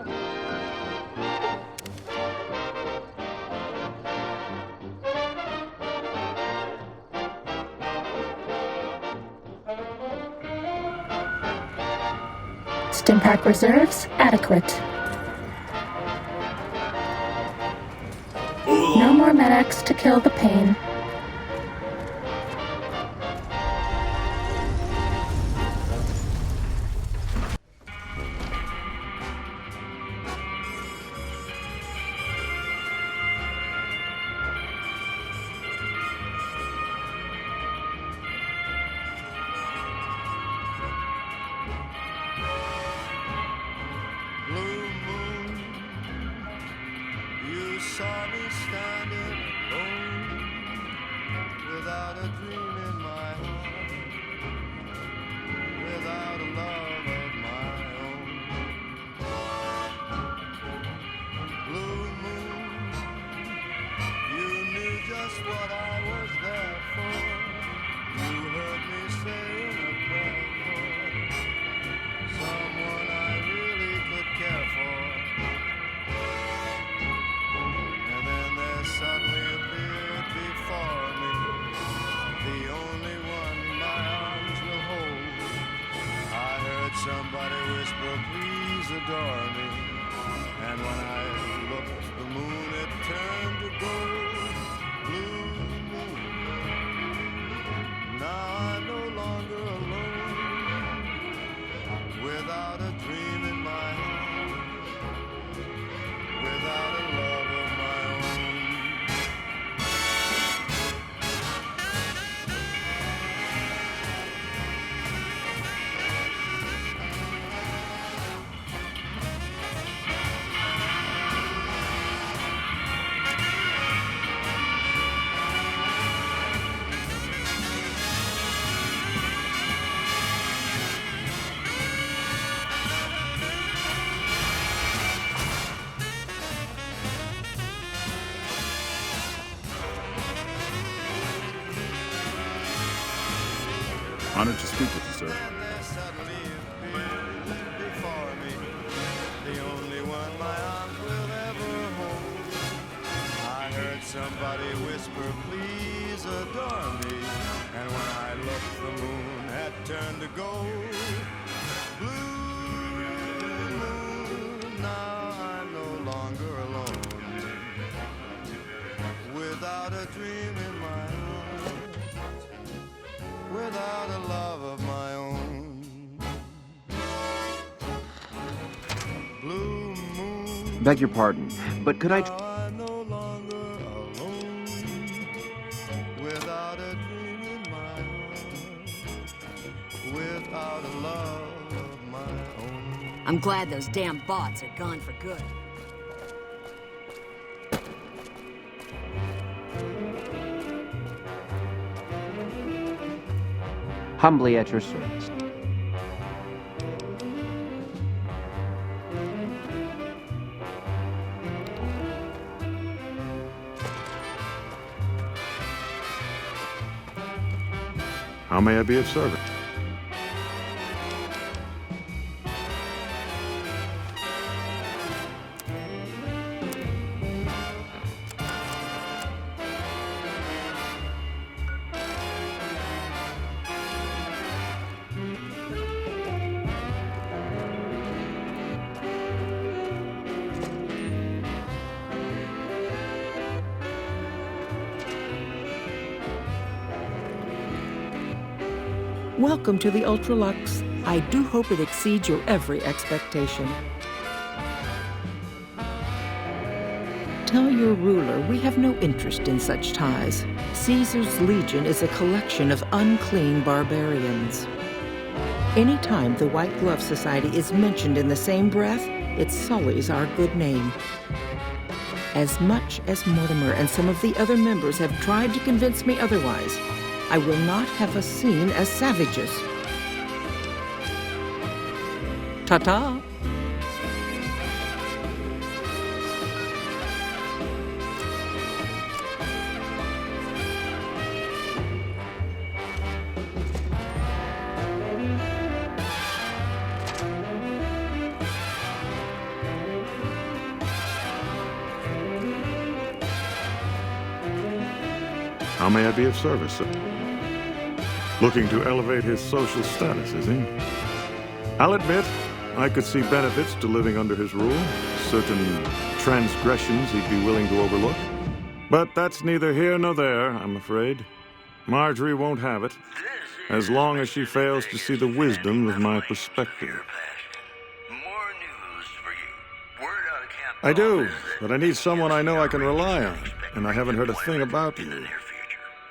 Stimpack reserves adequate. No more medics to kill the pain. somebody whisper, please adore me. And when I looked, the moon had turned to gold. Blue moon. Now I'm no longer alone, without a dream in my heart, without a love of my own. Honored to speak with you, sir. Before me, the only one my arms will ever hold. I heard somebody whisper, please adore me. And when I looked, the moon had turned to gold. Blue moon, now I'm no longer alone, without a dream in my heart, without a love of my own. Blue moon. Beg your pardon, but could I... I'm no longer alone, without a dream in my heart, without a love of my own. I'm glad those damn bots are gone for good. Humbly at your service. How may I be of service? Welcome to the Ultralux. I do hope it exceeds your every expectation. Tell your ruler we have no interest in such ties. Caesar's Legion is a collection of unclean barbarians. Anytime the White Glove Society is mentioned in the same breath, it sullies our good name. As much as Mortimer and some of the other members have tried to convince me otherwise, I will not have us seen as savages. Ta-ta! How may I be of service, sir? Looking to elevate his social status, is he? I'll admit, I could see benefits to living under his rule, certain transgressions he'd be willing to overlook. But that's neither here nor there, I'm afraid. Marjorie won't have it, as long as she fails to see the wisdom of my perspective. I do, but I need someone I know I can rely on, and I haven't heard a thing about you.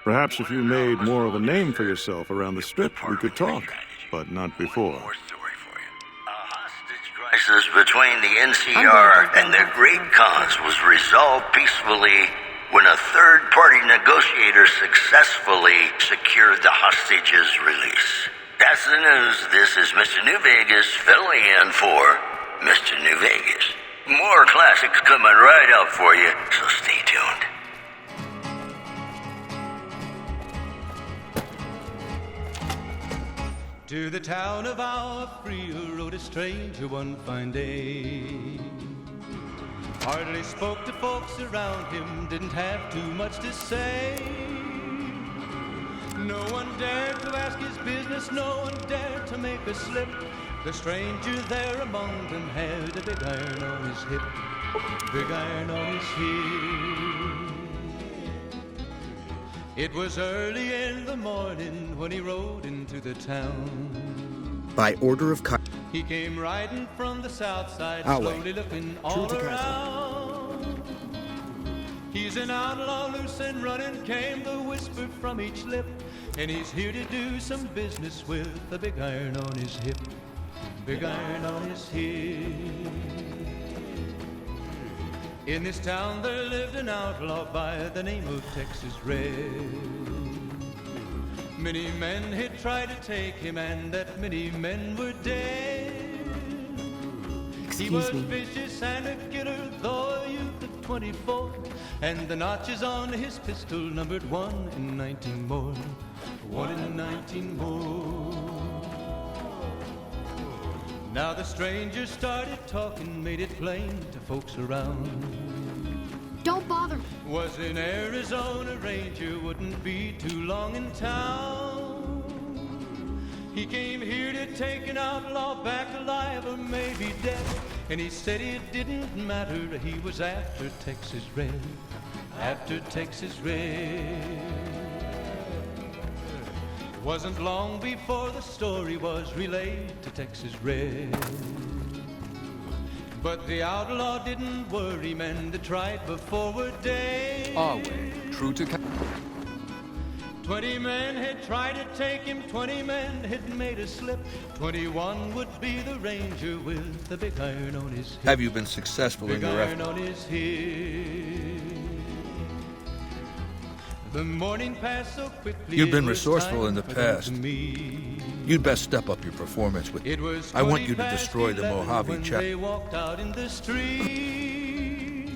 Perhaps if you made more of a name for yourself around the Strip, we could talk, but not before. Crisis between the NCR and the Great Khans was resolved peacefully when a third-party negotiator successfully secured the hostages' release. That's the news. This is Mr. New Vegas filling in for Mr. New Vegas. More classics coming right up for you, so stay tuned. To the town of our free rode a stranger one fine day. Hardly spoke to folks around him, didn't have too much to say. No one dared to ask his business, no one dared to make a slip. The stranger there among them had a big iron on his hip, big iron on his hip. It was early in the morning when he rode into the town. By order of He came riding from the south side, Away. slowly looking all around. He's an outlaw, loose and running, came the whisper from each lip, and he's here to do some business with a big iron on his hip, big iron on his hip. In this town there lived an outlaw by the name of Texas Red. Many men had tried to take him, and that many men were dead. He was vicious and a killer, though a youth of 24, and the notches on his pistol numbered 1 in 19 more, 1 in 19 more. Now the stranger started talking, made it plain to folks around. Don't bother me. Was an Arizona Ranger, wouldn't be too long in town. He came here to take an outlaw back alive or maybe dead, and he said it didn't matter, he was after Texas Red, after Texas Red. It wasn't long before the story was relayed to Texas Red. But the outlaw didn't worry, men that tried before were dead. Always true to 20 men had tried to take him, 20 men had made a slip. 21 would be the ranger with the big iron on his hip. Have you been successful in your iron effort? on his hip. The morning passed so quickly. You've been it was resourceful time in the for them past. to meet. You'd best step up your performance with. It was I want you to 20 destroy the past 11 Mojave when chap. they walked out in the street.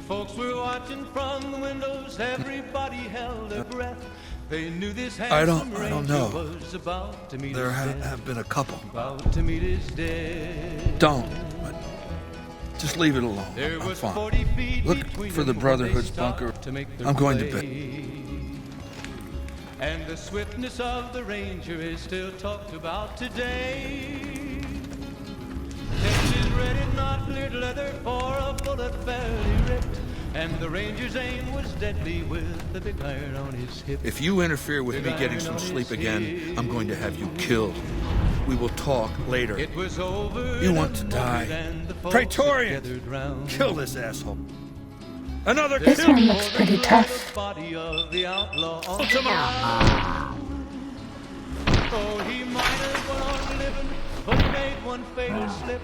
Folks were watching from the windows, everybody held their breath. They knew this I don't handsome know. ranger was about to meet There his death. have been a couple. About to meet his death. Don't. But just leave it alone. There I'm was fine. 40 feet Look between for the them when they Brotherhood's stopped bunker. to make their I'm going to play. bed. And the swiftness of the ranger is still talked about today. Texas Red had not cleared leather for a bullet fairly ripped, and the ranger's aim was deadly with the big iron on his hip. If you interfere with Big me getting iron some on sleep his again, hip. I'm going to have you killed. We will talk later. It was over. You in want a to moment, die? and the folks Praetorian! had gathered round. Kill this asshole. Another This kill! one looks pretty tough. The body of the outlaw on the Come on. ground. Oh, he might have went on living, but he made one fatal slip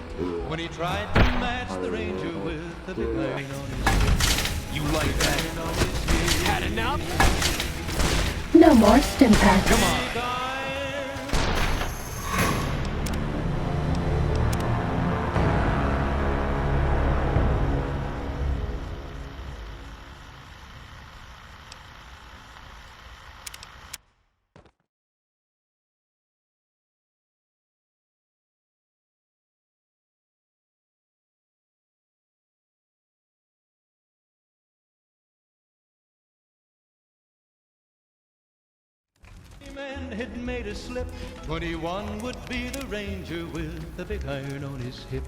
when he tried to match the ranger with the big iron on his hip. You like that? Iron on his hip. Had enough? No more stim packs. Come on. Man had made a slip. 21 would be the ranger with the big iron on his hip,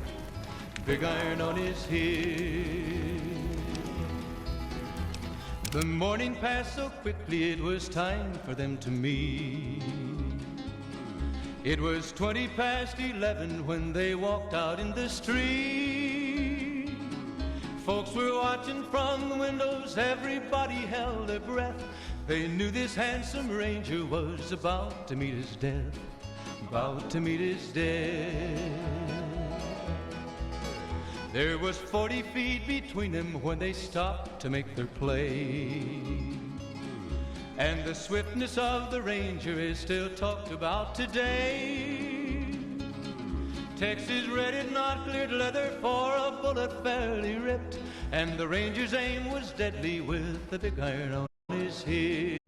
big iron on his hip. The morning passed so quickly it was time for them to meet. It was 20 past 11 when they walked out in the street. Folks were watching from the windows, everybody held their breath. They knew this handsome ranger was about to meet his death, about to meet his death. There was 40 feet between them when they stopped to make their play. And the swiftness of the ranger is still talked about today. Texas Red had not cleared leather for a bullet fairly ripped, and the ranger's aim was deadly with the big iron on his hip.